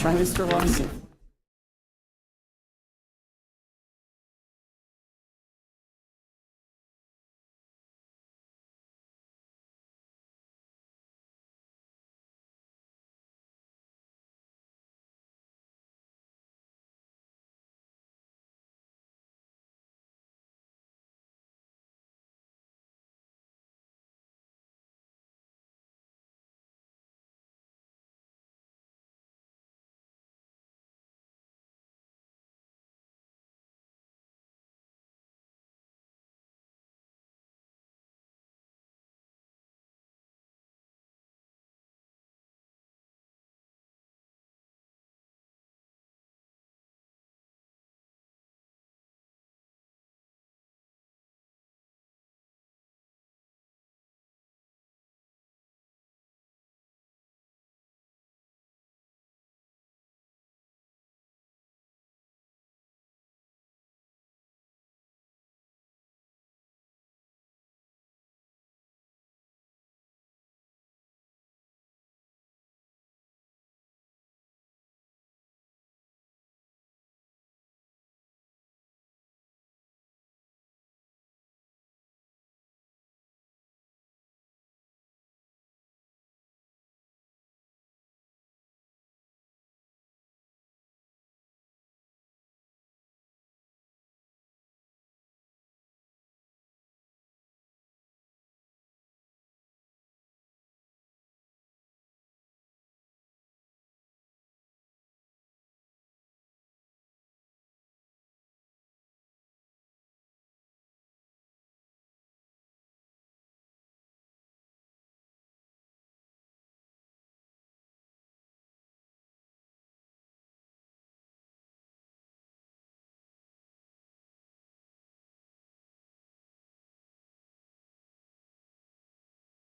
by Mr. Larson.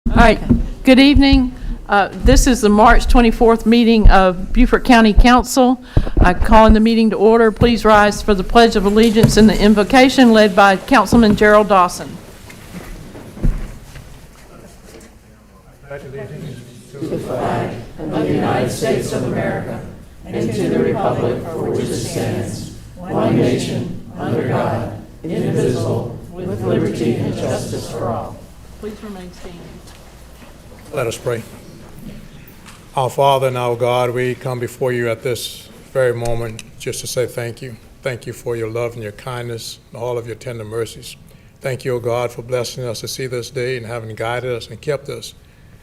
All right, good evening. This is the March 24th meeting of Beaufort County Council. I call in the meeting to order. Please rise for the Pledge of Allegiance and the invocation led by Councilman Gerald Dawson. Pledge allegiance to the flag of the United States of America and to the republic for which it stands, one nation, under God, indivisible, with liberty and justice for all. Please remain standing. Let us pray. Our Father and our God, we come before you at this very moment just to say thank you. Thank you for your love and your kindness and all of your tender mercies. Thank you, O God, for blessing us to see this day and having guided us and kept us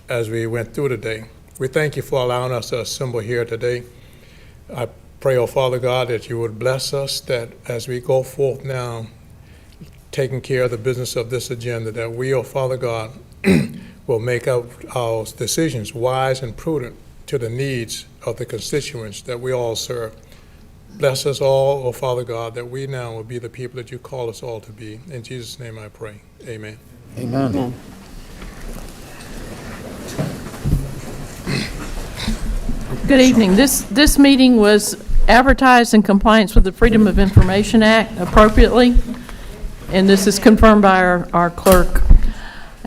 as we went through the day. We thank you for allowing us to assemble here today. I pray, O Father God, that you would bless us, that as we go forth now, taking care of the business of this agenda, that we, O Father God, will make our decisions wise and prudent to the needs of the constituents that we all serve. Bless us all, O Father God, that we now will be the people that you call us all to be. In Jesus' name I pray. Amen. Amen. Amen. Good evening. This meeting was advertised in compliance with the Freedom of Information Act appropriately, and this is confirmed by our clerk.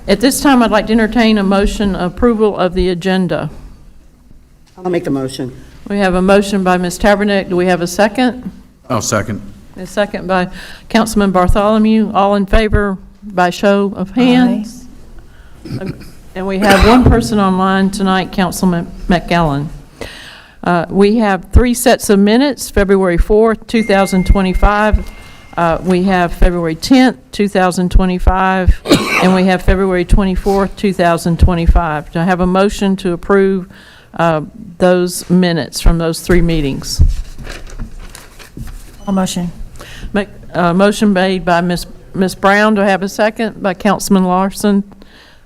At this time, I'd like to entertain a motion approval of the agenda. I'll make the motion. We have a motion by Ms. Tabernick. Do we have a second? I'll second. A second by Councilman Bartholomew. All in favor by show of hands? Aye. And we have one person online tonight, Councilman McAllen. We have 3 sets of minutes, February 4th, 2025. We have February 10th, 2025, and we have February 24th, 2025. Do I have a motion to approve those minutes from those 3 meetings? A motion. Motion made by Ms. Brown. Do I have a second? By Councilman Larson.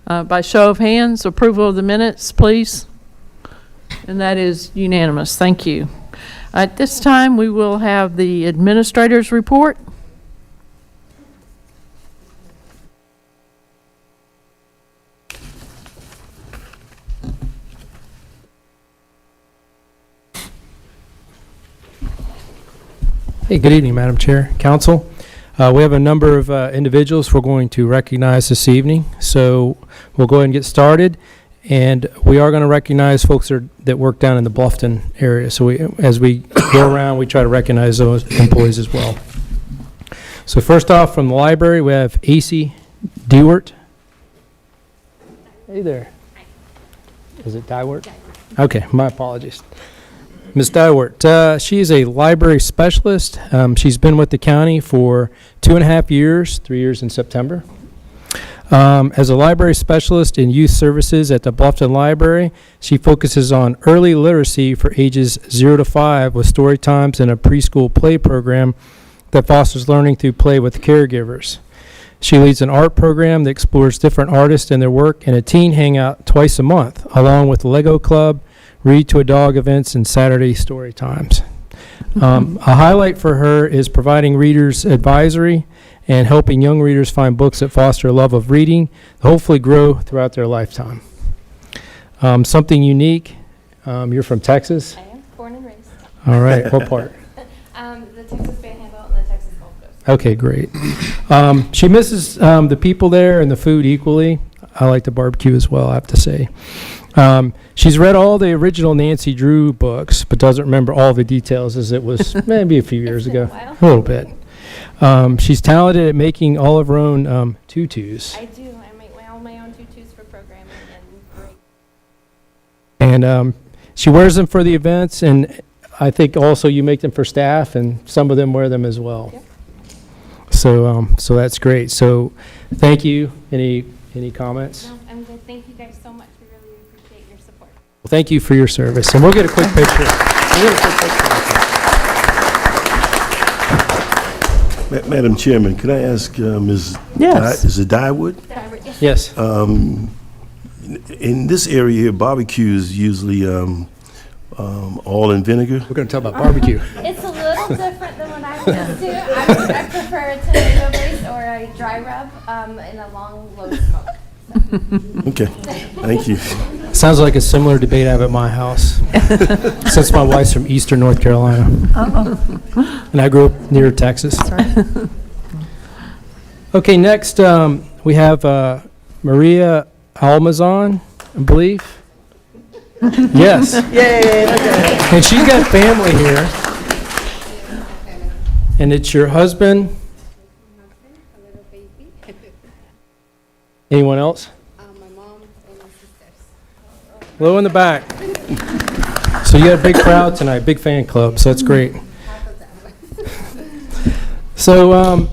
By show of hands, approval of the minutes, please. And that is unanimous. Thank you. At this time, we will have the administrator's report. Hey, good evening, Madam Chair, Council. We have a number of individuals we're going to recognize this evening, so we'll go ahead and get started. And we are going to recognize folks that work down in the Bluffton area. So as we go around, we try to recognize those employees as well. So first off, from the library, we have AC Dewart. Hey there. Is it Dywart? Okay, my apologies. Ms. Dywart, she is a library specialist. She's been with the county for 2.5 years, 3 years in September. As a library specialist in youth services at the Bluffton Library, she focuses on early literacy for ages 0 to 5 with story times and a preschool play program that fosters learning through play with caregivers. She leads an art program that explores different artists and their work, and a teen hangout twice a month, along with Lego Club, Read to a Dog events, and Saturday story times. A highlight for her is providing readers advisory and helping young readers find books that foster a love of reading, hopefully grow throughout their lifetime. Something unique, you're from Texas? I am born and raised. All right, what part? The Texas Panhandle and the Texas Gulf Coast. Okay, great. She misses the people there and the food equally. I like the barbecue as well, I have to say. She's read all the original Nancy Drew books, but doesn't remember all the details as it was maybe a few years ago. A little bit. She's talented at making all of her own tutus. I do. I make all my own tutus for programming and break. And she wears them for the events, and I think also you make them for staff, and some of them wear them as well. Yep. So that's great. So thank you. Any comments? No, I'm good. Thank you guys so much. We really appreciate your support. Well, thank you for your service, and we'll get a quick picture. Madam Chairman, could I ask Ms. Yes. Is it Dyewood? Yes. In this area here, barbecue is usually all in vinegar. We're going to talk about barbecue. It's a little different than what I'm used to. I prefer a tomato base or a dry rub in a long, low smoke. Okay, thank you. Sounds like a similar debate I have at my house, since my wife's from Eastern North Carolina. And I grew up near Texas. Okay, next we have Maria Almazan, I believe. Yes. Yay! And she's got family here. And it's your husband. A little baby. Anyone else? My mom and my sisters. Low in the back. So you got a big crowd tonight, big fan club, so that's great. So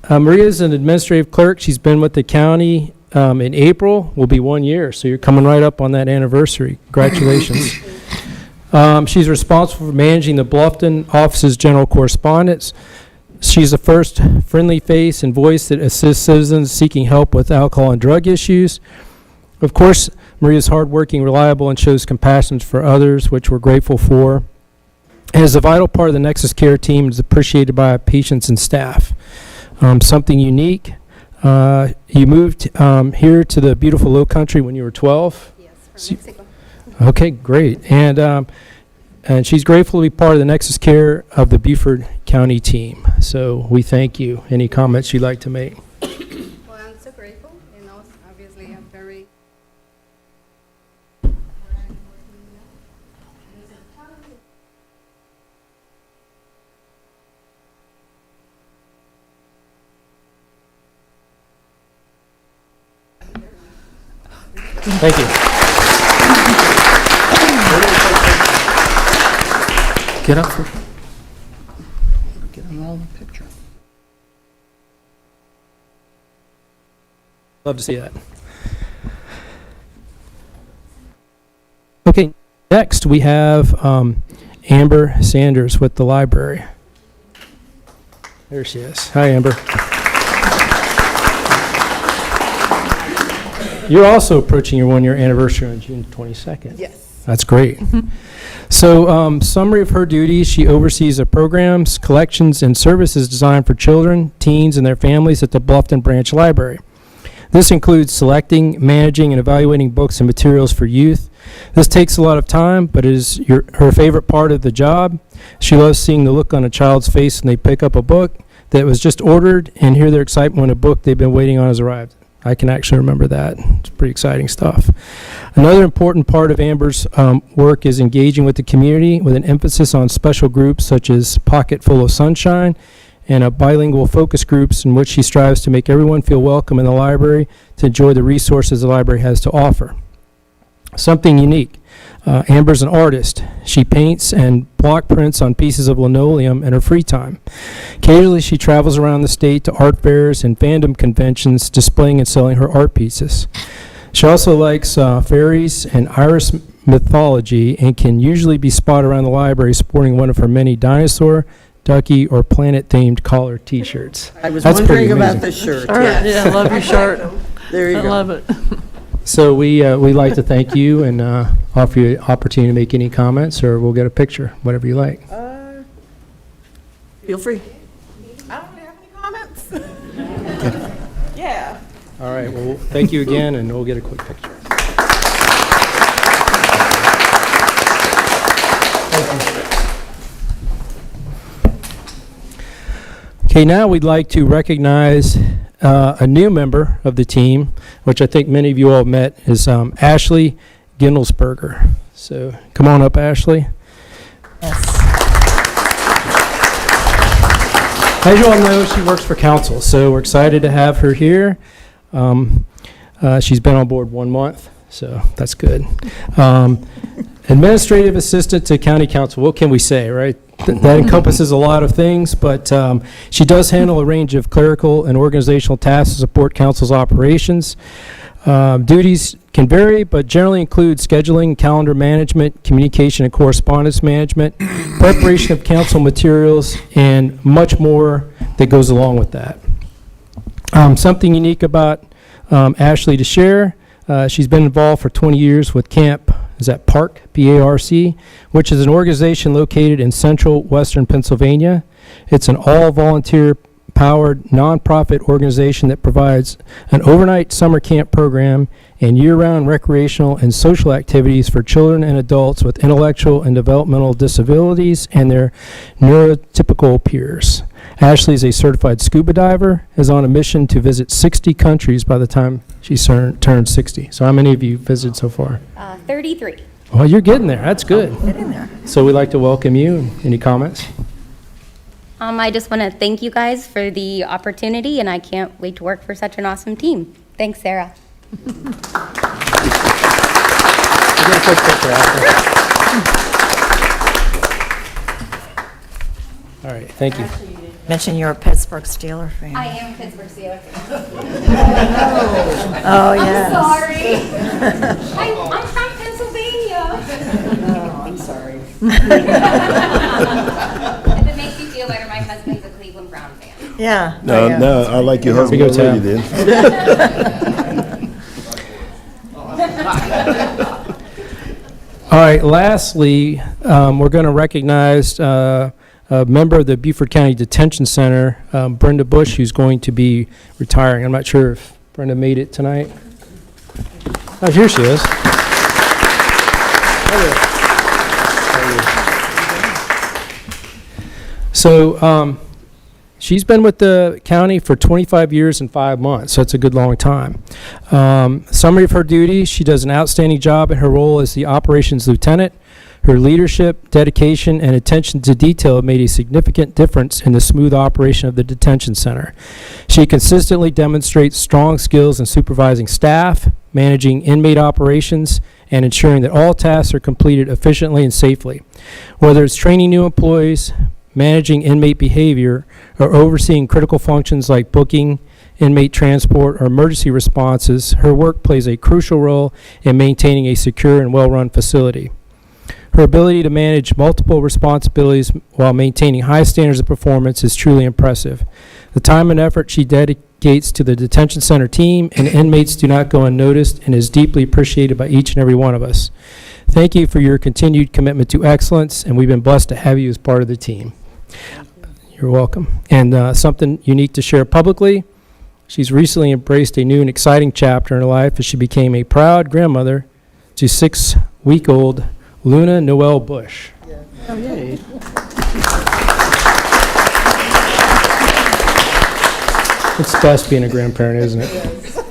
Maria's an administrative clerk. She's been with the county in April, will be 1 year, so you're coming right up on that anniversary. Congratulations. She's responsible for managing the Bluffton office's general correspondence. She's the first friendly face and voice that assists citizens seeking help with alcohol and drug issues. Of course, Maria's hardworking, reliable, and shows compassion for others, which we're grateful for. As a vital part of the Nexus Care team, is appreciated by patients and staff. Something unique. You moved here to the beautiful Low Country when you were 12. Yes, from Mexico. Okay, great. And she's grateful to be part of the Nexus Care of the Beaufort County team. So we thank you. Any comments you'd like to make? Well, I'm so grateful, and also, obviously, I'm very. Thank you. Get up for. Get them all in the picture. Love to see that. Okay, next we have Amber Sanders with the library. There she is. Hi, Amber. You're also approaching your 1 year anniversary on June 22nd. Yes. That's great. So, summary of her duties: she oversees the programs, collections, and services designed for children, teens, and their families at the Bluffton Branch Library. This includes selecting, managing, and evaluating books and materials for youth. This takes a lot of time, but it is her favorite part of the job. She loves seeing the look on a child's face when they pick up a book that was just ordered and hear their excitement when a book they've been waiting on has arrived. I can actually remember that. It's pretty exciting stuff. Another important part of Amber's work is engaging with the community with an emphasis on special groups such as Pocket Full of Sunshine and a bilingual focus groups in which she strives to make everyone feel welcome in the library to enjoy the resources the library has to offer. Something unique. Amber's an artist. She paints and block prints on pieces of linoleum in her free time. Occasionally, she travels around the state to art fairs and fandom conventions, displaying and selling her art pieces. She also likes fairies and Irish mythology and can usually be spotted around the library sporting one of her many dinosaur, ducky, or planet-themed collar T-shirts. I was That's pretty wondering about amazing. the shirt, All right, yes. yeah, I love your shirt. There you I go. love it. So we'd like to thank you and offer you an opportunity to make any comments, or we'll get a picture, whatever you like. Feel free. I don't really have any comments. Yeah. All right, well, thank you again, and we'll get a quick picture. Okay, now we'd like to recognize a new member of the team, which I think many of you all met, is Ashley Gindelsberger. So come on up, Ashley. As you all know, she works for council, so we're excited to have her here. She's been on board 1 month, so that's good. Administrative assistant to county council, what can we say, right? That encompasses a lot of things, but she does handle a range of clerical and organizational tasks to support council's operations. Duties can vary, but generally include scheduling, calendar management, communication and correspondence management, preparation of council materials, and much more that goes along with that. Something unique about Ashley to share, she's been involved for 20 years with PARC, P-A-R-C, which is an organization located in central western Pennsylvania. It's an all-volunteer-powered nonprofit organization that provides an overnight summer camp program and year-round recreational and social activities for children and adults with intellectual and developmental disabilities and their neurotypical peers. Ashley is a certified scuba diver, is on a mission to visit 60 countries by the time she turns 60. So how many of you visited so far? 33. Well, you're getting there. That's good. So we'd like to welcome you. Any comments? I just want to thank you guys for the opportunity, and I can't wait to work for such an awesome team. Thanks, Sarah. We'll get a quick picture after. All right, thank you. Mention you're a Pittsburgh Steeler fan. I am a Pittsburgh Steelers. Oh, yes. Sorry. I'm from Pennsylvania. Oh, I'm sorry. If it makes you feel better, my husband's a Cleveland Brown fan. Yeah. Now, I like your husband we go, already Tam. then. All right, lastly, we're going to recognize a member of the Beaufort County Detention Center, Brenda Bush, who's going to be retiring. I'm not sure if Brenda made it tonight. Oh, here she is. So she's been with the county for 25 years and 5 months, so it's a good long time. Summary of her duties: she does an outstanding job in her role as the operations lieutenant. Her leadership, dedication, and attention to detail have made a significant difference in the smooth operation of the detention center. She consistently demonstrates strong skills in supervising staff, managing inmate operations, and ensuring that all tasks are completed efficiently and safely. Whether it's training new employees, managing inmate behavior, or overseeing critical functions like booking, inmate transport, or emergency responses, her work plays a crucial role in maintaining a secure and well-run facility. Her ability to manage multiple responsibilities while maintaining high standards of performance is truly impressive. The time and effort she dedicates to the detention center team and inmates do not go unnoticed and is deeply appreciated by each and every one of us. Thank you for your continued commitment to excellence, and we've been blessed to have you as part of the team. You're welcome. And something unique to share publicly: she's recently embraced a new and exciting chapter in her life as she became a proud grandmother to 6-week-old Luna Noel Bush. Oh, yay. It's best being a grandparent, isn't it?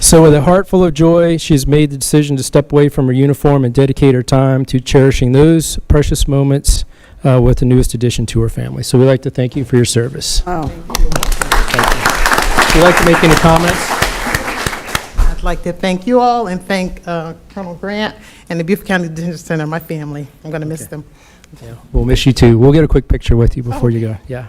So with a heart full of joy, she's made the decision to step away from her uniform and dedicate her time to cherishing those precious moments with the newest addition to her family. So we'd like to thank you for your service. Oh, Thank you. Would you like to make any comments? I'd like to thank you all and thank Colonel Grant and the Beaufort County Detention Center, my family. I'm going to miss them. Yeah, we'll miss you too. We'll get a quick picture with you before you go. Yeah.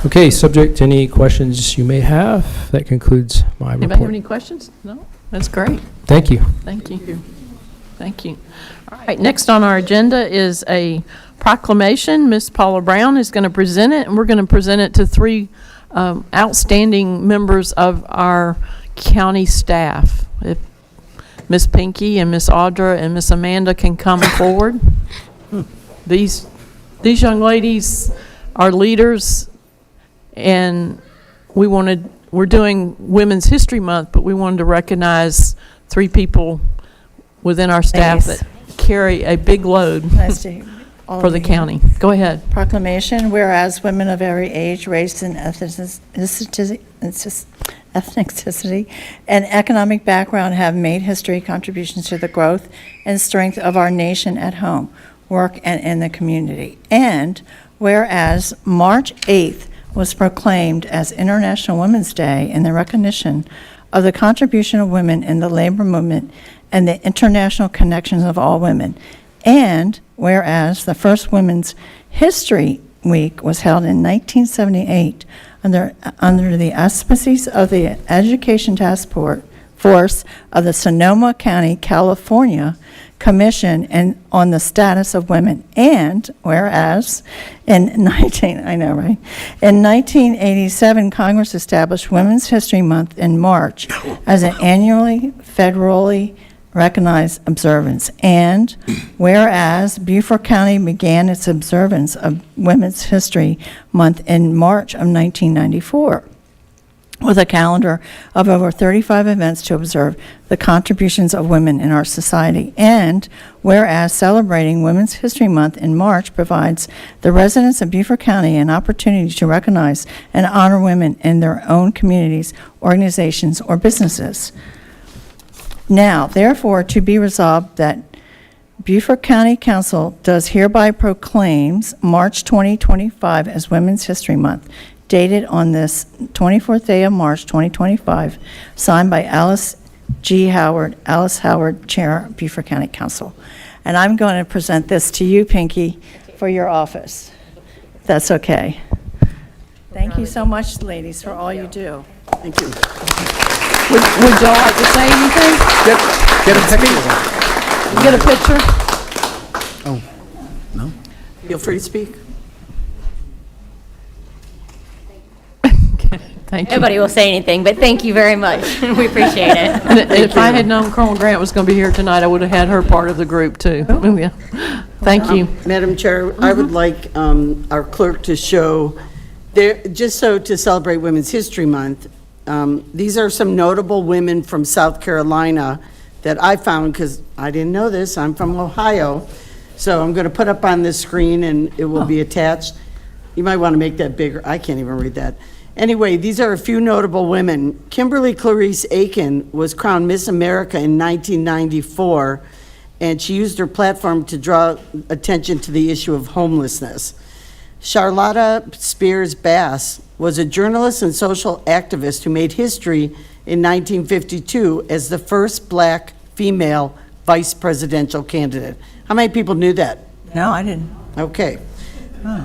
Okay, subject to any questions you may have, that concludes my Anybody have report. any questions? No? That's great. Thank you. Thank you. Thank you. All right, next on our agenda is a proclamation. Miss Paula Brown is going to present it, and we're going to present it to three outstanding members of our county staff. If Miss Pinky and Miss Audra and Miss Amanda can come forward. These young ladies are leaders, and we're doing Women's History Month, but we wanted to recognize three people within our staff Nice. that carry a big load Nice to hear all for of the you. county. Go ahead. Proclamation, whereas women of every age, race, and ethnicity and economic background have made history contributions to the growth and strength of our nation at home, work, and in the community. And whereas March 8th was proclaimed as International Women's Day in the recognition of the contribution of women in the labor movement and the international connections of all women. And whereas the first Women's History Week was held in 1978 under the auspices of the Education Task Force of the Sonoma County, California Commission and on the Status of Women. And whereas in 1987, Congress established Women's History Month in March as an annually federally recognized observance. And whereas Beaufort County began its observance of Women's History Month in March of 1994 with a calendar of over 35 events to observe the contributions of women in our society. And whereas celebrating Women's History Month in March provides the residents of Beaufort County an opportunity to recognize and honor women in their own communities, organizations, or businesses. Now, therefore, to be resolved that Beaufort County Council does hereby proclaims March 2025 as Women's History Month, dated on this 24th day of March 2025, signed by Alice Howard, Chair, Beaufort County Council. And I'm going to present this to you, Pinky, for your office. If that's okay. Thank you so much, ladies, for all you do. thank you. Would y'all like to say anything? Get a picture. Get a picture? Oh, no? Feel free to speak. Thank you. Nobody will say anything, but thank you very much. We appreciate it. And if I had known Colonel Grant was going to be here tonight, I would have had her part of the group, too. Yeah. Thank you. Madam Chair, I would like our clerk to show, just so to celebrate Women's History Month, these are some notable women from South Carolina that I found, because I didn't know this, I'm from Ohio. So I'm going to put up on this screen and it will be attached. You might want to make that bigger. I can't even read that. Anyway, these are a few notable women. Kimberly Clarice Aiken was crowned Miss America in 1994, and she used her platform to draw attention to the issue of homelessness. Charlotta Spears Bass was a journalist and social activist who made history in 1952 as the first black female vice presidential candidate. How many people knew that? No, I didn't. Okay.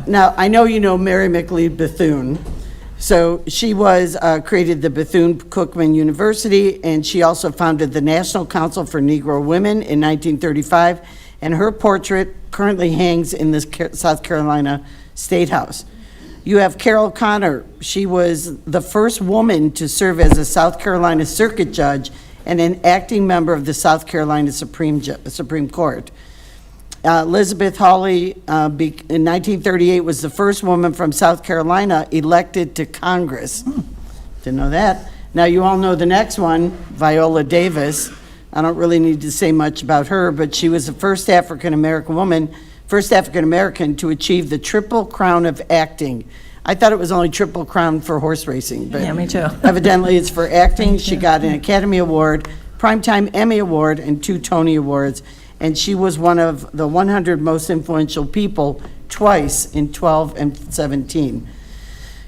Now, I know you know Mary McLeod Bethune. So she created the Bethune-Cookman University, and she also founded the National Council for Negro Women in 1935, and her portrait currently hangs in the South Carolina State House. You have Carol Connor. She was the first woman to serve as a South Carolina Circuit Judge and an acting member of the South Carolina Supreme Court. Elizabeth Hawley, in 1938, was the first woman from South Carolina elected to Congress. Didn't know that. Now, you all know the next one, Viola Davis. I don't really need to say much about her, but she was the first African-American woman first African-American to achieve the Triple Crown of Acting. I thought it was only Triple Crown for horse racing, but Yeah, me too. evidently it's for acting. She got an Academy Award, Primetime Emmy Award, and 2 Tony Awards, and she was one of the 100 most influential people twice in 12 and 17.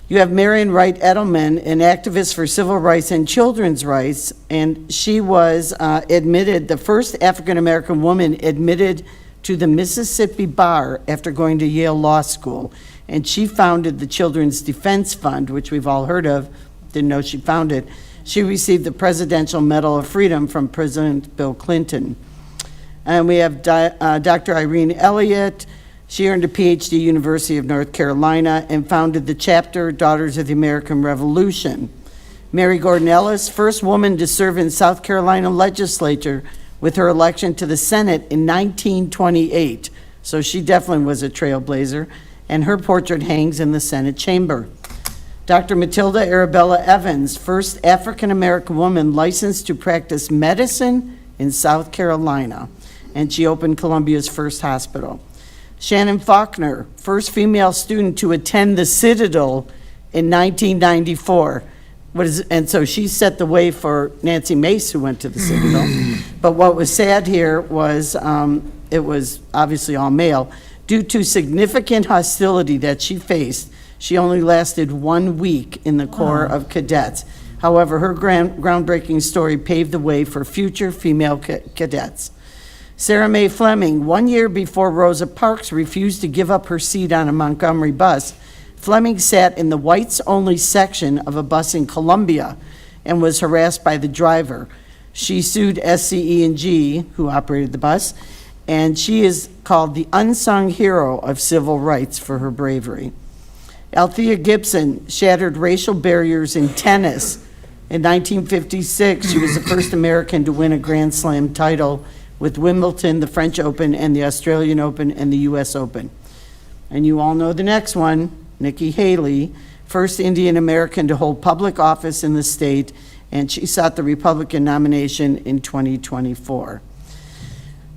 You have Marion Wright Edelman, an activist for civil rights and children's rights, and she was admitted, the first African-American woman admitted to the Mississippi Bar after going to Yale Law School. And she founded the Children's Defense Fund, which we've all heard of, didn't know she founded. She received the Presidential Medal of Freedom from President Bill Clinton. And we have Dr. Irene Elliott. She earned a PhD, University of North Carolina, and founded the chapter Daughters of the American Revolution. Mary Gordon Ellis, first woman to serve in South Carolina legislature with her election to the Senate in 1928. So she definitely was a trailblazer, and her portrait hangs in the Senate chamber. Dr. Matilda Arabella Evans, first African-American woman licensed to practice medicine in South Carolina, and she opened Columbia's first hospital. Shannon Faulkner, first female student to attend the Citadel in 1994. And so she set the way for Nancy Mace, who went to the Citadel. But what was sad here was it was obviously all male. Due to significant hostility that she faced, she only lasted 1 week in the Corps of Cadets. However, her groundbreaking story paved the way for future female cadets. Sarah Mae Fleming, 1 year before Rosa Parks refused to give up her seat on a Montgomery bus, Fleming sat in the whites-only section of a bus in Columbia and was harassed by the driver. She sued SCE&G, who operated the bus, and she is called the unsung hero of civil rights for her bravery. Althea Gibson shattered racial barriers in tennis. In 1956, she was the first American to win a Grand Slam title with Wimbledon, the French Open, and the Australian Open, and the US Open. And you all know the next one, Nikki Haley, first Indian American to hold public office in the state, and she sought the Republican nomination in 2024.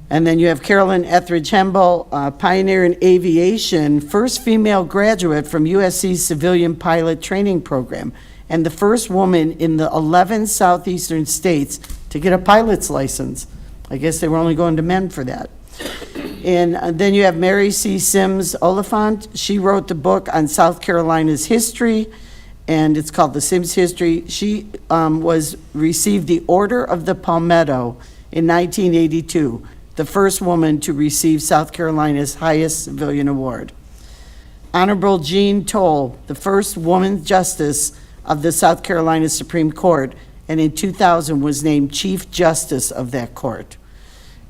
And then you have Carolyn Etheridge Hemble, pioneer in aviation, first female graduate from USC's Civilian Pilot Training Program, and the first woman in the 11 southeastern states to get a pilot's license. I guess they were only going to men for that. And then you have Mary C. Sims Oliphant. She wrote the book on South Carolina's history, and it's called The Sims History. She received the Order of the Palmetto in 1982, the first woman to receive South Carolina's highest civilian award. Honorable Jean Toll, the first woman justice of the South Carolina Supreme Court, and in 2000 was named Chief Justice of that court.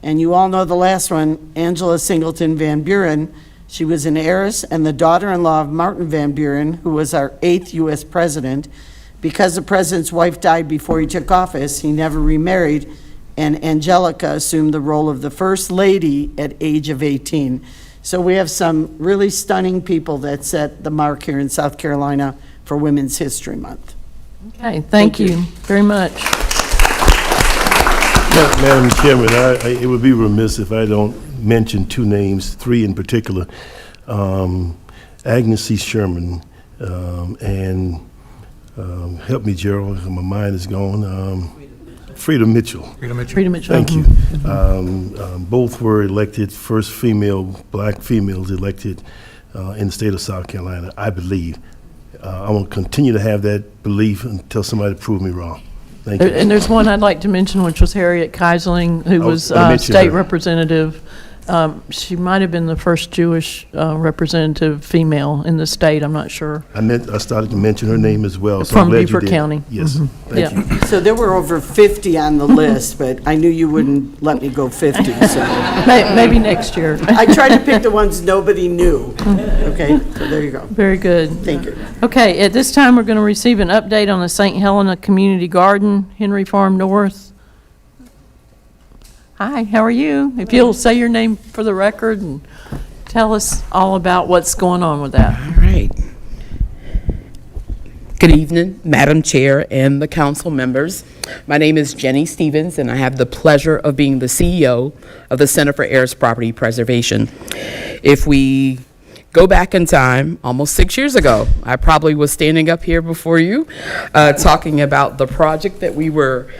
And you all know the last one, Angela Singleton Van Buren. She was an heiress and the daughter-in-law of Martin Van Buren, who was our 8th U.S. president. Because the president's wife died before he took office, he never remarried, and Angelica assumed the role of the first lady at age of 18. So we have some really stunning people that set the mark here in South Carolina for Women's History Month. Okay, thank you very much. Madam Chairman, it would be remiss if I don't mention 2 names, 3 in particular. Agnes C. Sherman and help me, Gerald, my mind is gone. Frida Mitchell. Frida Mitchell. Thank you. Both were elected, first black females elected in the state of South Carolina, I believe. I will continue to have that belief until somebody proves me wrong. Thank you. And there's one I'd like to mention, which was Harriet Keisling, who was state representative. She might have been the first Jewish representative female in the state, I'm not sure. I started to mention her name as well. So From I'm glad Beaufort you did. County. Yes, thank you. So there were over 50 on the list, but I knew you wouldn't let me go 50, so. Maybe next year. I tried to pick the ones nobody knew. Okay, so there you go. Very good. Thank you. Okay, at this time, we're going to receive an update on the St. Helena Community Garden, Henry Farm North. Hi, how are you? If you'll say your name for the record and tell us all about what's going on with that. All right. Good evening, Madam Chair and the council members. My name is Jenny Stevens, and I have the pleasure of being the CEO of the Center for Heirs Property Preservation. if we go back in time, almost 6 years ago, I probably was standing up here before you, talking about the project that we were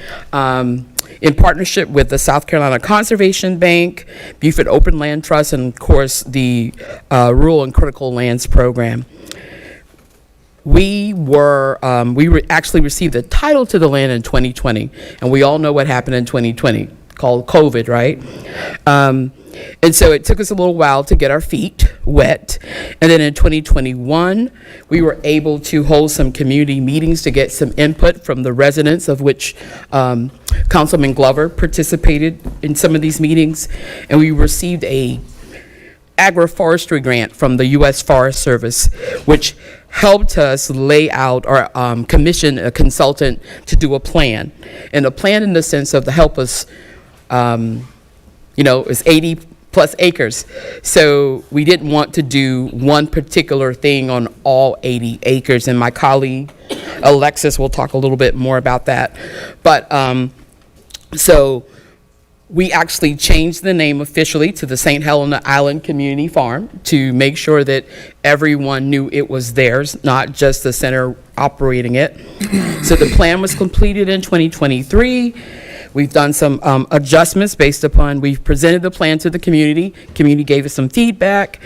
in partnership with the South Carolina Conservation Bank, Beaufort Open Land Trust, and of course the Rural and Critical Lands Program. We actually received the title to the land in 2020, and we all know what happened in 2020, called COVID, right? And so it took us a little while to get our feet wet. And then in 2021, we were able to hold some community meetings to get some input from the residents, of which Councilman Glover participated in some of these meetings. And we received a agroforestry grant from the U.S. Forest Service, which helped us lay out or commission a consultant to do a plan. And a plan in the sense of to help us, is 80 plus acres. So we didn't want to do one particular thing on all 80 acres. And my colleague, Alexis, will talk a little bit more about that. But so we actually changed the name officially to the St. Helena Island Community Farm to make sure that everyone knew it was theirs, not just the center operating it. So the plan was completed in 2023. We've done some adjustments based upon, we've presented the plan to the community. Community gave us some feedback.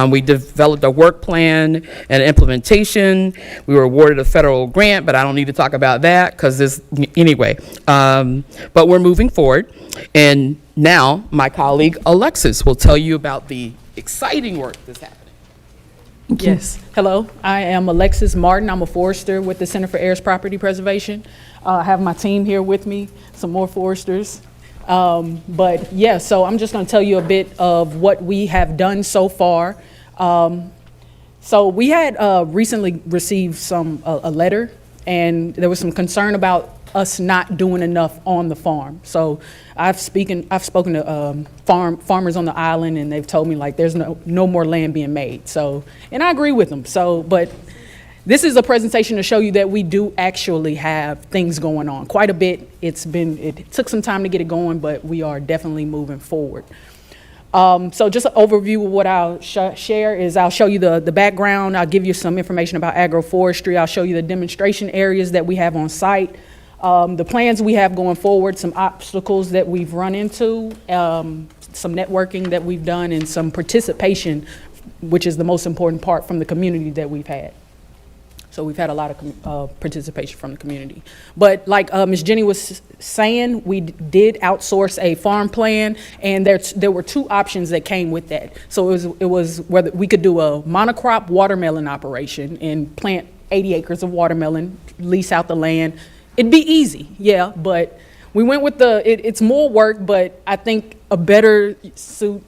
We developed a work plan and implementation. We were awarded a federal grant, but I don't need to talk about that because this, anyway. But we're moving forward. And now my colleague Alexis will tell you about the exciting work that's happening. Yes. Hello, I am Alexis Martin. I'm a forester with the Center for Air's Property Preservation. I have my team here with me, some more foresters. But yeah, so I'm just going to tell you a bit of what we have done so far. So we had recently received a letter, and there was some concern about us not doing enough on the farm. So I've spoken to farmers on the island, and they've told me like there's no more land being made. So, and I agree with them. So, but this is a presentation to show you that we do actually have things going on quite a bit. It took some time to get it going, but we are definitely moving forward. So just an overview of what I'll share is I'll show you the background. I'll give you some information about agroforestry. I'll show you the demonstration areas that we have on site. The plans we have going forward, some obstacles that we've run into, some networking that we've done, and some participation, which is the most important part from the community that we've had. So we've had a lot of participation from the community. But like Ms. Jenny was saying, we did outsource a farm plan, and there were two options that came with that. So it was whether we could do a monocrop watermelon operation and plant 80 acres of watermelon, lease out the land. It'd be easy, yeah, but we went with it's more work, but I think a better suit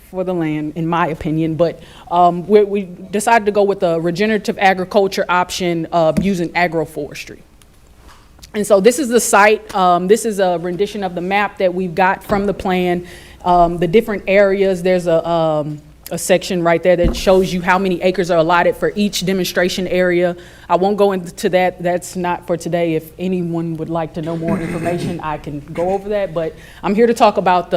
for the land, in my opinion. But we decided to go with a regenerative agriculture option using agroforestry. And so this is the site. This is a rendition of the map that we've got from the plan. The different areas, there's a section right there that shows you how many acres are allotted for each demonstration area. I won't go into that. That's not for today. If anyone would like to know more information, I can go over that. But I'm here to talk about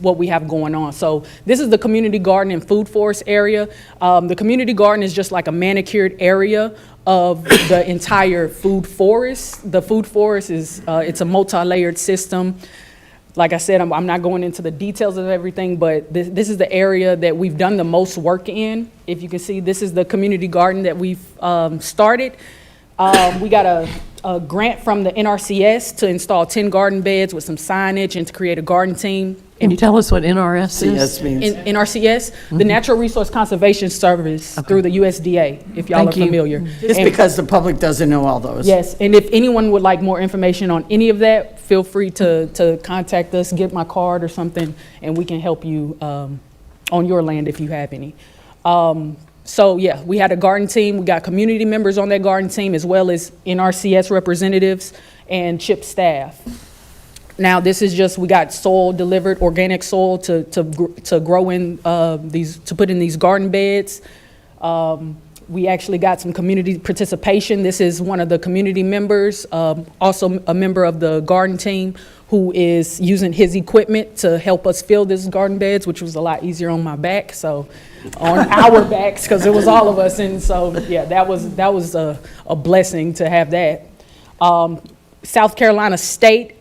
what we have going on. So this is the community garden and food forest area. The community garden is just like a manicured area of the entire food forest. The food forest is it's a multi-layered system. Like I said, I'm not going into the details of everything, but this is the area that we've done the most work in. If you can see, this is the community garden that we've started. We got a grant from the NRCS to install 10 garden beds with some signage and to create a garden team. Can you tell us what NRS is? means. The Natural Resource Conservation Service through the USDA, if y'all are familiar. Just because the public doesn't know all those. Yes, and if anyone would like more information on any of that, feel free to contact us, get my card or something, and we can help you on your land if you have any. So yeah, we had a garden team. We got community members on that garden team, as well as NRCS representatives and CHIP staff. Now this is just, we got soil delivered, organic soil to grow in to put in these garden beds. We actually got some community participation. This is one of the community members, also a member of the garden team, who is using his equipment to help us fill this garden beds, which was a lot easier on my back, so, on our backs, because it was all of us, and so, yeah, that was a blessing to have that. South Carolina State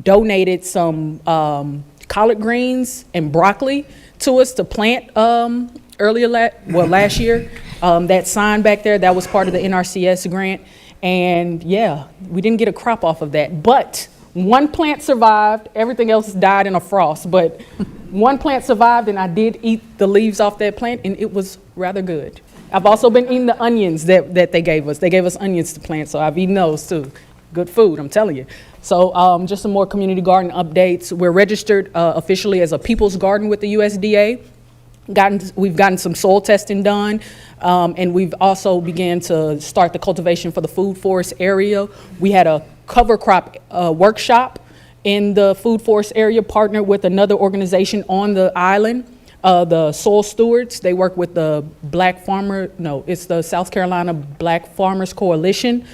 donated some collard greens and broccoli to us to plant last year. That sign back there, that was part of the NRCS grant. And yeah, we didn't get a crop off of that. But one plant survived. Everything else died in a frost. But one plant survived, and I did eat the leaves off that plant, and it was rather good. I've also been eating the onions that they gave us. They gave us onions to plant, so I've eaten those too. Good food, I'm telling you. So just some more community garden updates. We're registered officially as a people's garden with the USDA. We've gotten some soil testing done, and we've also began to start the cultivation for the food forest area. We had a cover crop workshop in the food forest area, partnered with another organization on the island, the Soil Stewards. They work with the it's the South Carolina Black Farmers Coalition.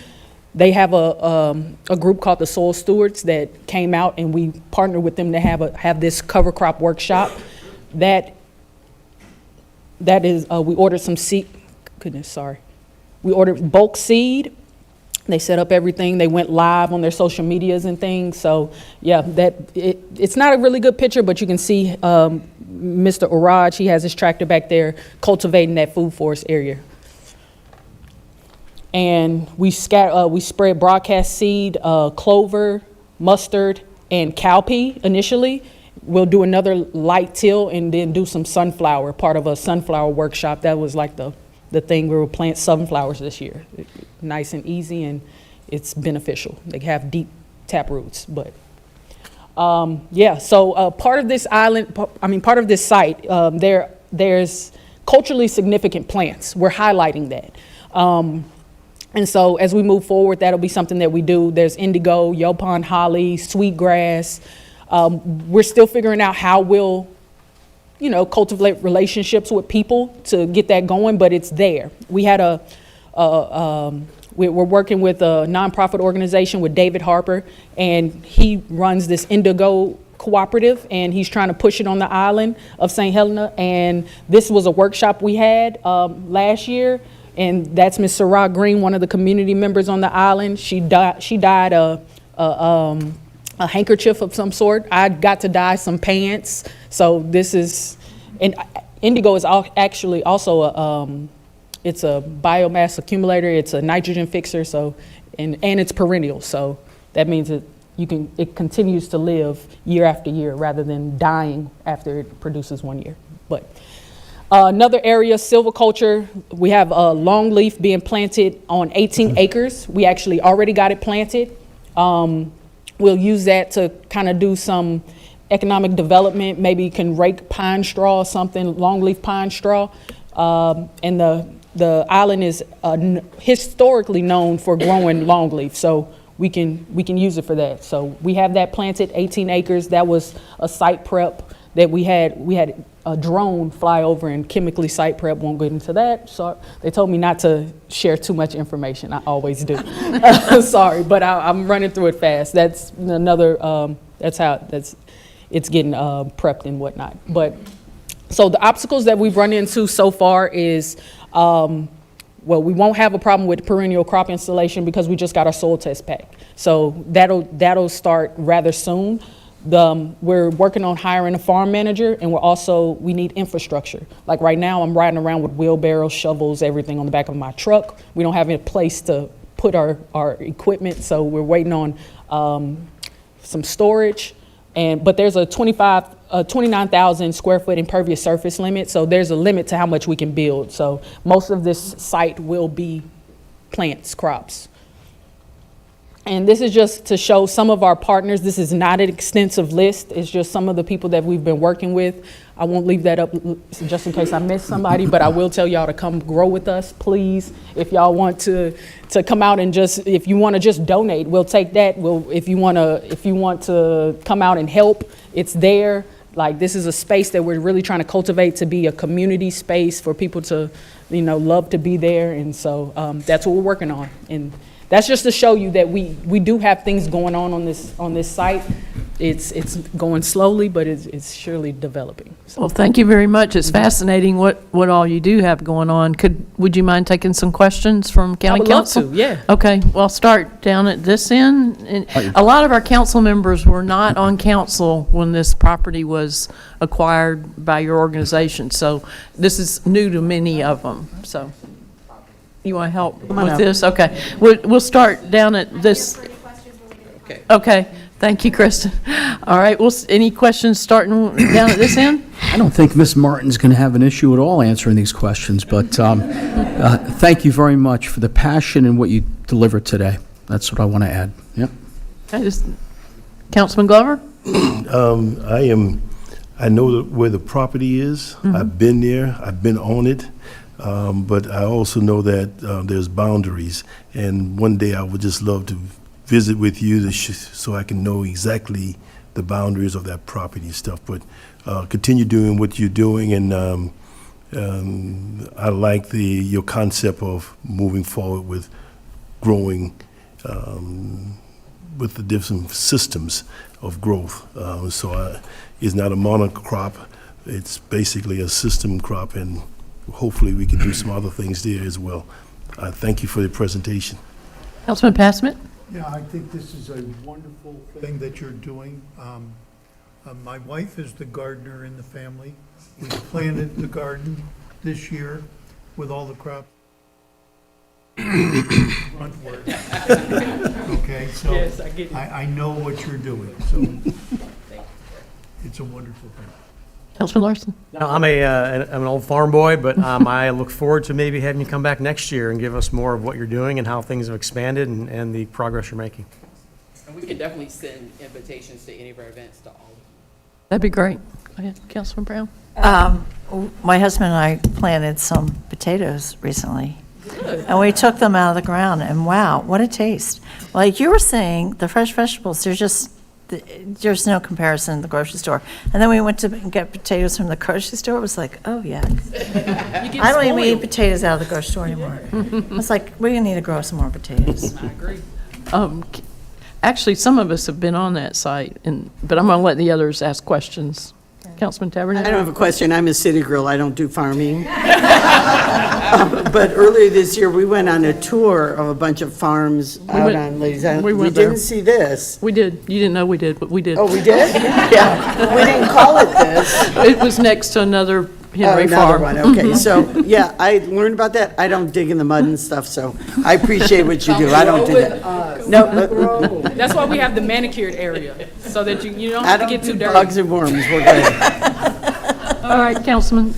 They have a group called the Soil Stewards that came out, and we partnered with them to have this cover crop workshop. That is, we ordered some seed. We ordered bulk seed. They set up everything. They went live on their social medias and things. So yeah, it's not a really good picture, but you can see Mr. Oraj, he has his tractor back there cultivating that food forest area. And we spread broadcast seed, clover, mustard, and cowpea initially. We'll do another light till and then do some sunflower, part of a sunflower workshop. That was like the thing we will plant sunflowers this year. Nice and easy, and it's beneficial. They have deep tap roots, but so part of this part of this site, there's culturally significant plants. We're highlighting that. And so as we move forward, that'll be something that we do. There's indigo, yopon holly, sweetgrass. We're still figuring out how we'll, cultivate relationships with people to get that going, but it's there. We had we're working with a nonprofit organization with David Harper, and he runs this indigo cooperative, and he's trying to push it on the island of St. Helena. And this was a workshop we had last year. And that's Ms. Sarah Green, one of the community members on the island. She dyed a handkerchief of some sort. I got to dye some pants. So this is, and indigo is actually also it's a biomass accumulator. It's a nitrogen fixer. So, and it's perennial. So that means that it continues to live year after year rather than dying after it produces 1 year. But another area, silviculture, we have a longleaf being planted on 18 acres. We actually already got it planted. We'll use that to kind of do some economic development. Maybe you can rake pine straw or something, longleaf pine straw. And the island is historically known for growing longleaf, so we can use it for that. So we have that planted, 18 acres. That was a site prep that we had a drone fly over and chemically site prep. Won't get into that. So they told me not to share too much information. I always do. Sorry, but I'm running through it fast. That's another, it's getting prepped and whatnot. But so the obstacles that we've run into so far is, we won't have a problem with perennial crop installation because we just got our soil test back. So that'll start rather soon. We're working on hiring a farm manager, and we need infrastructure. Like right now, I'm riding around with wheelbarrows, shovels, everything on the back of my truck. We don't have any place to put our equipment, so we're waiting on some storage. But there's a 29,000 square foot impervious surface limit, so there's a limit to how much we can build. So most of this site will be plants, crops. And this is just to show some of our partners. This is not an extensive list. It's just some of the people that we've been working with. I won't leave that up just in case I miss somebody, but I will tell y'all to come grow with us, please. If y'all want to come out and if you want to just donate, we'll take that. If you want to come out and help, it's there. Like, this is a space that we're really trying to cultivate to be a community space for people to, love to be there. And so that's what we're working on. And that's just to show you that we do have things going on this site. It's going slowly, but it's surely developing. So. Well, thank you very much. It's fascinating what all you do have going on. Would you mind taking some questions from county council? I would love to, yeah. Okay, well, I'll start down at this end. And a lot of our council members were not on council when this property was acquired by your organization, so this is new to many of them. So, you want to help with this? Okay, we'll start down at this. Okay. Thank you, Kristen. All right, well, any questions starting down at this end? I don't think Ms. Martin's going to have an issue at all answering these questions, but thank you very much for the passion and what you delivered today. That's what I want to add. Yep. Councilman Glover? I know where the property is. Mm-hmm. I've been there. I've been on it. But I also know that there's boundaries. And one day I would just love to visit with you so I can know exactly the boundaries of that property and stuff. But continue doing what you're doing, and I like your concept of moving forward with growing with the different systems of growth. It's not a monocrop; it's basically a system crop, and hopefully we can do some other things there as well. Thank you for the presentation. Councilman Passmore? Yeah, I think this is a wonderful thing that you're doing. My wife is the gardener in the family. We planted the garden this year with all the crops. Front word. Okay, so Yes, I get it. I know what you're doing, so it's a wonderful thing. Councilman Larson? No, I'm an old farm boy, but I look forward to maybe having you come back next year and give us more of what you're doing and how things have expanded and the progress you're making. And we can definitely send invitations to any of our events to all of them. That'd be great. Go ahead, Councilman Brown. My husband and I planted some potatoes recently. Good. And we took them out of the ground, and wow, what a taste. Like you were saying, the fresh vegetables, there's no comparison in the grocery store. And then we went to get potatoes from the grocery store. It was like, oh, yeah. I don't even eat potatoes out of the grocery store anymore. I was like, we're going to need to grow some more potatoes. I agree. Actually, some of us have been on that site, but I'm going to let the others ask questions. Councilman Taberner? I don't have a question. I'm a city girl. I don't do farming. But earlier this year, we went on a tour of a bunch of farms out on Ladies Island. We didn't see this. We did. You didn't know we did, but we did. Oh, we did? Yeah. We didn't call it this. It was next to another Henry another farm. one. Okay, so, yeah, I learned about that. I don't dig in the mud and stuff, so I appreciate what you do. I don't do that. No, That's why we have the manicured area, so that you don't I have to don't get too do dirty. bugs and worms. We're good. All right, Councilman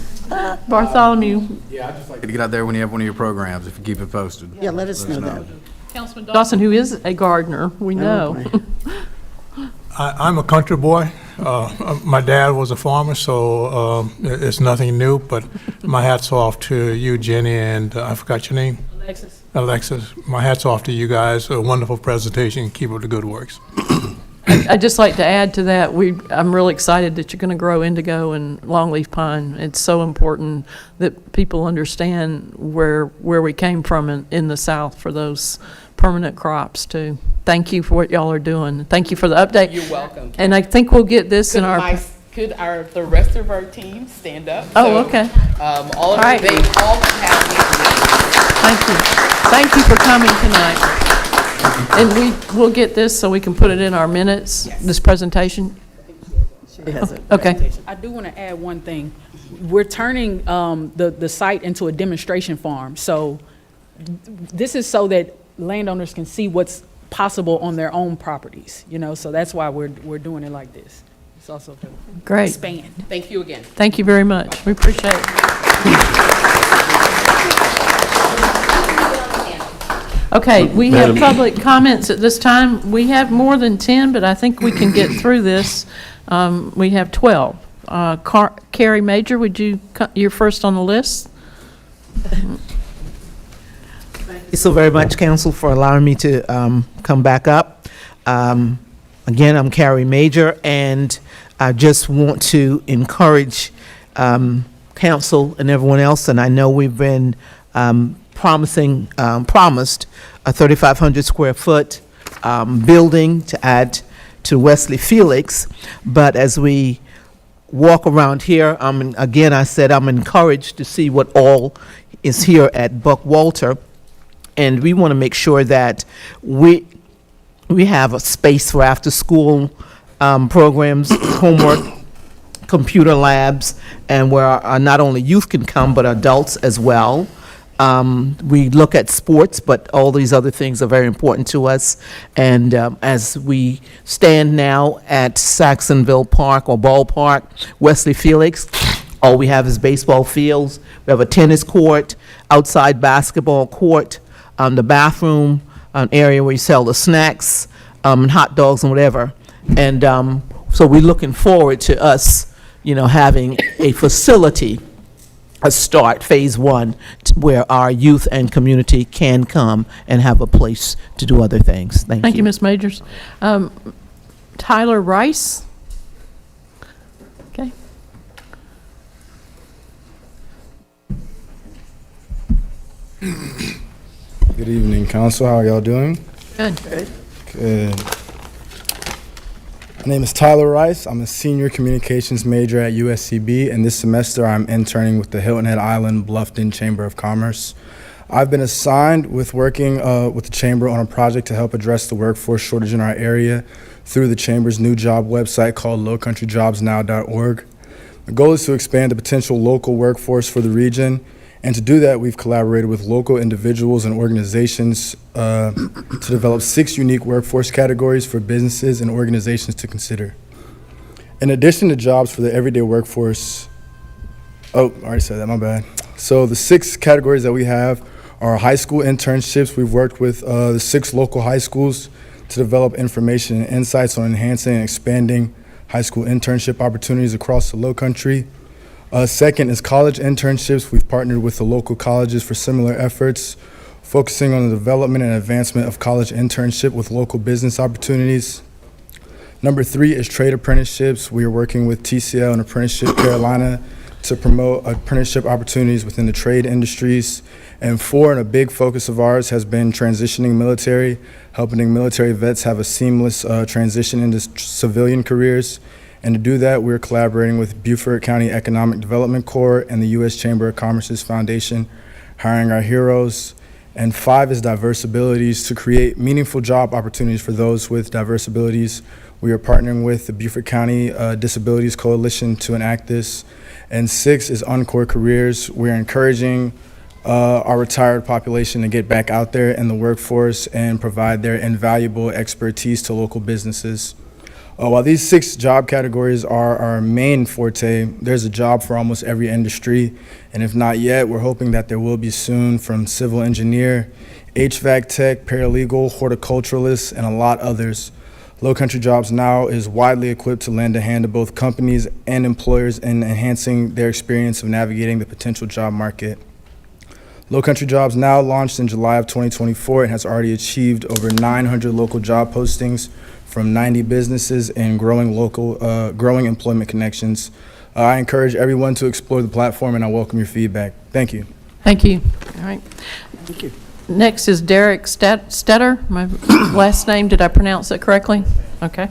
Bartholomew. Yeah, I'd just like to get out there when you have one of your programs, if you keep it posted. Yeah, let us know that. Councilman Dawson, who is a gardener, we know. I'm a country boy. My dad was a farmer, so it's nothing new, but my hat's off to you, Jenny, and I forgot your name? Alexis. My hat's off to you guys. A wonderful presentation. Keep up the good works. I'd just like to add to that, I'm really excited that you're going to grow indigo and longleaf pine. It's so important that people understand where we came from in the South for those permanent crops too. Thank you for what y'all are doing. Thank you for the update. You're welcome. And I think we'll get this in our... Could the rest of our team stand up? Oh, okay. All of them, they all have Thank you. Thank you for coming tonight. And we'll get this so we can put it in our minutes, this presentation. She has it. Okay. I do want to add one thing. We're turning the site into a demonstration farm. So this is so that landowners can see what's possible on their own properties, so that's why we're doing it like this. It's also to Great. expand. Thank you again. Thank you very much. We appreciate it. Okay, we have public comments at this time. We have more than 10, but I think we can get through this. We have 12. Carrie Major, you're first on the list. Thank you so very much, Council, for allowing me to come back up. Again, I'm Carrie Major, and I just want to encourage Council and everyone else, and I know we've been promised a 3,500 square foot building to add to Wesley Felix. But as we walk around here, again, I said I'm encouraged to see what all is here at Buck Walter. And we want to make sure that we have a space for after-school programs, homework, computer labs, and where not only youth can come, but adults as well. We look at sports, but all these other things are very important to us. And as we stand now at Saxonville Park or Ballpark, Wesley Felix, all we have is baseball fields. We have a tennis court, outside basketball court, the bathroom, an area where you sell the snacks, and hot dogs and whatever. And so we're looking forward to us, having a facility, a start, phase one, where our youth and community can come and have a place to do other things. Thank you. Thank you, Ms. Majors. Tyler Rice? Okay. Good evening, Council. How are y'all doing? Good. Good. My name is Tyler Rice. I'm a senior communications major at USCB, and this semester I'm interning with the Hilton Head Island Bluffton Chamber of Commerce. I've been assigned with working with the Chamber on a project to help address the workforce shortage in our area through the Chamber's new job website called lowcountryjobsnow.org. The goal is to expand the potential local workforce for the region. And to do that, we've collaborated with local individuals and organizations to develop 6 unique workforce categories for businesses and organizations to consider. In addition to jobs for the everyday workforce, I already said that, my bad. So the 6 categories that we have are high school internships. We've worked with the 6 local high schools to develop information and insights on enhancing and expanding high school internship opportunities across the Lowcountry. Second is college internships. We've partnered with the local colleges for similar efforts, focusing on the development and advancement of college internship with local business opportunities. Number 3 is trade apprenticeships. We are working with TCL and Apprenticeship Carolina to promote apprenticeship opportunities within the trade industries. And 4, and a big focus of ours, has been transitioning military, helping military vets have a seamless transition into civilian careers. And to do that, we're collaborating with Beaufort County Economic Development Corps and the U.S. Chamber of Commerce's Foundation, hiring our heroes. And 5 is diverse abilities, to create meaningful job opportunities for those with diverse abilities. We are partnering with the Beaufort County Disabilities Coalition to enact this. And 6 is Encore Careers. We're encouraging our retired population to get back out there in the workforce and provide their invaluable expertise to local businesses. While these 6 job categories are our main forte, there's a job for almost every industry. And if not yet, we're hoping that there will be soon, from civil engineer, HVAC tech, paralegal, horticulturalist, and a lot others. Lowcountry Jobs Now is widely equipped to lend a hand to both companies and employers in enhancing their experience of navigating the potential job market. Lowcountry Jobs Now launched in July of 2024 and has already achieved over 900 local job postings from 90 businesses and growing employment connections. I encourage everyone to explore the platform, and I welcome your feedback. Thank you. Thank you. All right. Thank you. Next is Derek Stetter. My last name, did I pronounce it correctly? Okay.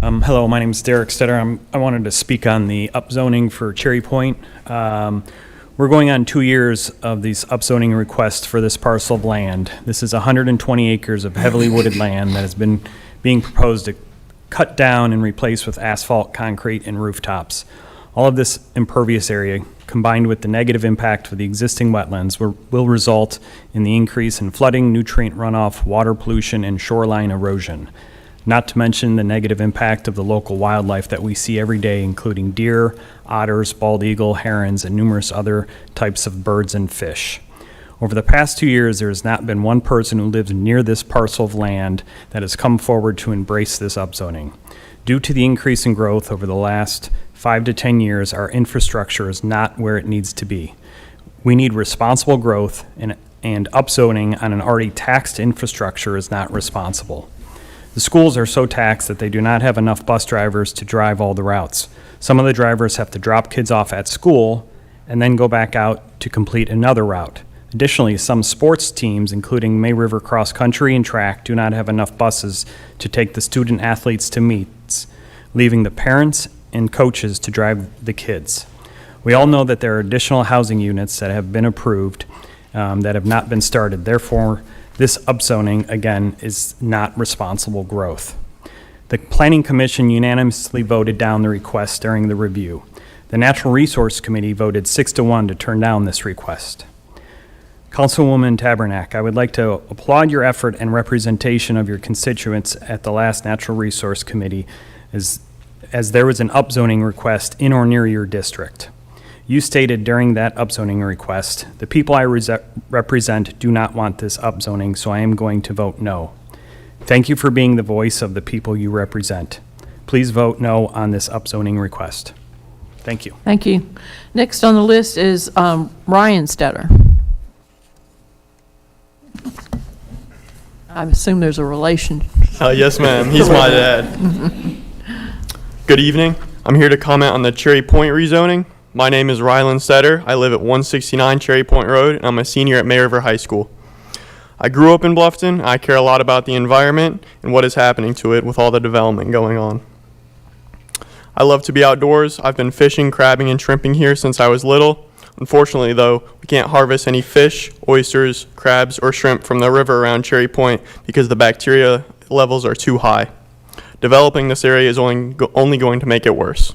Hello, my name is Derek Stetter. I wanted to speak on the upzoning for Cherry Point. We're going on 2 years of these upzoning requests for this parcel of land. This is 120 acres of heavily wooded land that has been being proposed to cut down and replace with asphalt, concrete, and rooftops. All of this impervious area, combined with the negative impact of the existing wetlands, will result in the increase in flooding, nutrient runoff, water pollution, and shoreline erosion. Not to mention the negative impact of the local wildlife that we see every day, including deer, otters, bald eagle, herons, and numerous other types of birds and fish. Over the past 2 years, there has not been one person who lives near this parcel of land that has come forward to embrace this upzoning. Due to the increase in growth over the last 5 to 10 years, our infrastructure is not where it needs to be. We need responsible growth, and upzoning on an already taxed infrastructure is not responsible. The schools are so taxed that they do not have enough bus drivers to drive all the routes. Some of the drivers have to drop kids off at school and then go back out to complete another route. Additionally, some sports teams, including May River Cross Country and Track, do not have enough buses to take the student athletes to meets, leaving the parents and coaches to drive the kids. We all know that there are additional housing units that have been approved that have not been started. Therefore, this upzoning, again, is not responsible growth. The Planning Commission unanimously voted down the request during the review. The Natural Resource Committee voted 6-1 to turn down this request. Councilwoman Tabernack, I would like to applaud your effort and representation of your constituents at the last Natural Resource Committee as there was an upzoning request in or near your district. You stated during that upzoning request, the people I represent do not want this upzoning, so I am going to vote no. Thank you for being the voice of the people you represent. Please vote no on this upzoning request. Thank you. Thank you. Next on the list is Ryan Stetter. I assume there's a relation. Yes, ma'am. He's my dad. Good evening. I'm here to comment on the Cherry Point rezoning. My name is Rylan Stetter. I live at 169 Cherry Point Road, and I'm a senior at May River High School. I grew up in Bluffton. I care a lot about the environment and what is happening to it with all the development going on. I love to be outdoors. I've been fishing, crabbing, and shrimping here since I was little. Unfortunately, though, we can't harvest any fish, oysters, crabs, or shrimp from the river around Cherry Point because the bacteria levels are too high. Developing this area is only going to make it worse.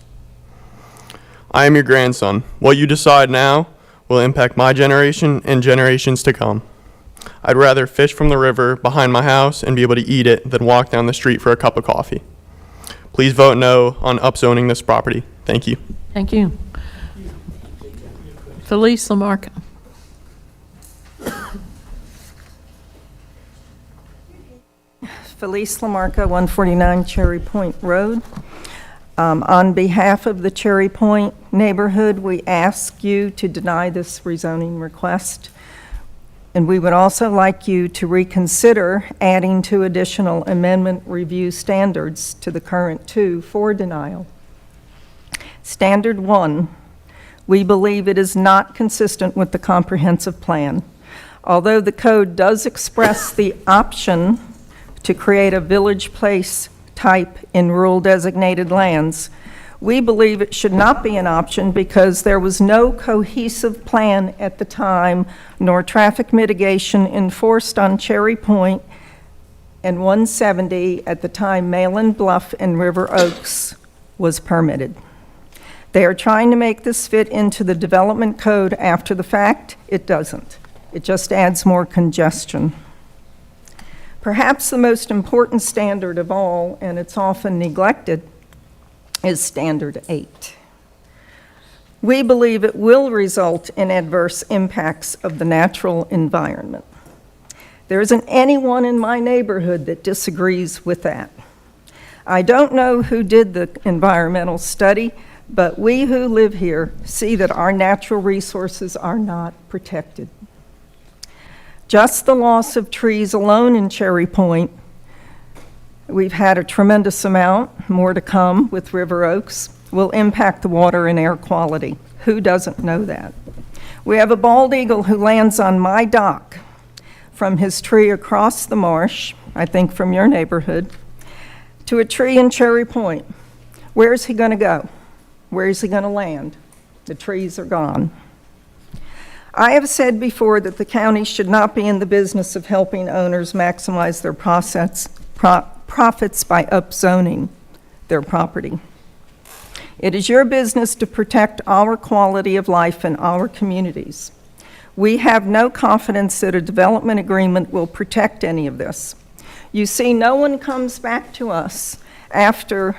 I am your grandson. What you decide now will impact my generation and generations to come. I'd rather fish from the river behind my house and be able to eat it than walk down the street for a cup of coffee. Please vote no on upzoning this property. Thank you. Thank you. Felice Lamarca. Felice Lamarca, 149 Cherry Point Road. On behalf of the Cherry Point neighborhood, we ask you to deny this rezoning request. And we would also like you to reconsider adding 2 additional amendment review standards to the current 2 for denial. Standard 1, we believe it is not consistent with the comprehensive plan. Although the code does express the option to create a village place type in rural designated lands, we believe it should not be an option because there was no cohesive plan at the time, nor traffic mitigation enforced on Cherry Point and 170 at the time Malin Bluff and River Oaks was permitted. They are trying to make this fit into the development code after the fact. It doesn't. It just adds more congestion. Perhaps the most important standard of all, and it's often neglected, is Standard 8. We believe it will result in adverse impacts of the natural environment. There isn't anyone in my neighborhood that disagrees with that. I don't know who did the environmental study, but we who live here see that our natural resources are not protected. Just the loss of trees alone in Cherry Point, we've had a tremendous amount, more to come with River Oaks, will impact the water and air quality. Who doesn't know that? We have a bald eagle who lands on my dock from his tree across the marsh, I think from your neighborhood, to a tree in Cherry Point. Where is he going to go? Where is he going to land? The trees are gone. I have said before that the county should not be in the business of helping owners maximize their profits by upzoning their property. It is your business to protect our quality of life in our communities. We have no confidence that a development agreement will protect any of this. You see, no one comes back to us after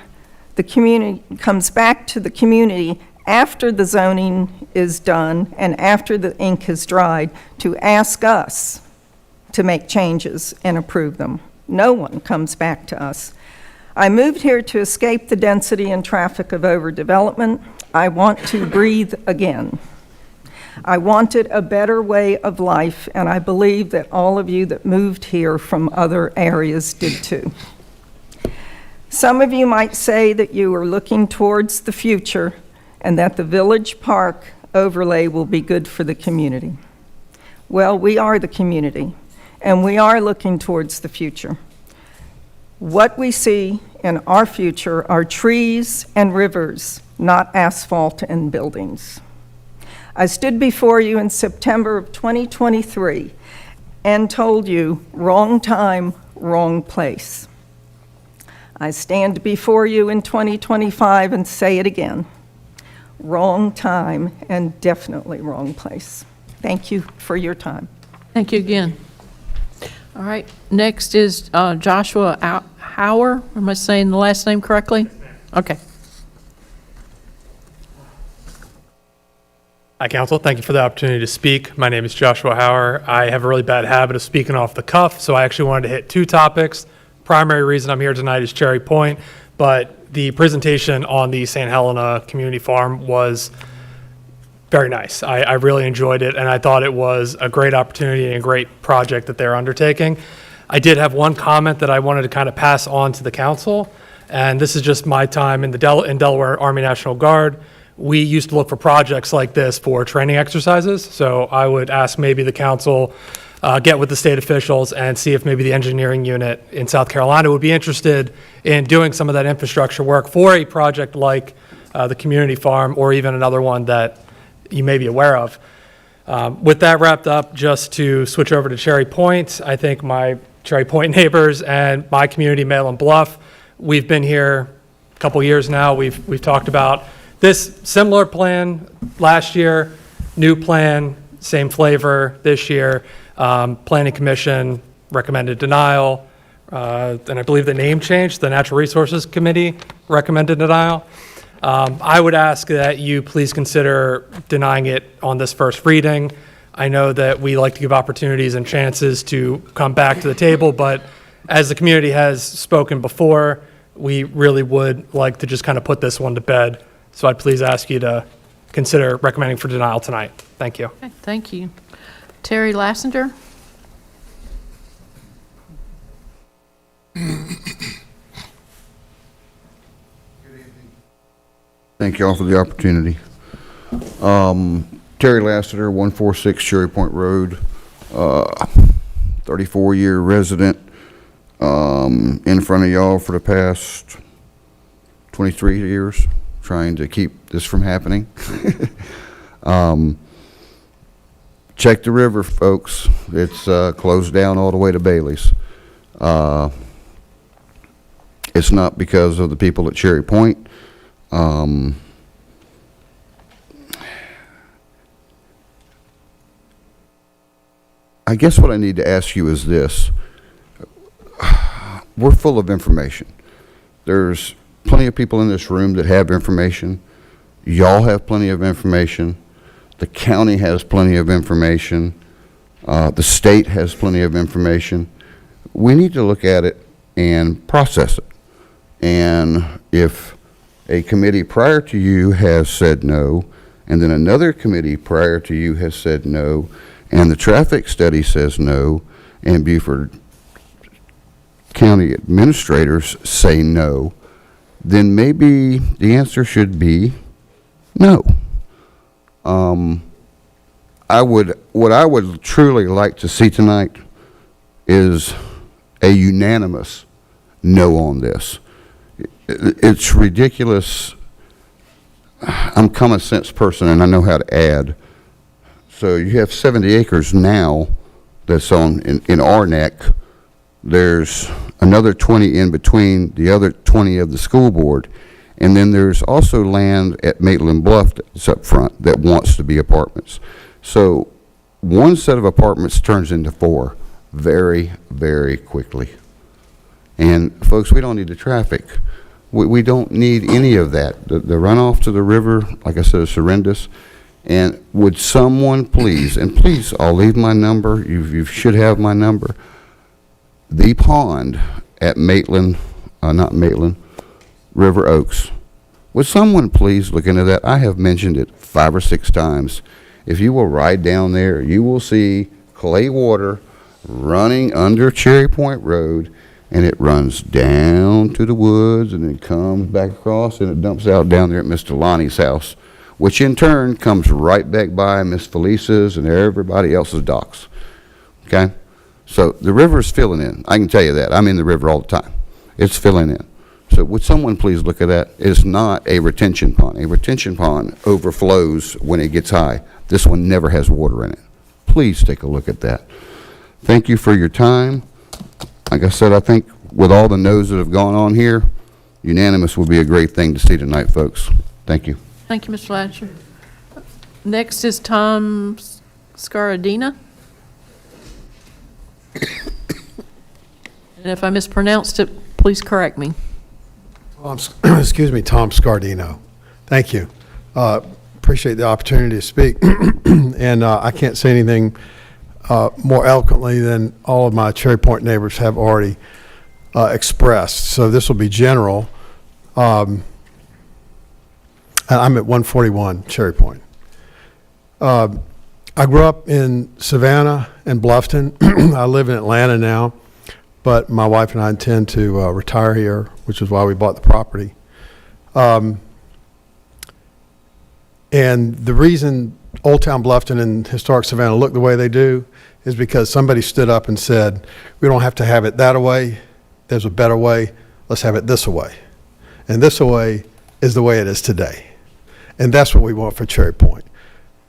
the community comes back to the community after the zoning is done and after the ink has dried to ask us to make changes and approve them. No one comes back to us. I moved here to escape the density and traffic of overdevelopment. I want to breathe again. I wanted a better way of life, and I believe that all of you that moved here from other areas did too. Some of you might say that you are looking towards the future and that the Village Park overlay will be good for the community. Well, we are the community, and we are looking towards the future. What we see in our future are trees and rivers, not asphalt and buildings. I stood before you in September of 2023 and told you, wrong time, wrong place. I stand before you in 2025 and say it again, wrong time and definitely wrong place. Thank you for your time. Thank you again. All right, next is Joshua Hauer. Am I saying the last name correctly? Okay. Hi, Council. Thank you for the opportunity to speak. My name is Joshua Hauer. I have a really bad habit of speaking off the cuff, so I actually wanted to hit two topics. Primary reason I'm here tonight is Cherry Point, but the presentation on the St. Helena Community Farm was very nice. I really enjoyed it, and I thought it was a great opportunity and a great project that they're undertaking. I did have one comment that I wanted to kind of pass on to the council, and this is just my time in the in Delaware Army National Guard. We used to look for projects like this for training exercises, so I would ask maybe the council get with the state officials and see if maybe the engineering unit in South Carolina would be interested in doing some of that infrastructure work for a project like the community farm, or even another one that you may be aware of. With that wrapped up, just to switch over to Cherry Point, I think my Cherry Point neighbors and my community, Maitland Bluff, we've been here a couple years now. We've talked about this similar plan last year, new plan, same flavor this year. Planning Commission recommended denial, and I believe the name changed. The Natural Resources Committee recommended denial. I would ask that you please consider denying it on this first reading. I know that we like to give opportunities and chances to come back to the table, but as the community has spoken before, we really would like to just kind of put this one to bed. So I'd please ask you to consider recommending for denial tonight. Thank you. Okay, thank you. Terry Lassender? Thank you all for the opportunity. Terry Lassiter, 146 Cherry Point Road, 34-year resident, in front of y'all for the past 23 years, trying to keep this from happening. Check the river, folks. It's closed down all the way to Bailey's. It's not because of the people at Cherry Point. I guess what I need to ask you is this. We're full of information. There's plenty of people in this room that have information. Y'all have plenty of information. The county has plenty of information. The state has plenty of information. We need to look at it and process it. And if a committee prior to you has said no, and then another committee prior to you has said no, and the traffic study says no, and Beaufort County administrators say no, then maybe the answer should be no. What I would truly like to see tonight is a unanimous no on this. It's ridiculous. I'm a common sense person and I know how to add. So you have 70 acres now that's in our neck. There's another 20 in between the other 20 of the school board. And then there's also land at Maitland Bluff that's up front that wants to be apartments. So one set of apartments turns into 4 very, very quickly. And folks, we don't need the traffic. We don't need any of that. The runoff to the river, like I said, is horrendous. And would someone please, and please, I'll leave my number. You should have my number. The pond at Maitland, not Maitland, River Oaks. Would someone please look into that? I have mentioned it 5 or 6 times. If you will ride down there, you will see clay water running under Cherry Point Road, and it runs down to the woods and then comes back across and it dumps out down there at Mr. Lonnie's house. which in turn comes right back by Miss Felice's and everybody else's docks. Okay? So the river is filling in. I can tell you that. I'm in the river all the time. It's filling in. So would someone please look at that? It's not a retention pond. A retention pond overflows when it gets high. This one never has water in it. Please take a look at that. Thank you for your time. Like I said, I think with all the no's that have gone on here, unanimous would be a great thing to see tonight, folks. Thank you. Thank you, Mr. Latcher. Next is Tom Scaradina. And if I mispronounced it, please correct me. Excuse me, Tom Scardino. Thank you. Appreciate the opportunity to speak. And I can't say anything more eloquently than all of my Cherry Point neighbors have already expressed. So this will be general. And I'm at 141 Cherry Point. I grew up in Savannah and Bluffton. I live in Atlanta now, but my wife and I intend to retire here, which is why we bought the property. And the reason Old Town Bluffton and Historic Savannah look the way they do is because somebody stood up and said, we don't have to have it that way. There's a better way. Let's have it this way. And this way is the way it is today. And that's what we want for Cherry Point.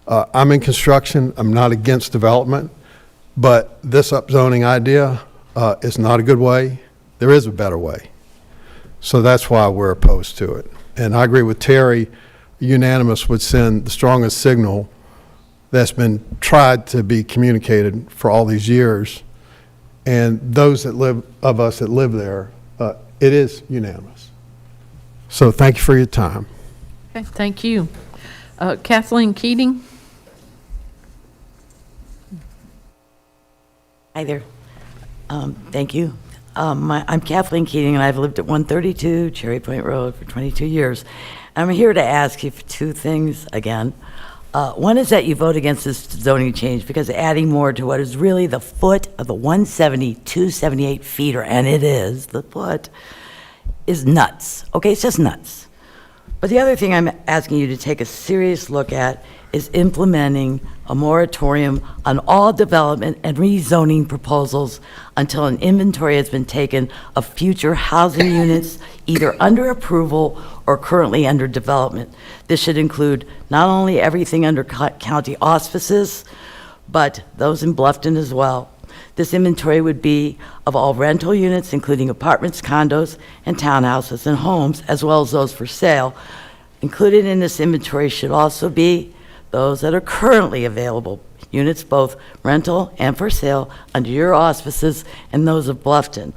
I'm in construction. I'm not against development, but this upzoning idea is not a good way. There is a better way. So that's why we're opposed to it. And I agree with Terry, unanimous would send the strongest signal that's been tried to be communicated for all these years. And those that live, of us that live there, it is unanimous. So thank you for your time. Okay, thank you. Kathleen Keating. Hi there. Thank you. I'm Kathleen Keating, and I've lived at 132 Cherry Point Road for 22 years. I'm here to ask you for two things again. One is that you vote against this zoning change because adding more to what is really the foot of the 170, 278 feet, and it is the foot, is nuts. Okay, it's just nuts. But the other thing I'm asking you to take a serious look at is implementing a moratorium on all development and rezoning proposals until an inventory has been taken of future housing units either under approval or currently under development. This should include not only everything under county auspices, but those in Bluffton as well. This inventory would be of all rental units, including apartments, condos, and townhouses and homes, as well as those for sale. Included in this inventory should also be those that are currently available, units both rental and for sale under your auspices and those of Bluffton.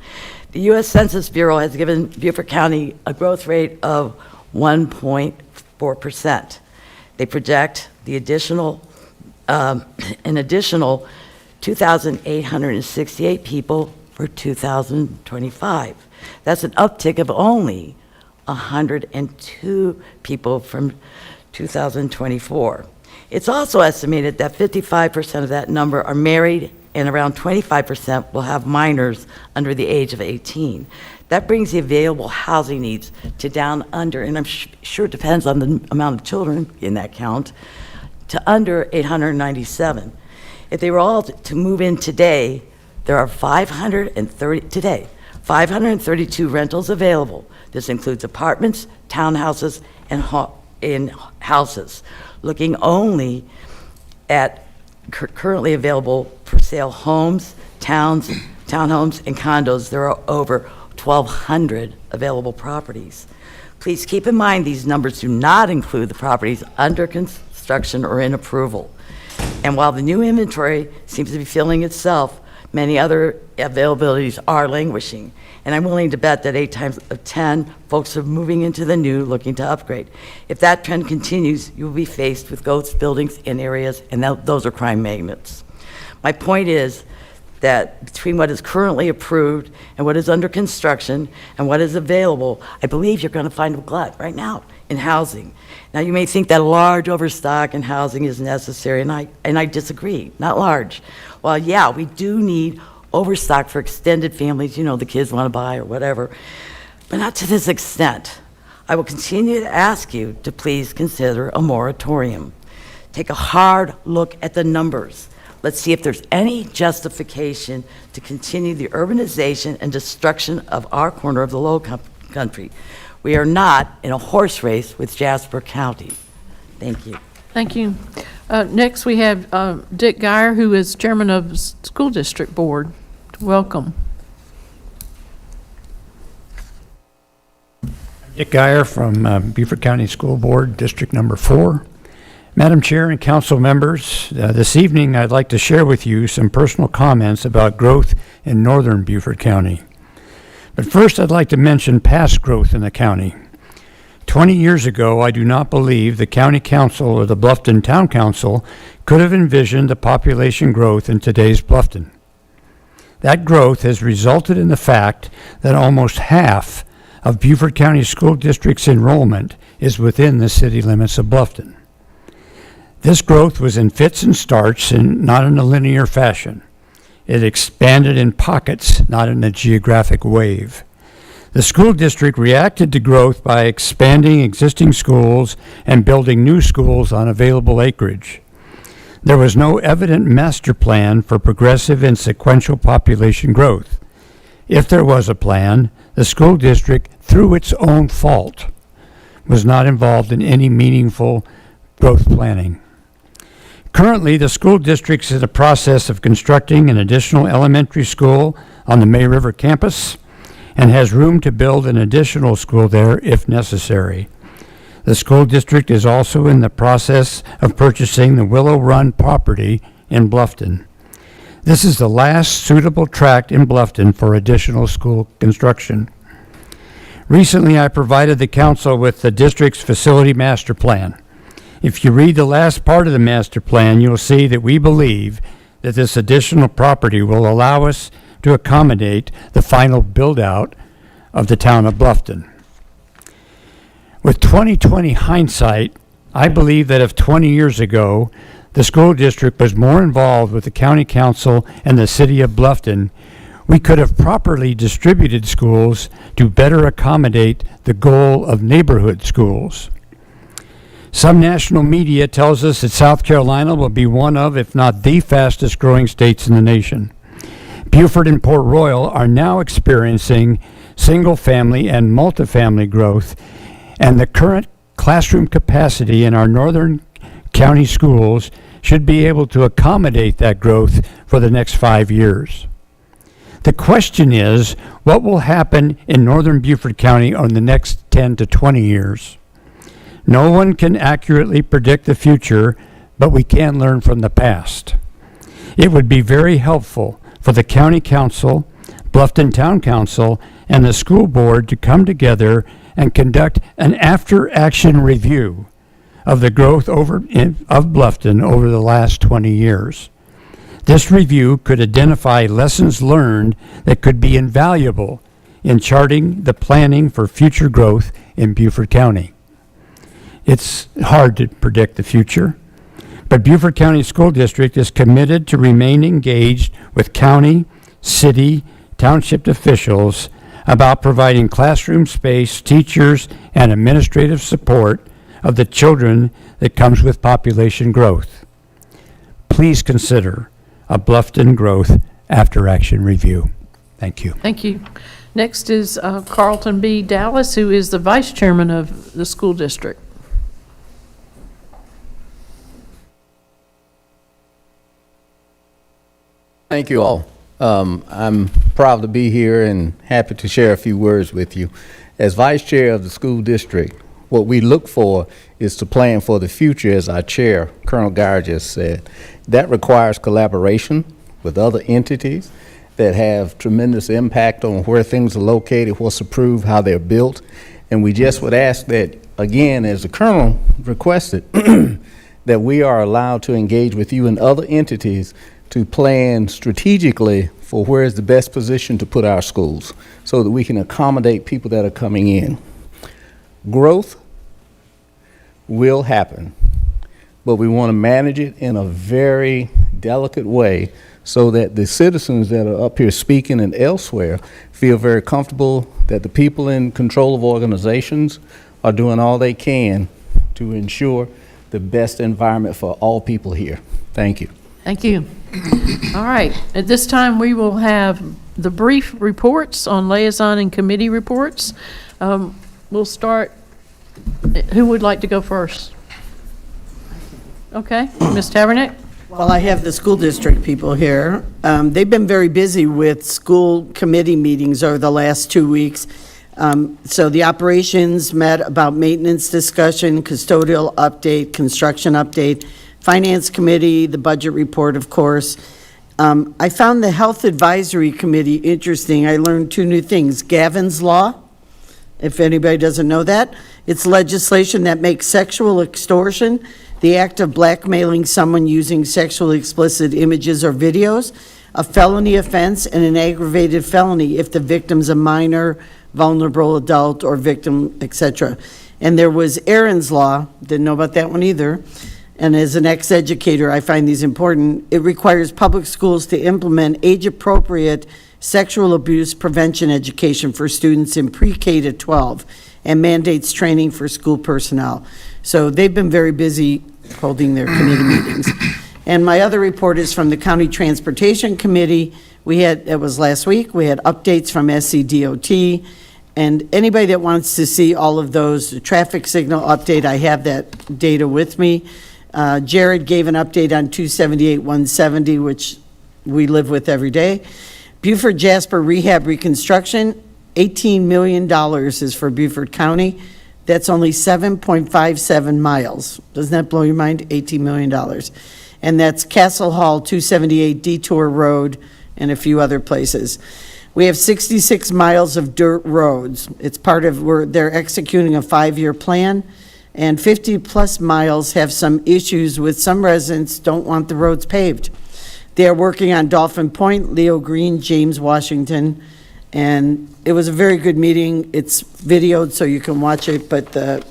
The U.S. Census Bureau has given Beaufort County a growth rate of 1.4%. They project an additional 2,868 people for 2025. That's an uptick of only 102 people from 2024. It's also estimated that 55% of that number are married and around 25% will have minors under the age of 18. That brings the available housing needs to down under, and I'm sure it depends on the amount of children in that count, to under 897. If they were all to move in today, there are 532 rentals available. This includes apartments, townhouses, and in houses. Looking only at currently available for sale homes, townhomes, and condos, there are over 1,200 available properties. Please keep in mind these numbers do not include the properties under construction or in approval. And while the new inventory seems to be filling itself, many other availabilities are languishing. And I'm willing to bet that 8 times out of 10 folks are moving into the new looking to upgrade. If that trend continues, you will be faced with ghost buildings in areas, and those are crime magnets. My point is that between what is currently approved and what is under construction and what is available, I believe you're going to find a glut right now in housing. Now, you may think that a large overstock in housing is necessary, and I disagree, not large. Well, yeah, we do need overstock for extended families, you know, the kids want to buy or whatever, but not to this extent. I will continue to ask you to please consider a moratorium. Take a hard look at the numbers. Let's see if there's any justification to continue the urbanization and destruction of our corner of the low country. We are not in a horse race with Jasper County. Thank you. Thank you. Next, we have Dick Geyer, who is chairman of the School District Board. Welcome. Dick Geyer from Beaufort County School Board, District Number 4. Madam Chair and council members, this evening I'd like to share with you some personal comments about growth in northern Beaufort County. But first, I'd like to mention past growth in the county. 20 years ago, I do not believe the County Council or the Bluffton Town Council could have envisioned the population growth in today's Bluffton. That growth has resulted in the fact that almost half of Beaufort County School District's enrollment is within the city limits of Bluffton. This growth was in fits and starts and not in a linear fashion. It expanded in pockets, not in a geographic wave. The school district reacted to growth by expanding existing schools and building new schools on available acreage. There was no evident master plan for progressive and sequential population growth. If there was a plan, the school district, through its own fault, was not involved in any meaningful growth planning. Currently, the school district is in the process of constructing an additional elementary school on the May River campus and has room to build an additional school there if necessary. The school district is also in the process of purchasing the Willow Run property in Bluffton. This is the last suitable tract in Bluffton for additional school construction. Recently, I provided the council with the district's facility master plan. If you read the last part of the master plan, you'll see that we believe that this additional property will allow us to accommodate the final build-out of the town of Bluffton. With 20/20 hindsight, I believe that if 20 years ago the school district was more involved with the county council and the city of Bluffton, we could have properly distributed schools to better accommodate the goal of neighborhood schools. Some national media tells us that South Carolina will be one of, if not the fastest growing states in the nation. Beaufort and Port Royal are now experiencing single-family and multifamily growth, and the current classroom capacity in our northern county schools should be able to accommodate that growth for the next 5 years. The question is, what will happen in northern Beaufort County over the next 10 to 20 years? No one can accurately predict the future, but we can learn from the past. It would be very helpful for the county council, Bluffton Town Council, and the school board to come together and conduct an after-action review of the growth of Bluffton over the last 20 years. This review could identify lessons learned that could be invaluable in charting the planning for future growth in Beaufort County. It's hard to predict the future, but Beaufort County School District is committed to remain engaged with county, city, township officials about providing classroom space, teachers, and administrative support of the children that comes with population growth. Please consider a Bluffton Growth After-Action Review. Thank you. Thank you. Next is Carlton B. Dallas, who is the vice chairman of the school district. Thank you all. I'm proud to be here and happy to share a few words with you. As vice chair of the school district, what we look for is to plan for the future, as our chair, Colonel Geyer, just said. That requires collaboration with other entities that have tremendous impact on where things are located, what's approved, how they're built. And we just would ask that, again, as the Colonel requested, that we are allowed to engage with you and other entities to plan strategically for where is the best position to put our schools so that we can accommodate people that are coming in. Growth will happen, but we want to manage it in a very delicate way so that the citizens that are up here speaking and elsewhere feel very comfortable that the people in control of organizations are doing all they can to ensure the best environment for all people here. Thank you. Thank you. All right, at this time, we will have the brief reports on liaison and committee reports. We'll start, who would like to go first? Okay, Ms. Tavernick? Well, I have the school district people here. They've been very busy with school committee meetings over the last 2 weeks. So the operations met about maintenance discussion, custodial update, construction update, finance committee, the budget report, of course. I found the health advisory committee interesting. I learned 2 new things. Gavin's Law, if anybody doesn't know that, it's legislation that makes sexual extortion the act of blackmailing someone using sexually explicit images or videos, a felony offense, and an aggravated felony if the victim's a minor, vulnerable adult, or victim, etc. And there was Aaron's Law, didn't know about that one either. And as an ex-educator, I find these important. It requires public schools to implement age-appropriate sexual abuse prevention education for students in pre-K to 12 and mandates training for school personnel. So they've been very busy holding their committee meetings. And my other report is from the County Transportation Committee. It was last week, we had updates from SCDOT. And anybody that wants to see all of those, the traffic signal update, I have that data with me. Jared gave an update on 278-170, which we live with every day. Beaufort Jasper Rehab Reconstruction, $18 million is for Beaufort County. That's only 7.57 miles. Doesn't that blow your mind? $18 million. And that's Castle Hall, 278 Detour Road, and a few other places. We have 66 miles of dirt roads. It's part of, they're executing a 5-year plan, and 50-plus miles have some issues with some residents don't want the roads paved. They are working on Dolphin Point, Leo Green, James Washington, and it was a very good meeting. It's videoed so you can watch it, but the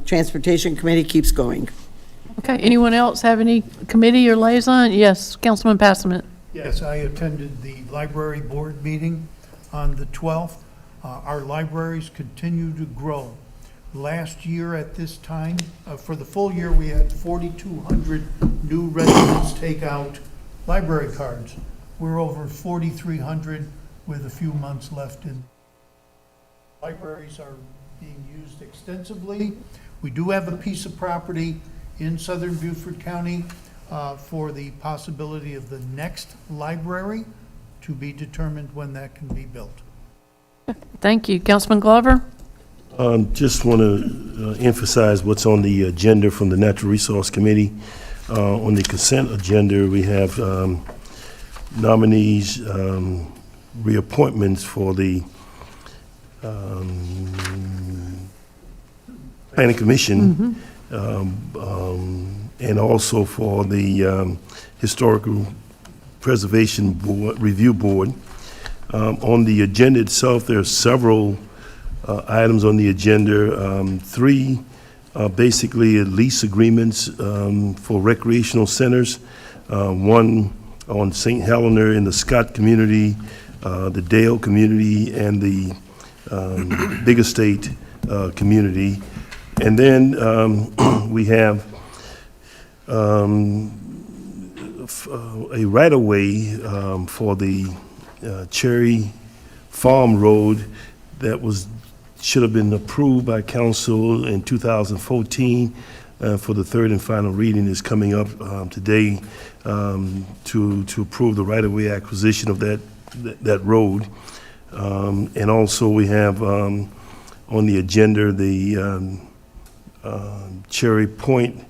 Transportation Committee keeps going. Okay, anyone else have any committee or liaison? Yes, Councilman Passman. Yes, I attended the library board meeting on the 12th. Our libraries continue to grow. Last year at this time, for the full year, we had 4,200 new residents take out library cards. We're over 4,300 with a few months left in. Libraries are being used extensively. We do have a piece of property in southern Beaufort County for the possibility of the next library, to be determined when that can be built. Thank you. Councilman Glover? Just want to emphasize what's on the agenda from the Natural Resource Committee. On the consent agenda, we have nominees, reappointments for the Planning Commission, and also for the Historical Preservation Board, Review Board. On the agenda itself, there are several items on the agenda. 3 basically lease agreements for recreational centers. 1 on St. Helena in the Scott community, the Dale community, and the Big Estate community. And then we have a right-of-way for the Cherry Farm Road that should have been approved by council in 2014 for the 3rd and final reading is coming up today to approve the right-of-way acquisition of that road. And also we have on the agenda the Cherry Point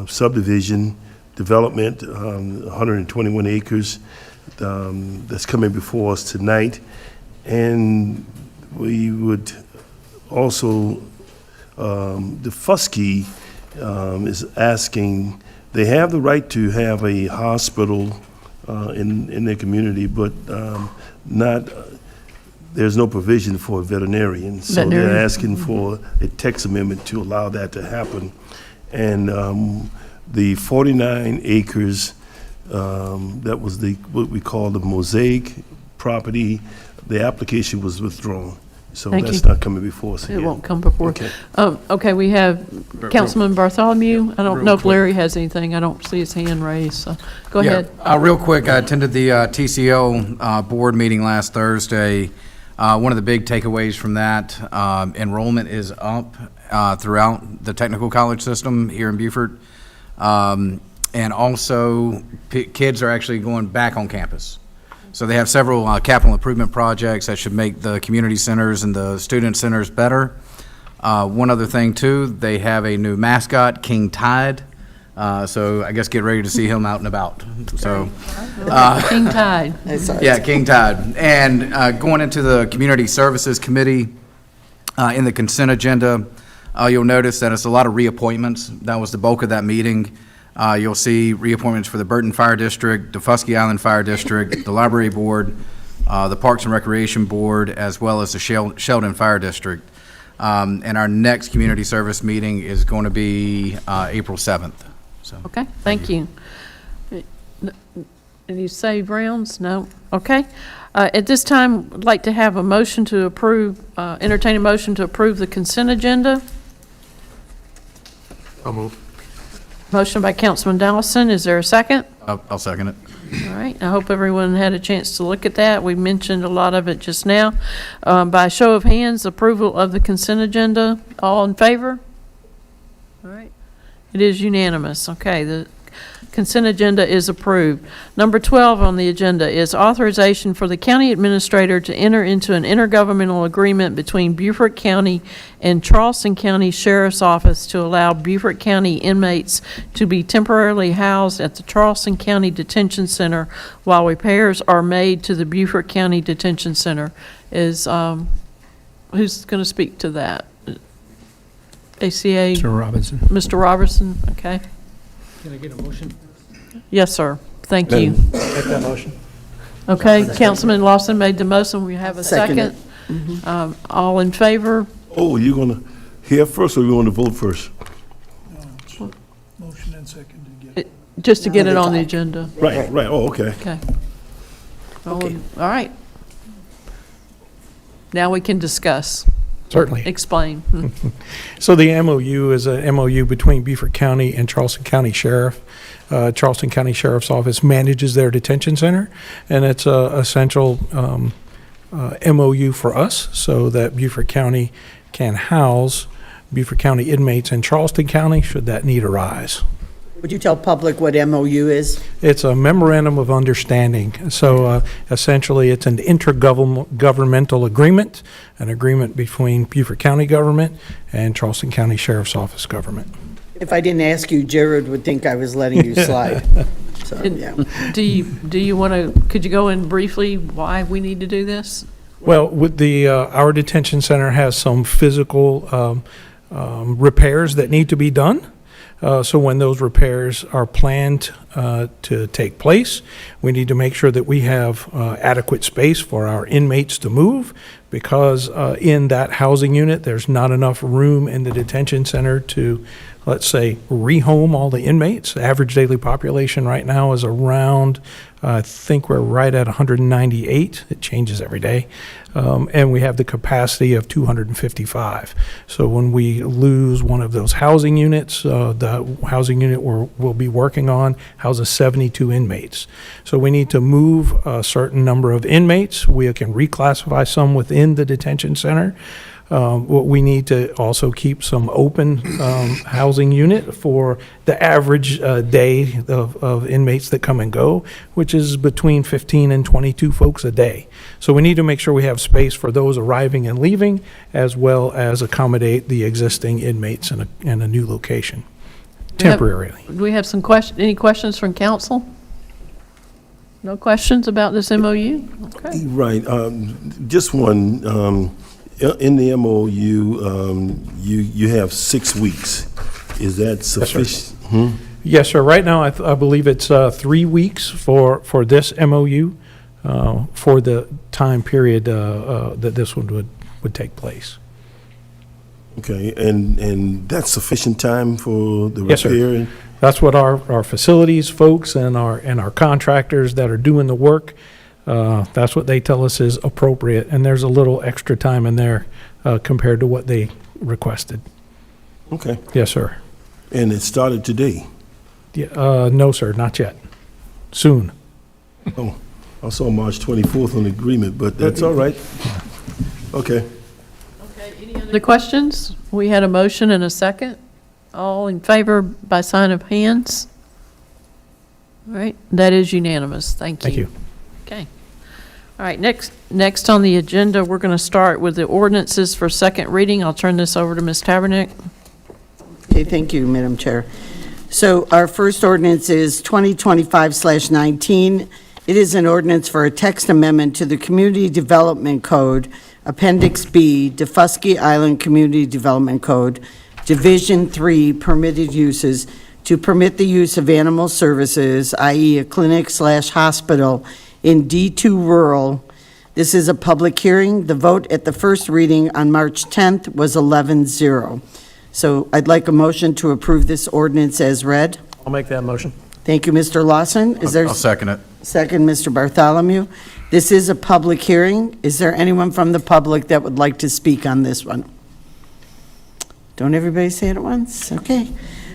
subdivision development, 121 acres that's coming before us tonight. And we would also, the Fusky is asking, they have the right to have a hospital in their community, but there's no provision for a veterinarian. So they're asking for a text amendment to allow that to happen. And the 49 acres, that was what we call the Mosaic property, the application was withdrawn. So Thank that's you. not coming before us It again. won't come before. Okay. Okay, we have Councilman Bartholomew. I don't real know if quick. Larry has anything. I don't see his hand raised, so go ahead. Real quick, I attended the TCO board meeting last Thursday. One of the big takeaways from that, enrollment is up throughout the technical college system here in Beaufort. And also, kids are actually going back on campus. So they have several capital improvement projects that should make the community centers and the student centers better. One other thing, too, they have a new mascot, King Tide. So I guess get ready to see him out and about. So, King Tide. yeah, King Tide. And going into the Community Services Committee, in the consent agenda, you'll notice that it's a lot of reappointments. That was the bulk of that meeting. You'll see reappointments for the Burton Fire District, the Fusky Island Fire District, the Library Board, the Parks and Recreation Board, as well as the Sheldon Fire District. And our next community service meeting is going to be April 7th. So, Okay, thank you. Any save rounds? No? Okay. At this time, I'd like to have a motion to approve, entertain a motion to approve the consent agenda. I'll move. Motion by Councilman Dawson. Is there a second? I'll second it. All right. I hope everyone had a chance to look at that. We mentioned a lot of it just now. By show of hands, approval of the consent agenda. All in favor? All right. It is unanimous. Okay, the consent agenda is approved. Number 12 on the agenda is authorization for the county administrator to enter into an intergovernmental agreement between Beaufort County and Charleston County Sheriff's Office to allow Beaufort County inmates to be temporarily housed at the Charleston County Detention Center while repairs are made to the Beaufort County Detention Center. Is who's going to speak to that? ACA? Mr. Robinson. Mr. Robertson, okay. Can I get a motion? Yes, sir. Thank you. Make that motion. Okay, Councilman Lawson made the motion. We have a Second second. All in favor? Oh, you're going to hear first or you want to vote first? Motion and second to get. Just to get it on the agenda. Right. Oh, okay. Okay. All right. Now we can discuss. Certainly. Explain. So the MOU is a MOU between Beaufort County and Charleston County Sheriff. Charleston County Sheriff's Office manages their detention center, and it's a essential MOU for us so that Beaufort County can house Beaufort County inmates in Charleston County should that need arise. Would you tell public what MOU is? It's a memorandum of understanding. So essentially, it's an intergovernmental agreement, an agreement between Beaufort County government and Charleston County Sheriff's Office government. If I didn't ask you, Jared would think I was letting you slide. So, yeah. Do you want to, could you go in briefly why we need to do this? Well, with the our detention center has some physical repairs that need to be done. So when those repairs are planned to take place, we need to make sure that we have adequate space for our inmates to move, because in that housing unit, there's not enough room in the detention center to, let's say, rehome all the inmates. The average daily population right now is around, I think we're right at 198. It changes every day. And we have the capacity of 255. So when we lose one of those housing units, the housing unit we'll be working on houses 72 inmates. So we need to move a certain number of inmates. We can reclassify some within the detention center. We need to also keep some open housing unit for the average day of inmates that come and go, which is between 15 and 22 folks a day. So we need to make sure we have space for those arriving and leaving, as well as accommodate the existing inmates in a new location, temporarily. Do we have some any questions from council? No questions about this MOU? Okay. Right. Just one. In the MOU, you have 6 weeks. Is that sufficient? Yes, sir. Right now, I believe it's 3 weeks for this MOU for the time period that this one would take place. Okay, and that's sufficient time for the Yes, repair? sir. That's what our facilities folks and our contractors that are doing the work, That's what they tell us is appropriate, and there's a little extra time in there compared to what they requested. Okay. Yes, sir. And it started today? Yeah, no, sir, not yet. Soon. Oh, I saw March 24th on the agreement, but that's all right. Okay. Other questions? We had a motion and a second. All in favor by sign of hands? All right, that is unanimous. Thank you. Thank you. Okay. All right, next on the agenda, we're going to start with the ordinances for second reading. I'll turn this over to Ms. Tabernick. Okay, thank you, Madam Chair. So our first ordinance is 2025/19. It is an ordinance for a text amendment to the Community Development Code, Appendix B, Defusky Island Community Development Code, Division 3, Permitted Uses, to permit the use of animal services, i.e. a clinic/hospital, in D2 rural. This is a public hearing. The vote at the first reading on March 10th was 11-0. So I'd like a motion to approve this ordinance as read. I'll make that motion. Thank you, Mr. Lawson. Is there? I'll second it. Second, Mr. Bartholomew. This is a public hearing. Is there anyone from the public that would like to speak on this one? Don't everybody say it at once? Okay.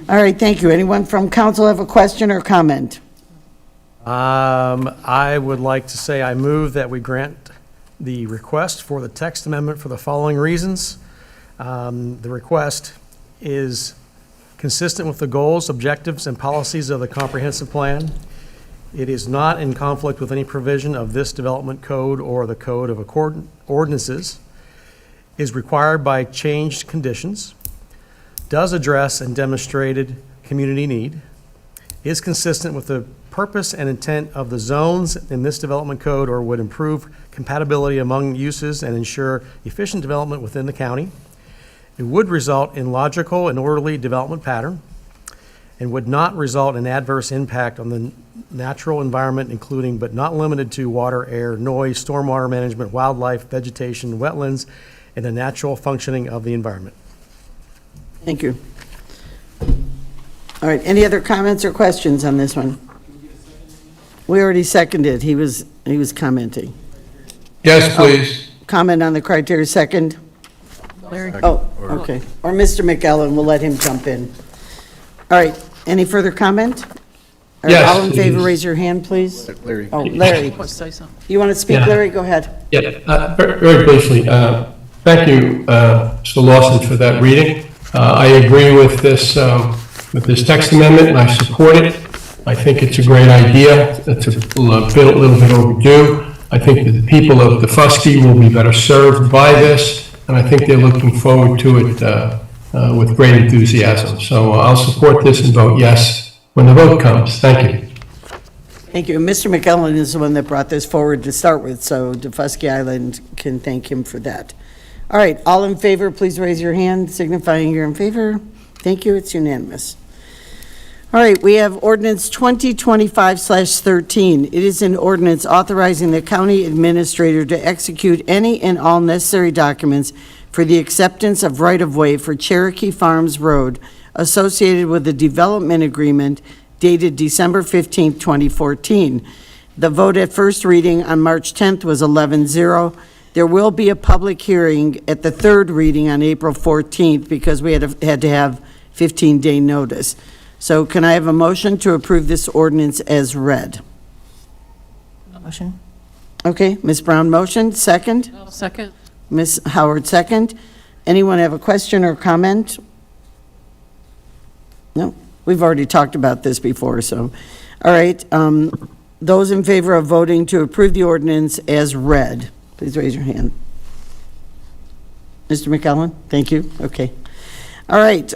All right, thank you. Anyone from council have a question or comment? I would like to say I move that we grant the request for the text amendment for the following reasons. The request is consistent with the goals, objectives, and policies of the comprehensive plan. It is not in conflict with any provision of this development code or the code of ordinances, is required by changed conditions, does address and demonstrated community need, is consistent with the purpose and intent of the zones in this development code, or would improve compatibility among uses and ensure efficient development within the county. It would result in logical and orderly development pattern, and would not result in adverse impact on the natural environment, including but not limited to water, air, noise, stormwater management, wildlife, vegetation, wetlands, and the natural functioning of the environment. Thank you. All right, any other comments or questions on this one? We already seconded. He was commenting. Yes, please. Comment on the criteria, second? Larry? Oh, okay. Or Mr. McEllen, we'll let him jump in. All right, any further comment? All right, Yes, all in favor, please. raise your hand, please. Larry. Oh, Larry. Want to say something? You want to speak, Yeah. Larry? Go ahead. Yeah, very briefly, thank you, Mr. Lawson, for that reading. I agree with this text amendment, and I support it. I think it's a great idea. It's a little bit overdue. I think that the people of Defusky will be better served by this, and I think they're looking forward to it with great enthusiasm. So I'll support this and vote yes when the vote comes. Thank you. Thank you. And Mr. McEllen is the one that brought this forward to start with, so Defusky Island can thank him for that. All right, all in favor, please raise your hand, signifying you're in favor. Thank you, it's unanimous. All right, we have ordinance 2025/13. It is an ordinance authorizing the county administrator to execute any and all necessary documents for the acceptance of right-of-way for Cherokee Farms Road associated with the development agreement dated December 15, 2014. The vote at first reading on March 10th was 11-0. There will be a public hearing at the third reading on April 14th because we had to have 15-day notice. So can I have a motion to approve this ordinance as read? Motion. Okay, Ms. Brown motion, second? Second. Ms. Howard second. Anyone have a question or comment? No, we've already talked about this before, so. All right, those in favor of voting to approve the ordinance as read, please raise your hand. Mr. McEllen, thank you, okay. All right,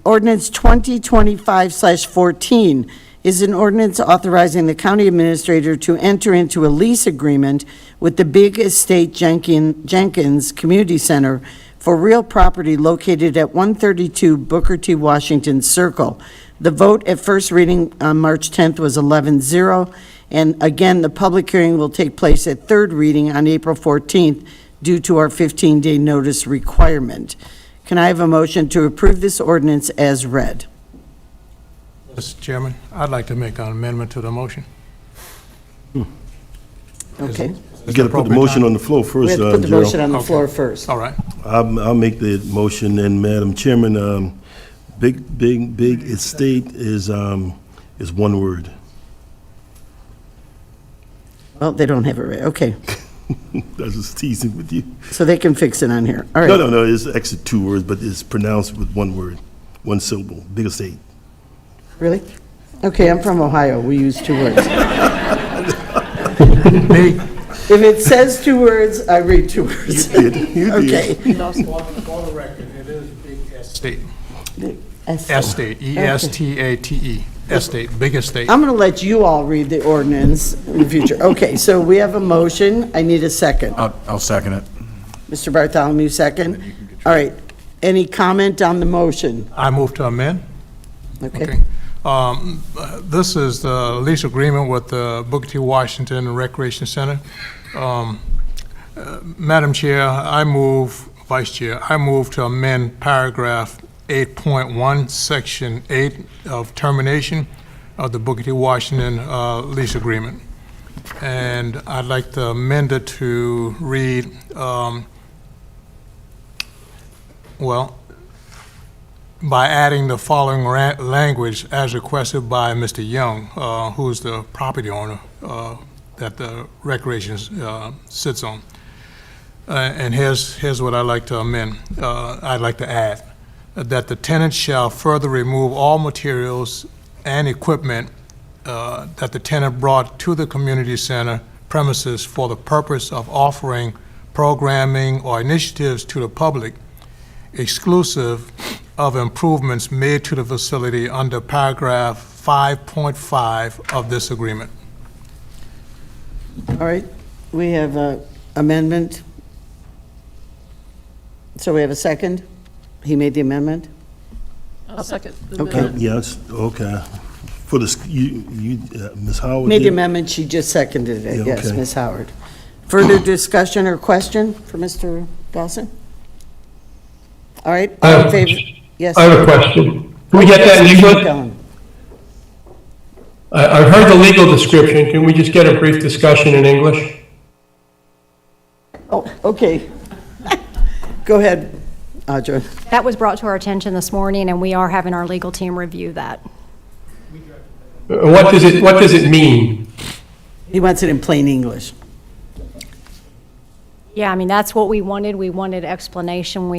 ordinance 2025/14 is an ordinance authorizing the county administrator to enter into a lease agreement with the Big Estate Jenkins Community Center for real property located at 132 Booker T. Washington Circle. The vote at first reading on March 10th was 11-0, and again, the public hearing will take place at third reading on April 14th due to our 15-day notice requirement. Can I have a motion to approve this ordinance as read? Mr. Chairman, I'd like to make an amendment to the motion. Okay. You got to put the motion on the floor first, We have to put the Gerald. motion on the floor first. All right. I'll make the motion, and Madam Chairman, big estate is one word. Well, they don't have it right, okay. I was just teasing with you. So they can fix it on here. All right. No, it's actually two words, but it's pronounced with one word, one syllable, big estate. Really? Okay, I'm from Ohio, we use 2 words. If it says 2 words, I read 2 words. You did. Okay. For the record, it is big estate. Estate. Estate, E-S-T-A-T-E, estate, big estate. I'm going to let you all read the ordinance in the future. Okay, so we have a motion, I need a second. I'll second it. Mr. Bartholomew, second. All right, any comment on the motion? I move to amend. Okay. This is the lease agreement with the Booker T. Washington Recreation Center. Madam Chair, Vice Chair, I move to amend paragraph 8.1, section 8 of termination of the Booker T. Washington lease agreement. And I'd like to amend it to read, by adding the following language as requested by Mr. Young, who's the property owner that the recreation sits on. And here's what I'd like to amend. I'd like to add that the tenant shall further remove all materials and equipment that the tenant brought to the community center premises for the purpose of offering programming or initiatives to the public, exclusive of improvements made to the facility under paragraph 5.5 of this agreement. All right, we have an amendment. So we have a second? He made the amendment? I'll second. the Okay. amendment. Yes, okay. For this, Ms. Howard? Made the did? amendment, she just seconded it, Yeah, yes, okay. Ms. Howard. Further discussion or question for Mr. Dawson? All right, all in favor? Yes. I have a question. Can we get that in English? I've heard the legal description. Can we just get a brief discussion in English? Oh, okay. Go ahead, Audra. That was brought to our attention this morning, and we are having our legal team review that. What does it mean? He wants it in plain English. Yeah, I mean, that's what we wanted. We wanted explanation.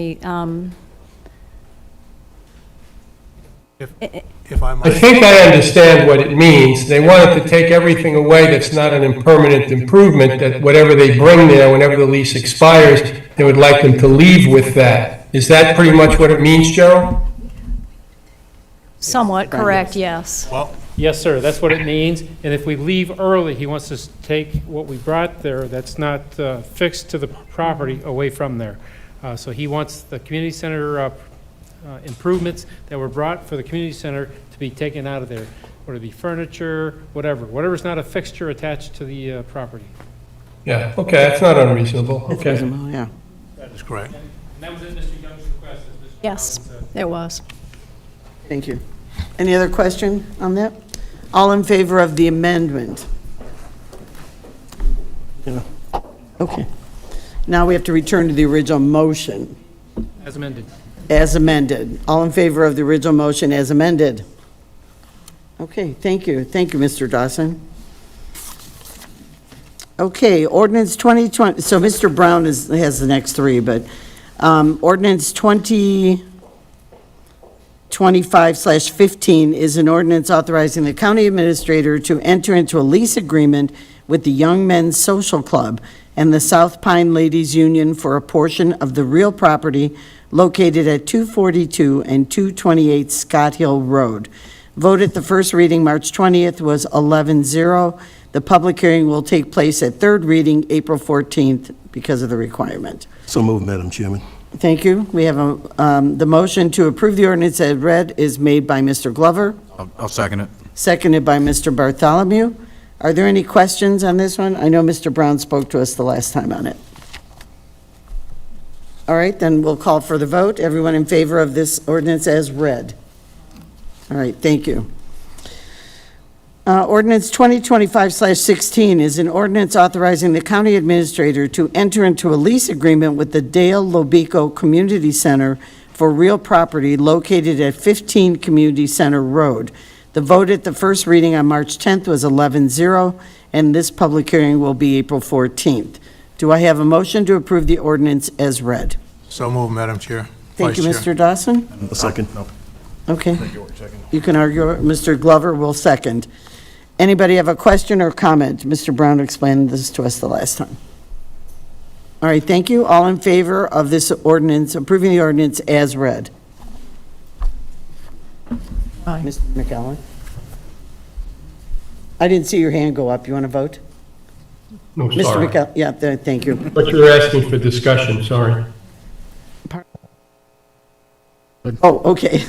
If I might. I think I understand what it means. They wanted to take everything away that's not an impermanent improvement, that whatever they bring there, whenever the lease expires, they would like them to leave with that. Is that pretty much what it means, Gerald? Somewhat correct, yes. Well, yes, sir, that's what it means. And if we leave early, he wants us to take what we brought there that's not fixed to the property away from there. So he wants the community center improvements that were brought for the community center to be taken out of there, whether it be furniture, whatever's not a fixture attached to the property. Yeah, okay, that's not unreasonable. Okay. Yeah. that is correct. And that was in Mr. Young's request, as Mr. Yes, Collins said. it was. Thank you. Any other question on that? All in favor of the amendment? Okay. Now we have to return to the original motion As amended. as amended. All in favor of the original motion as amended? Okay, thank you. Thank you, Mr. Dawson. Okay, ordinance 2020, so Mr. Brown has the next 3, but ordinance 2025/15 is an ordinance authorizing the county administrator to enter into a lease agreement with the Young Men's Social Club and the South Pine Ladies Union for a portion of the real property located at 242 and 228 Scott Hill Road. Vote at the first reading, March 20th, was 11-0. The public hearing will take place at third reading, April 14th, because of the requirement. So moved, Madam Chairman. Thank you. We have the motion to approve the ordinance as read is made by Mr. Glover, I'll second it. seconded by Mr. Bartholomew. Are there any questions on this one? I know Mr. Brown spoke to us the last time on it. All right, then we'll call for the vote. Everyone in favor of this ordinance as read? All right, thank you. Ordinance 2025/16 is an ordinance authorizing the county administrator to enter into a lease agreement with the Dale Lobico Community Center for real property located at 15 Community Center Road. The vote at the first reading on March 10th was 11-0, and this public hearing will be April 14th. Do I have a motion to approve the ordinance as read? So moved, Madam Chair. Thank you, Vice Chair. Mr. Dawson. A second. Okay. You can argue. Mr. Glover will second. Anybody have a question or comment? Mr. Brown explained this to us the last time. All right, thank you. All in favor of this ordinance, approving the ordinance as read? Aye. Mr. McAllen? I didn't see your hand go up. You want to vote? No, Mr. sorry. McAllen, yeah, thank you. But you're asking for discussion, sorry. Oh, okay.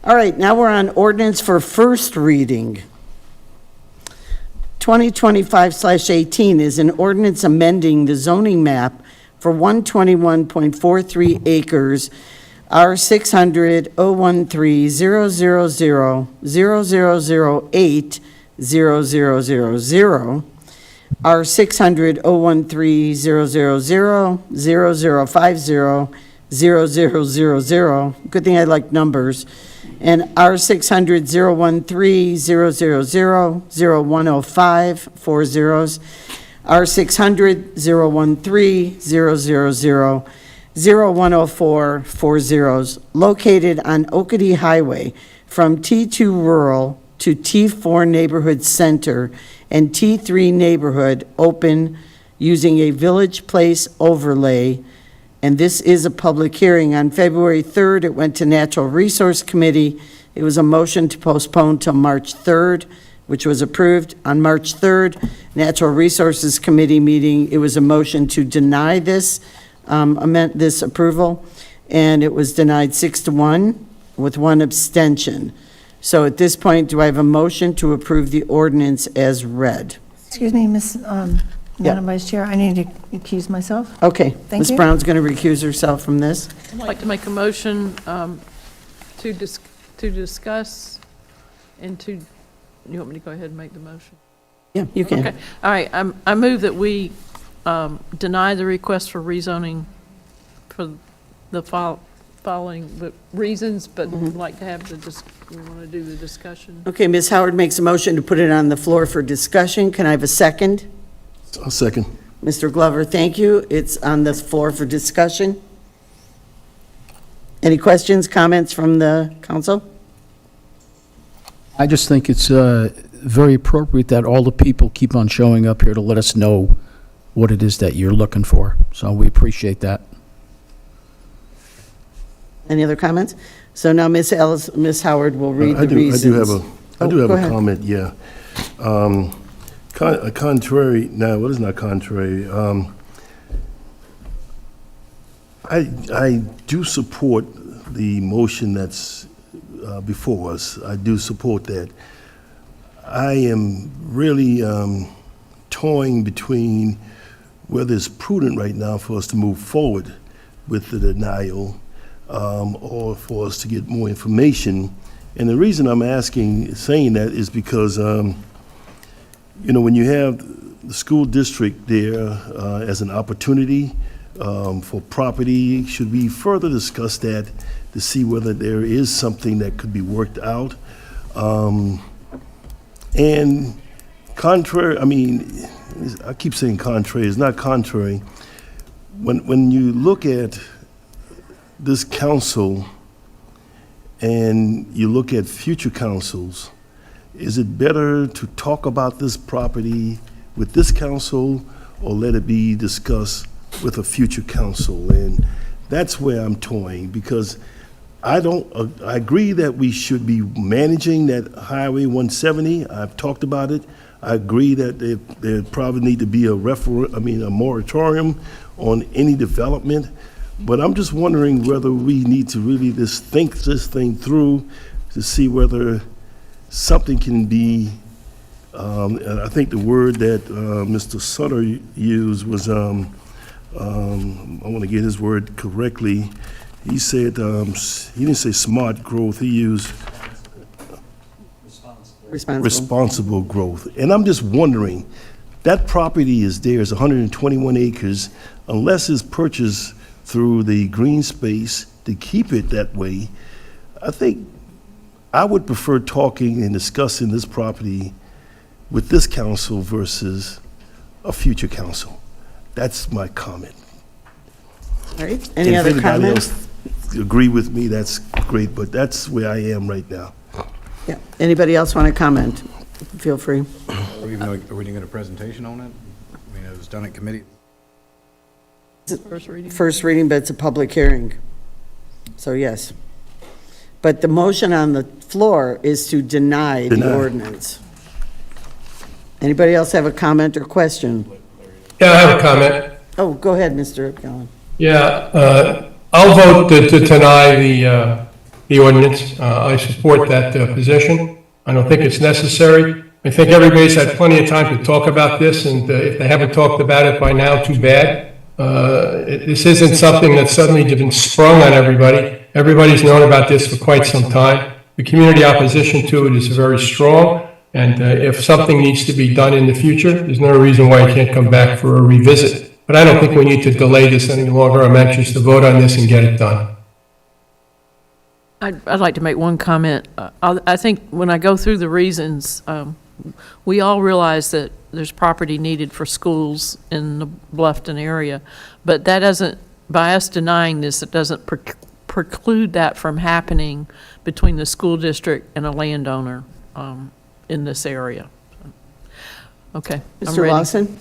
All right, now we're on ordinance for first reading. 2025/18 is an ordinance amending the zoning map for 121.43 acres, R600 013 000 0008 0000, R600 013 000 0050 0000, good thing I like numbers, and R600 013 000 0105, 4 zeros, R600 013 000 0104, 4 zeros, located on Okatee Highway from T2 Rural to T4 Neighborhood Center and T3 Neighborhood open using a Village Place overlay. And this is a public hearing. On February 3rd, it went to Natural Resource Committee. It was a motion to postpone till March 3rd, which was approved. On March 3rd, Natural Resources Committee meeting, it was a motion to deny this, amend this approval, and it was denied 6-1 with 1 abstention. So at this point, do I have a motion to approve the ordinance as read? Excuse me, Madam Vice Chair, I need to accuse myself. Okay. Thank Ms. you. Brown's going to recuse herself from this. I'd like to make a motion to discuss and to, you want me to go ahead and make the motion? Yeah, you can. Okay, all right, I move that we deny the request for rezoning for the following the reasons, but would like to have we want to do the discussion. Okay, Ms. Howard makes a motion to put it on the floor for discussion. Can I have a second? A second. Mr. Glover, thank you. It's on the floor for discussion. Any questions, comments from the council? I just think it's very appropriate that all the people keep on showing up here to let us know what it is that you're looking for. So we appreciate that. Any other comments? So now Ms. Howard will read the reasons. I do have go a ahead. comment, yeah. Contrary, no, what is not contrary? I do support the motion that's before us. I do support that. I am really toying between whether it's prudent right now for us to move forward with the denial or for us to get more information. And the reason I'm saying that is because, when you have the school district there as an opportunity for property, should we further discuss that to see whether there is something that could be worked out? And contrary, I keep saying contrary, it's not contrary. When you look at this council and you look at future councils, is it better to talk about this property with this council or let it be discussed with a future council? And that's where I'm toying, because I agree that we should be managing that Highway 170. I've talked about it. I agree that there probably need to be a moratorium on any development. But I'm just wondering whether we need to really just think this thing through to see whether something can be, and I think the word that Mr. Sutter used was, I want to get his word correctly. He said, he didn't say smart growth, he used responsible growth. And I'm just wondering, that property is there, it's 121 acres, unless it's purchased through the green space to keep it that way, I think I would prefer talking and discussing this property with this council versus a future council. That's my comment. All right, any other If anybody comments? else agree with me, that's great, but that's where I am right now. Yeah, anybody else want to comment? Feel free. Are we doing a presentation on it? I mean, it was done at committee. First reading, but it's a public hearing. So yes. But the motion on the floor is to deny the Deny. ordinance. Anybody else have a comment or question? Yeah, I have a comment. Oh, go ahead, Mr. Allen. Yeah, I'll vote to deny the ordinance. I support that position. I don't think it's necessary. I think everybody's had plenty of time to talk about this, and if they haven't talked about it by now, too bad. This isn't something that's suddenly been sprung on everybody. Everybody's known about this for quite some time. The community opposition to it is very strong, and if something needs to be done in the future, there's no reason why it can't come back for a revisit. But I don't think we need to delay this any longer. I'm anxious to vote on this and get it done. I'd like to make one comment. I think when I go through the reasons, we all realize that there's property needed for schools in the Bluffton area, but that doesn't, by us denying this, it doesn't preclude that from happening between the school district and a landowner in this area. Okay. I'm Mr. ready. Lawson?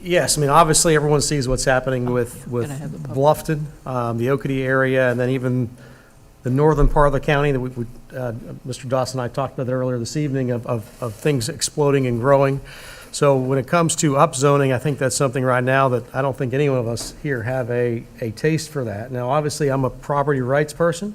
Yes, I mean, obviously, everyone sees what's happening with Bluffton, the Oakity area, and then even the northern part of the county that Mr. Dawson and I talked about earlier this evening of things exploding and growing. So when it comes to upzoning, I think that's something right now that I don't think any one of us here have a taste for that. Now, obviously, I'm a property rights person,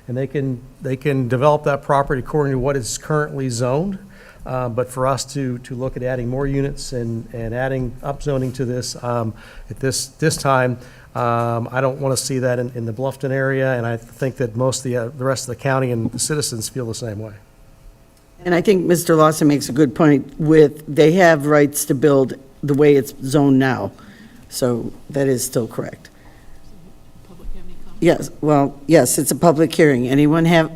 and they can develop that property according to what is currently zoned. But for us to look at adding more units and adding upzoning to this at this time, I don't want to see that in the Bluffton area, and I think that most of the rest of the county and the citizens feel the same way. And I think Mr. Lawson makes a good point with, they have rights to build the way it's zoned now. So that is still correct. Yes, well, yes, it's a public hearing. Anyone have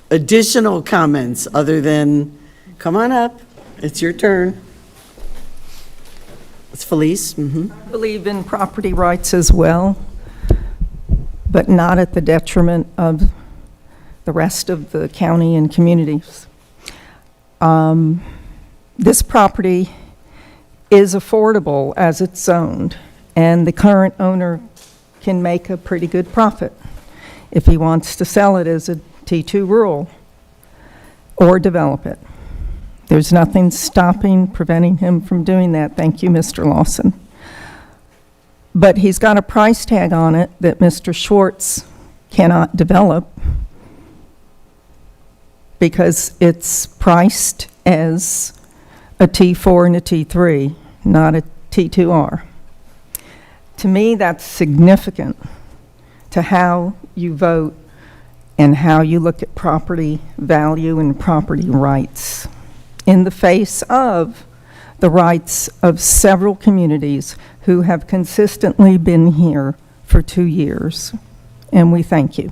additional comments other than, come on up, it's your turn. It's Felice. Mm-hmm. I believe in property rights as well, but not at the detriment of the rest of the county and communities. This property is affordable as it's zoned, and the current owner can make a pretty good profit if he wants to sell it as a T2 rural or develop it. There's nothing preventing him from doing that. Thank you, Mr. Lawson. But he's got a price tag on it that Mr. Schwartz cannot develop because it's priced as a T4 and a T3, not a T2R. To me, that's significant to how you vote and how you look at property value and property rights in the face of the rights of several communities who have consistently been here for 2 years. And we thank you.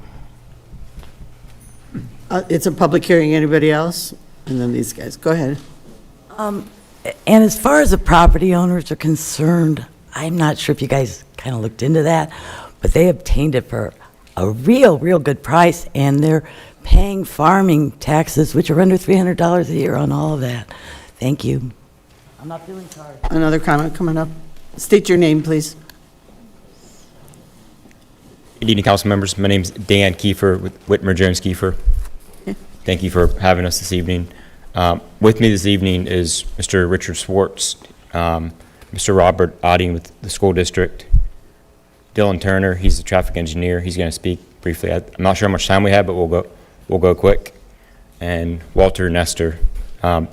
It's a public hearing. Anybody else? And then these guys. Go ahead. And as far as the property owners are concerned, I'm not sure if you guys kind of looked into that, but they obtained it for a real good price, and they're paying farming taxes, which are under $300 a year on all of that. Thank you. I'm not feeling sorry. Another comment coming up. State your name, please. Good evening, council members. My name is Dan Kiefer with Whitmer Jones Kiefer. Okay. Thank you for having us this evening. With me this evening is Mr. Richard Schwartz, Mr. Robert Odding with the school district, Dylan Turner, he's the traffic engineer. He's going to speak briefly. I'm not sure how much time we have, but we'll go quick. And Walter Nestor. I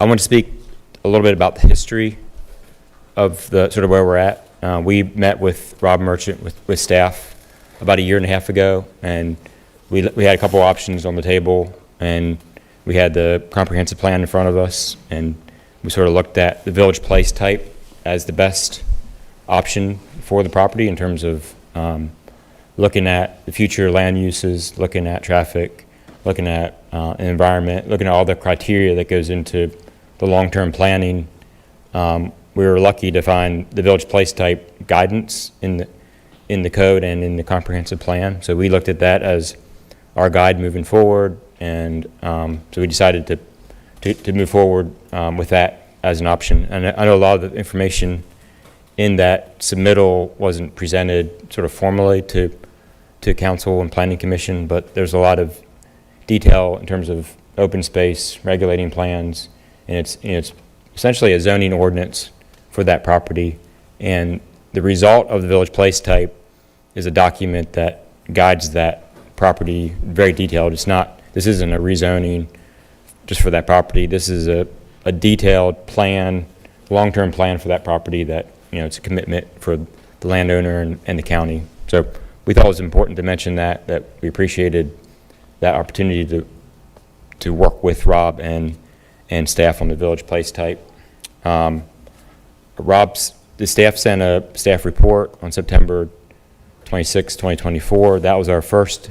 want to speak a little bit about the history of the sort of where we're at. We met with Rob Merchant with staff about 1.5 years ago, and we had a couple options on the table, and we had the comprehensive plan in front of us, and we sort of looked at the village place type as the best option for the property in terms of looking at the future land uses, looking at traffic, looking at environment, looking at all the criteria that goes into the long-term planning. We were lucky to find the village place type guidance in the code and in the comprehensive plan. So we looked at that as our guide moving forward, and so we decided to move forward with that as an option. And I know a lot of the information in that submittal wasn't presented sort of formally to council and planning commission, but there's a lot of detail in terms of open space, regulating plans, and it's essentially a zoning ordinance for that property. And the result of the village place type is a document that guides that property, very detailed. This isn't a rezoning just for that property. This is a detailed plan, long-term plan for that property that, it's a commitment for the landowner and the county. So we thought it was important to mention that we appreciated that opportunity to work with Rob and staff on the village place type. The staff sent a staff report on September 26, 2024. That was our first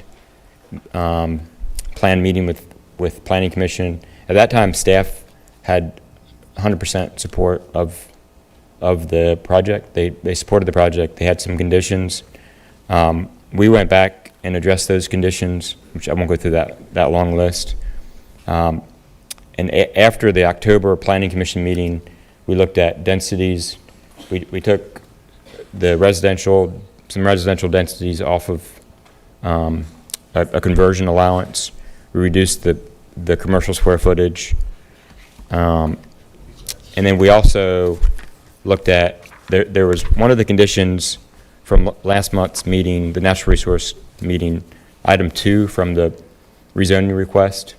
planned meeting with Planning Commission. At that time, staff had 100% support of the project. They supported the project. They had some conditions. We went back and addressed those conditions, which I won't go through that long list. And after the October Planning Commission meeting, we looked at densities. We took some residential densities off of a conversion allowance. We reduced the commercial square footage. And then we also looked at, there was one of the conditions from last month's meeting, the natural resource meeting, item 2 from the rezoning request.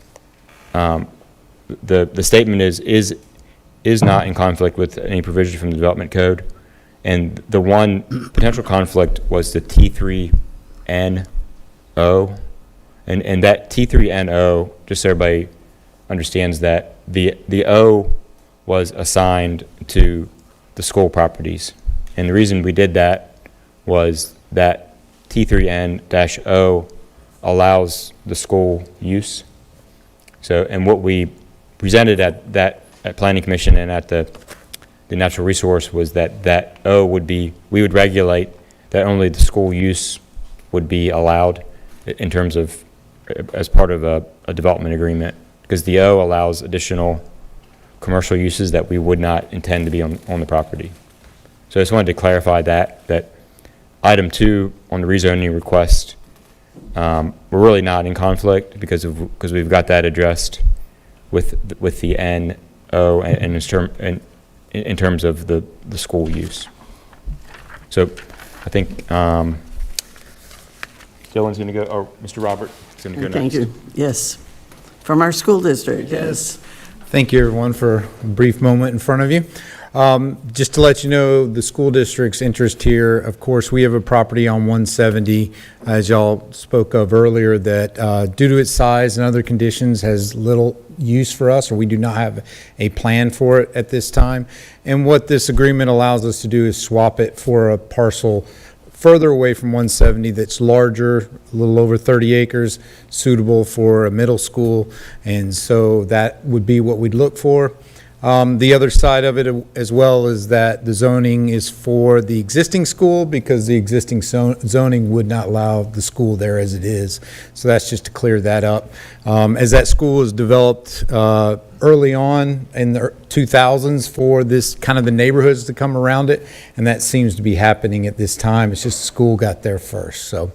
The statement is not in conflict with any provision from the development code. And the one potential conflict was the T3NO. And that T3NO, just so everybody understands that, the O was assigned to the school properties. And the reason we did that was that T3N-O allows the school use. So, and what we presented at Planning Commission and at the natural resource was that O would be, we would regulate that only the school use would be allowed in terms of, as part of a development agreement, because the O allows additional commercial uses that we would not intend to be on the property. So I just wanted to clarify that item 2 on the rezoning request, we're really not in conflict because we've got that addressed with the NO and in terms of the school use. So I think Dylan's going to go, or Mr. Robert is going to go next. Thank you. Yes. From our school district, yes. Thank you, everyone, for a brief moment in front of you. Just to let you know, the school district's interest here, of course, we have a property on 170, as y'all spoke of earlier, that due to its size and other conditions has little use for us, or we do not have a plan for it at this time. And what this agreement allows us to do is swap it for a parcel further away from 170 that's larger, a little over 30 acres, suitable for a middle school. And so that would be what we'd look for. The other side of it as well is that the zoning is for the existing school because the existing zoning would not allow the school there as it is. So that's just to clear that up. As that school was developed early on in the 2000s for this kind of the neighborhoods to come around it, and that seems to be happening at this time. It's just the school got there first. So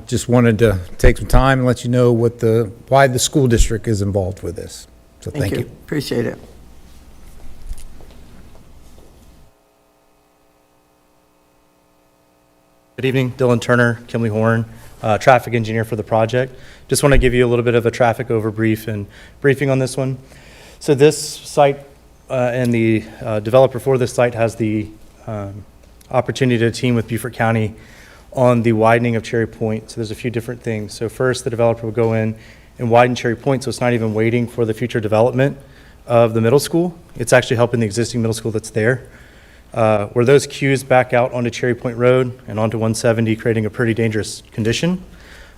just wanted to take some time and let you know why the school district is involved with this. So thank you. Appreciate it. Good evening, Dylan Turner, Kimley Horn, traffic engineer for the project. Just want to give you a little bit of a traffic overbrief and briefing on this one. So this site and the developer for this site has the opportunity to team with Beaufort County on the widening of Cherry Point. So there's a few different things. So first, the developer will go in and widen Cherry Point, so it's not even waiting for the future development of the middle school. It's actually helping the existing middle school that's there. Where those queues back out onto Cherry Point Road and onto 170, creating a pretty dangerous condition.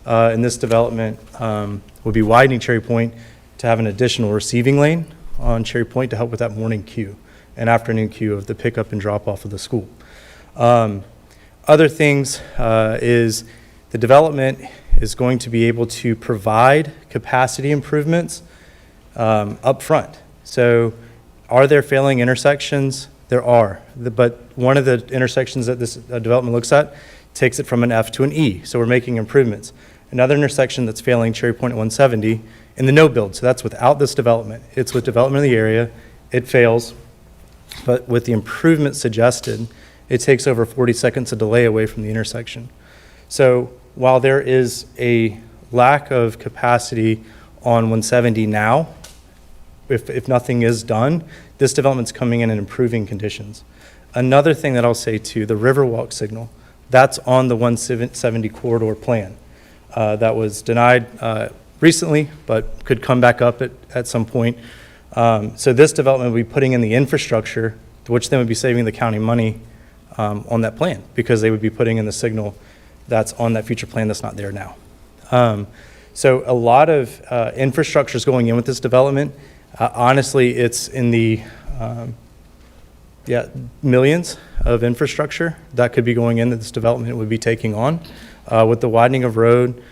And this development will be widening Cherry Point to have an additional receiving lane on Cherry Point to help with that morning queue and afternoon queue of the pickup and drop off of the school. Other things is the development is going to be able to provide capacity improvements up front. So are there failing intersections? There are, but one of the intersections that this development looks at takes it from an F to an E, so we're making improvements. Another intersection that's failing, Cherry Point at 170, in the no build, so that's without this development. It's with development in the area, it fails, but with the improvement suggested, it takes over 40 seconds of delay away from the intersection. So while there is a lack of capacity on 170 now, if nothing is done, this development's coming in and improving conditions. Another thing that I'll say too, the Riverwalk signal, that's on the 170 corridor plan. That was denied recently, but could come back up at some point. So this development will be putting in the infrastructure, which then would be saving the county money on that plan, because they would be putting in the signal that's on that future plan that's not there now. So a lot of infrastructure is going in with this development. Honestly, it's in the millions of infrastructure that could be going in that this development would be taking on. With the widening of road,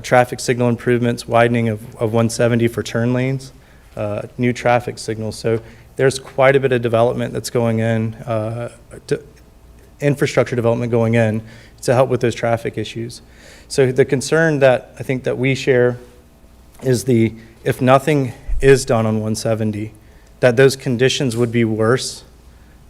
traffic signal improvements, widening of 170 for turn lanes, new traffic signals. So there's quite a bit of development that's going in, infrastructure development going in to help with those traffic issues. So the concern that I think that we share is if nothing is done on 170, that those conditions would be worse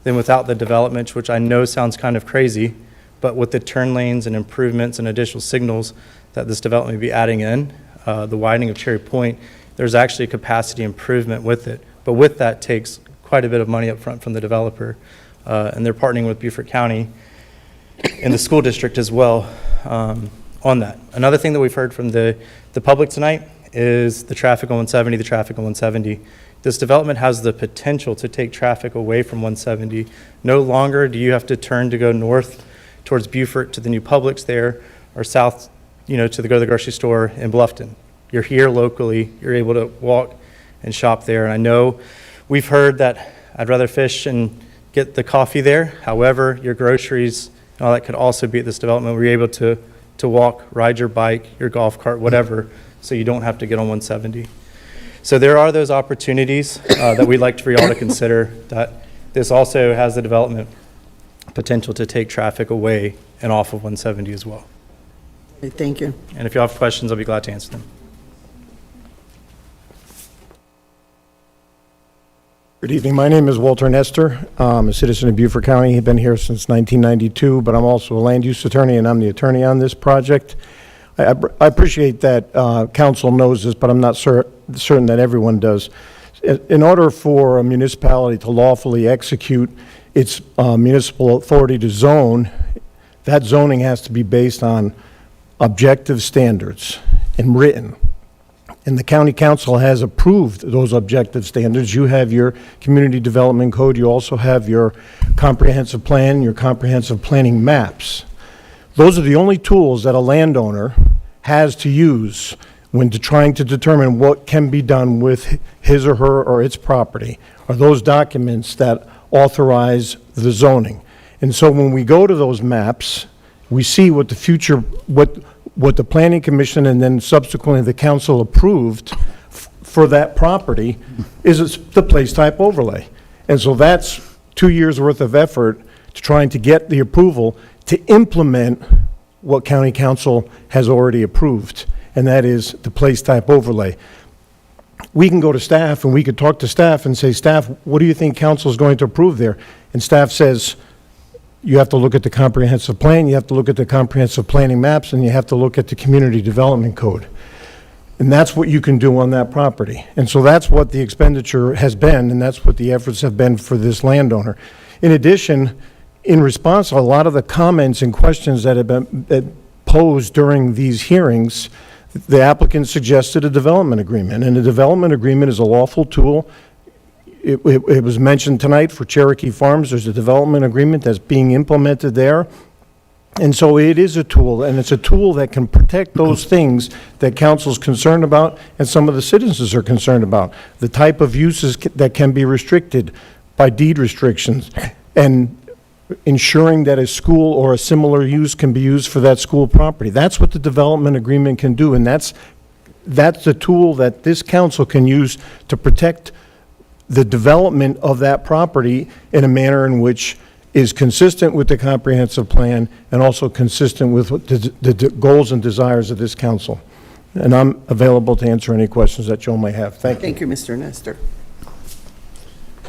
than without the development, which I know sounds kind of crazy, but with the turn lanes and improvements and additional signals that this development will be adding in, the widening of Cherry Point, there's actually a capacity improvement with it. But with that takes quite a bit of money up front from the developer, and they're partnering with Beaufort County and the school district as well on that. Another thing that we've heard from the public tonight is the traffic on 170, the traffic on 170. This development has the potential to take traffic away from 170. No longer do you have to turn to go north towards Beaufort to the new Publix there, or south, to go to the grocery store in Bluffton. You're here locally, you're able to walk and shop there. And I know we've heard that I'd rather fish and get the coffee there. However, your groceries and all that could also be at this development where you're able to walk, ride your bike, your golf cart, whatever, so you don't have to get on 170. So there are those opportunities that we'd like for y'all to consider, that this also has the development potential to take traffic away and off of 170 as well. Okay, thank you. And if you have questions, I'll be glad to answer them. Good evening. My name is Walter Nestor. I'm a citizen of Beaufort County. I've been here since 1992, but I'm also a land use attorney, and I'm the attorney on this project. I appreciate that council knows this, but I'm not certain that everyone does. In order for a municipality to lawfully execute its municipal authority to zone, that zoning has to be based on objective standards and written. And the county council has approved those objective standards. You have your community development code. You also have your comprehensive plan, your comprehensive planning maps. Those are the only tools that a landowner has to use when trying to determine what can be done with his or her or its property, are those documents that authorize the zoning. And so when we go to those maps, we see what the future, what the Planning Commission and then subsequently the council approved for that property is the place type overlay. And so that's 2 years worth of effort to trying to get the approval to implement what county council has already approved, and that is the place type overlay. We can go to staff and we could talk to staff and say, staff, what do you think council is going to approve there? And staff says, you have to look at the comprehensive plan, you have to look at the comprehensive planning maps, and you have to look at the community development code. And that's what you can do on that property. And so that's what the expenditure has been, and that's what the efforts have been for this landowner. In addition, in response to a lot of the comments and questions that have been posed during these hearings, The applicant suggested a development agreement, and a development agreement is a lawful tool. It was mentioned tonight for Cherokee Farms. There's a development agreement that's being implemented there. And so it is a tool, and it's a tool that can protect those things that council's concerned about and some of the citizens are concerned about. The type of uses that can be restricted by deed restrictions, and ensuring that a school or a similar use can be used for that school property. That's what the development agreement can do, and that's the tool that this council can use to protect the development of that property in a manner in which is consistent with the comprehensive plan and also consistent with what the goals and desires of this council. And I'm available to answer any questions that Joe may have. Thank you. Thank you, Mr. Nestor.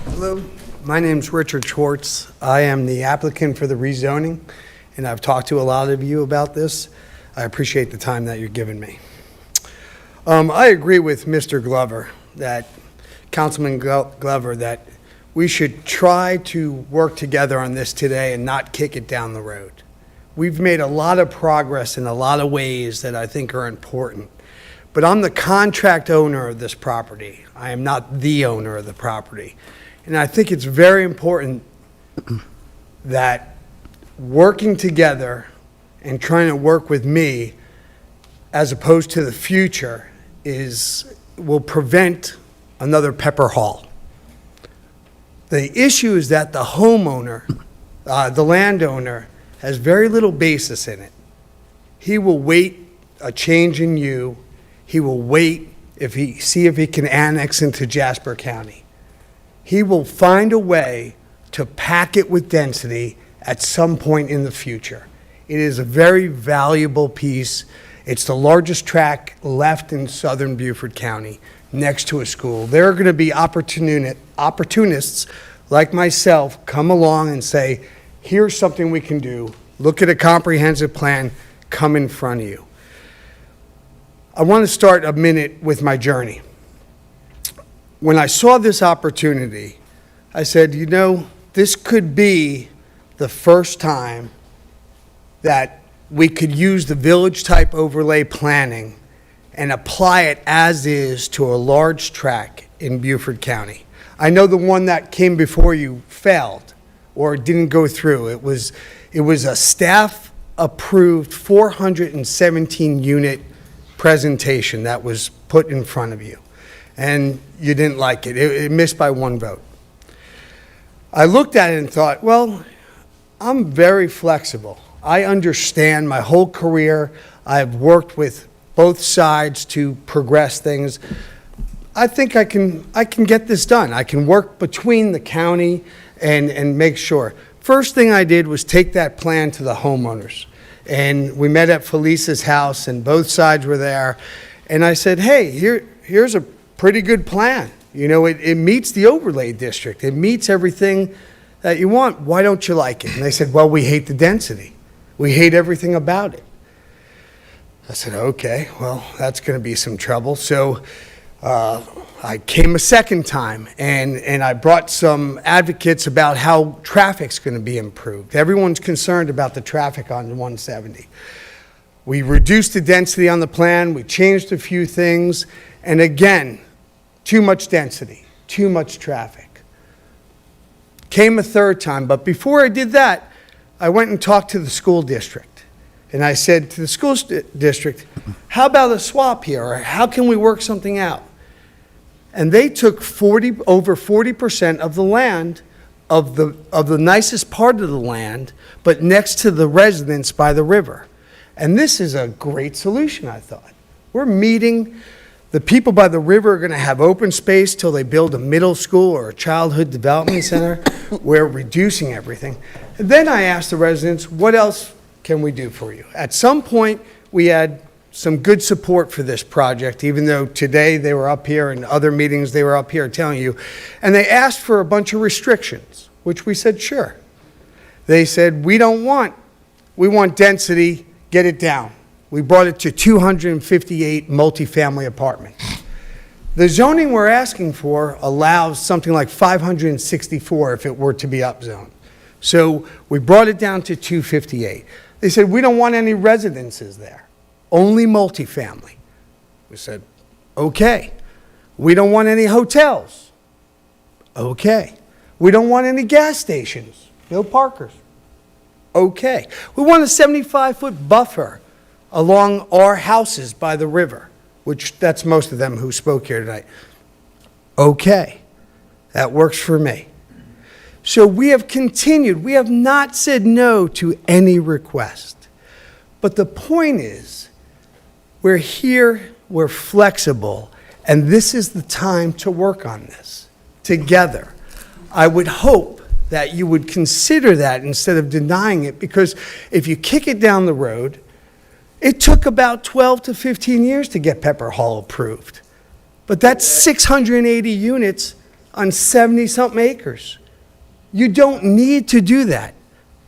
Hello, my name's Richard Schwartz. I am the applicant for the rezoning, and I've talked to a lot of you about this. I appreciate the time that you're giving me. I agree with Mr. Glover, Councilman Glover, that we should try to work together on this today and not kick it down the road. We've made a lot of progress in a lot of ways that I think are important. But I'm the contract owner of this property. I am not the owner of the property. And I think it's very important that working together and trying to work with me as opposed to the future will prevent another Pepper Hall. The issue is that the homeowner, the landowner, has very little basis in it. He will wait a change in you. He will wait see if he can annex into Jasper County. He will find a way to pack it with density at some point in the future. It is a very valuable piece. It's the largest tract left in southern Beaufort County next to a school. There are going to be opportunists like myself come along and say, here's something we can do. Look at a comprehensive plan, come in front of you. I want to start a minute with my journey. When I saw this opportunity, I said, you know, this could be the first time that we could use the village-type overlay planning and apply it as is to a large tract in Beaufort County. I know the one that came before you failed or didn't go through. It was a staff-approved 417-unit presentation that was put in front of you, and you didn't like it. It missed by one vote. I looked at it and thought, well, I'm very flexible. I understand my whole career. I've worked with both sides to progress things. I think I can get this done. I can work between the county and make sure. First thing I did was take that plan to the homeowners. And we met at Felisa's house, and both sides were there. And I said, hey, here's a pretty good plan. You know, it meets the overlay district. It meets everything that you want. Why don't you like it? And they said, well, we hate the density. We hate everything about it. I said, okay, well, that's going to be some trouble. So I came a second time, and I brought some advocates about how traffic's going to be improved. Everyone's concerned about the traffic on 170. We reduced the density on the plan. We changed a few things. And again, too much density, too much traffic. Came a third time, but before I did that, I went and talked to the school district. And I said to the school district, how about a swap here? Or how can we work something out? And they took over 40% of the land, of the nicest part of the land, but next to the residence by the river. And this is a great solution, I thought. We're meeting. The people by the river are going to have open space till they build a middle school or a childhood development center. We're reducing everything. And then I asked the residents, what else can we do for you? At some point, we had some good support for this project, even though today they were up here and other meetings they were up here telling you. And they asked for a bunch of restrictions, which we said, sure. They said, we want density, get it down. We brought it to 258 multifamily apartments. The zoning we're asking for allows something like 564 if it were to be upzoned. So we brought it down to 258. They said, we don't want any residences there, only multifamily. We said, okay. We don't want any hotels. Okay. We don't want any gas stations. No parkers. Okay. We want a 75-foot buffer along our houses by the river, which that's most of them who spoke here tonight. Okay. That works for me. So we have continued. We have not said no to any request. But the point is, we're here, we're flexible, and this is the time to work on this together. I would hope that you would consider that instead of denying it, because if you kick it down the road, it took about 12 to 15 years to get Pepper Hall approved. But that's 680 units on 70-something acres. You don't need to do that.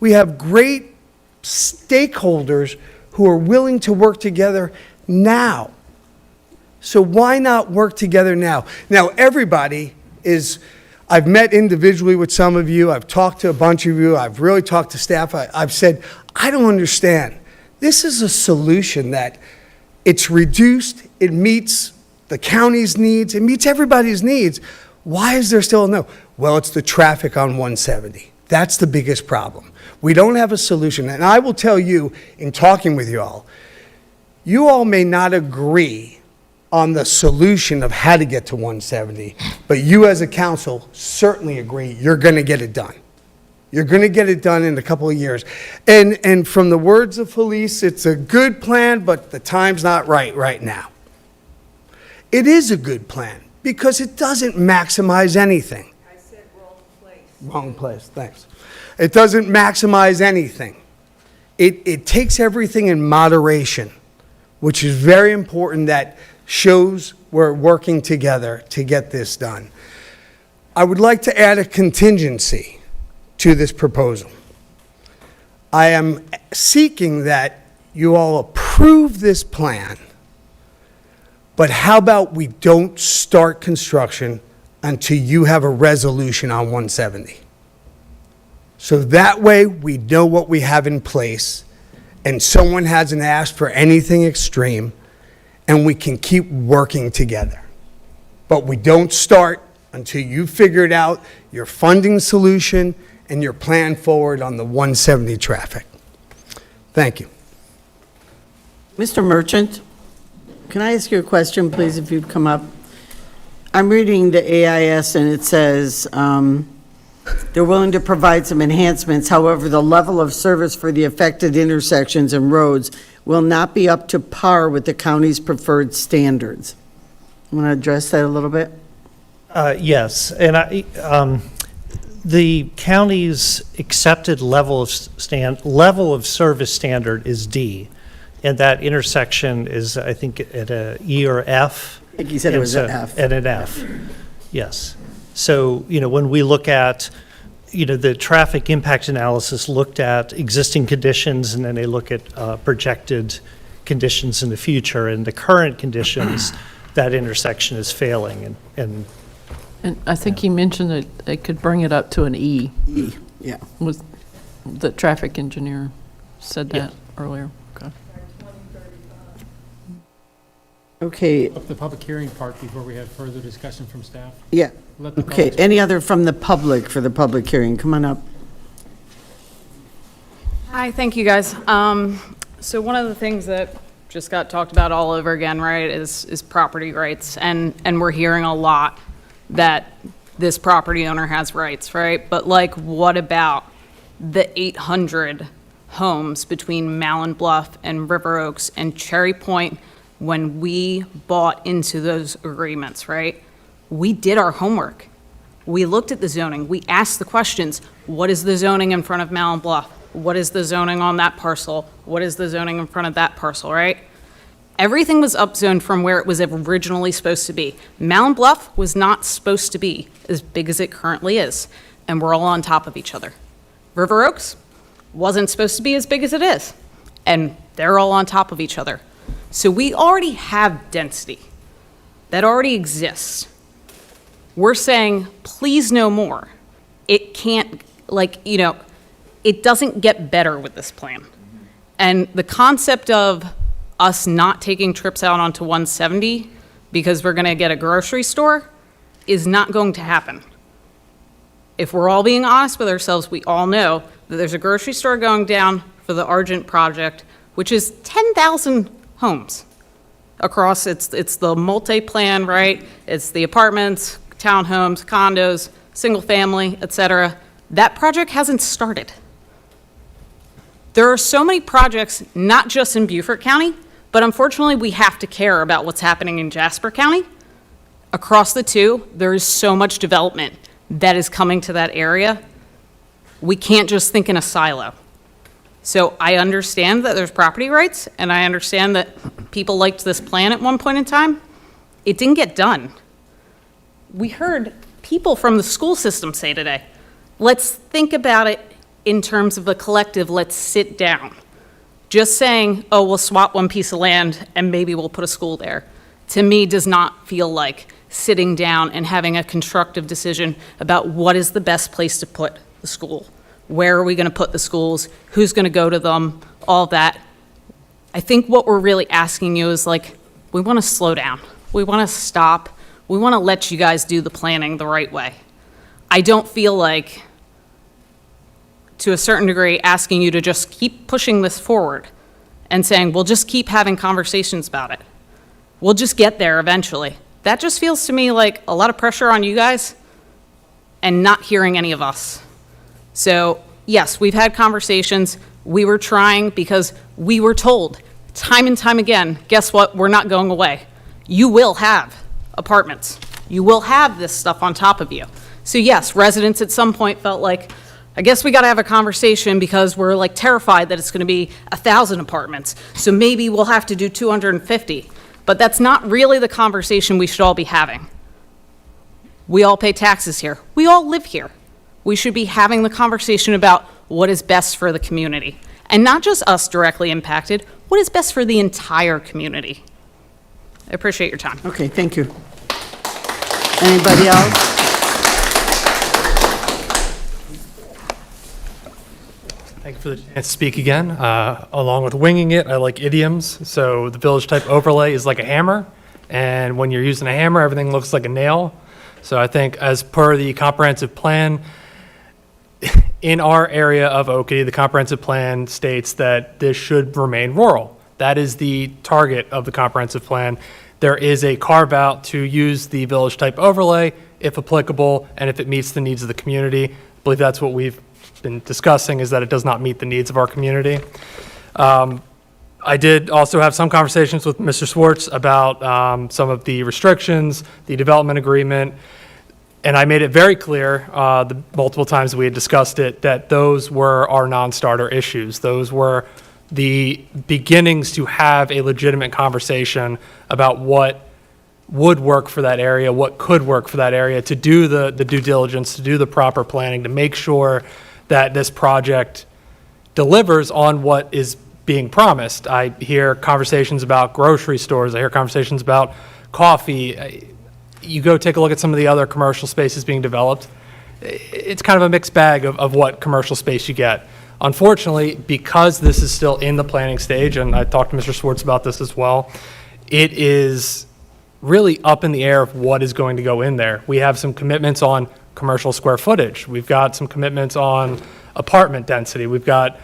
We have great stakeholders who are willing to work together now. So why not work together now? Now, everybody is, I've met individually with some of you, I've talked to a bunch of you, I've really talked to staff, I've said, I don't understand. This is a solution that it's reduced, it meets the county's needs, it meets everybody's needs. Why is there still a no? Well, it's the traffic on 170. That's the biggest problem. We don't have a solution. And I will tell you, in talking with you all may not agree on the solution of how to get to 170, but you as a council certainly agree you're going to get it done. You're going to get it done in a couple of years. And from the words of Felice, it's a good plan, but the time's not right now. It is a good plan because it doesn't maximize anything. I said wrong place. Wrong place, thanks. It doesn't maximize anything. It takes everything in moderation, which is very important, that shows we're working together to get this done. I would like to add a contingency to this proposal. I am seeking that you all approve this plan, but how about we don't start construction until you have a resolution on 170? So that way we know what we have in place and someone hasn't asked for anything extreme and we can keep working together. But we don't start until you figured out your funding solution and your plan forward on the 170 traffic. Thank you. Mr. Merchant, can I ask you a question, please, if you'd come up? I'm reading the AIS, and it says they're willing to provide some enhancements. However, the level of service for the affected intersections and roads will not be up to par with the county's preferred standards. Want to address that a little bit? Yes, and the county's accepted level of service standard is D, and that intersection is, I think, at a E or F. I think you said it was an F. At an F, yes. So, when we look at, the traffic impact analysis looked at existing conditions, and then they look at projected conditions in the future, and the current conditions, that intersection is failing, and I think he mentioned that they could bring it up to an E. E, yeah. Was the traffic engineer said that earlier. Okay. Okay. Up the public hearing part before we have further discussion from staff. Yeah. Let the Okay. public- Any other from the public for the public hearing? Come on up. Hi, thank you, guys. So one of the things that just got talked about all over again, right, is property rights. And we're hearing a lot that this property owner has rights, right? But what about the 800 homes between Mountain Bluff and River Oaks and Cherry Point when we bought into those agreements, right? We did our homework. We looked at the zoning. We asked the questions. What is the zoning in front of Mountain Bluff? What is the zoning on that parcel? What is the zoning in front of that parcel, right? Everything was upzoned from where it was originally supposed to be. Mountain Bluff was not supposed to be as big as it currently is, and we're all on top of each other. River Oaks wasn't supposed to be as big as it is, and they're all on top of each other. So we already have density that already exists. We're saying, please no more. It can't, it doesn't get better with this plan. And the concept of us not taking trips out onto 170 because we're going to get a grocery store is not going to happen. If we're all being honest with ourselves, we all know that there's a grocery store going down for the Argent project, which is 10,000 homes across, it's the multi-plan, right? It's the apartments, townhomes, condos, single family, et cetera. That project hasn't started. There are so many projects, not just in Beaufort County, but unfortunately we have to care about what's happening in Jasper County. Across the two, there is so much development that is coming to that area. We can't just think in a silo. So I understand that there's property rights, and I understand that people liked this plan at one point in time. It didn't get done. We heard people from the school system say today, let's think about it in terms of a collective, let's sit down. Just saying, oh, we'll swap one piece of land and maybe we'll put a school there, to me does not feel like sitting down and having a constructive decision about what is the best place to put the school. Where are we going to put the schools? Who's going to go to them? All that. I think what we're really asking you is like, we want to slow down. We want to stop. We want to let you guys do the planning the right way. I don't feel like, to a certain degree, asking you to just keep pushing this forward and saying, we'll just keep having conversations about it. We'll just get there eventually. That just feels to me like a lot of pressure on you guys and not hearing any of us. So yes, we've had conversations. We were trying because we were told time and time again, guess what? We're not going away. You will have apartments. You will have this stuff on top of you. So yes, residents at some point felt like, I guess we got to have a conversation because we're like terrified that it's going to be 1,000 apartments. So maybe we'll have to do 250. But that's not really the conversation we should all be having. We all pay taxes here. We all live here. We should be having the conversation about what is best for the community. And not just us directly impacted, what is best for the entire community. I appreciate your time. Okay, thank you. Anybody else? Thank you for the chance to speak again. Along with winging it, I like idioms. So the village type overlay is like a hammer. And when you're using a hammer, everything looks like a nail. So I think as per the comprehensive plan, in our area of Oakey, the comprehensive plan states that this should remain rural. That is the target of the comprehensive plan. There is a carve out to use the village type overlay if applicable and if it meets the needs of the community. I believe that's what we've been discussing, is that it does not meet the needs of our community. I did also have some conversations with Mr. Swartz about some of the restrictions, the development agreement, and I made it very clear the multiple times we had discussed it that those were our non-starter issues. Those were the beginnings to have a legitimate conversation about what would work for that area, what could work for that area, to do the due diligence, to do the proper planning, to make sure that this project delivers on what is being promised. I hear conversations about grocery stores. I hear conversations about coffee. You go take a look at some of the other commercial spaces being developed. It's kind of a mixed bag of what commercial space you get. Unfortunately, because this is still in the planning stage, and I talked to Mr. Swartz about this as well, it is really up in the air of what is going to go in there. We have some commitments on commercial square footage. We've got some commitments on apartment density. We've got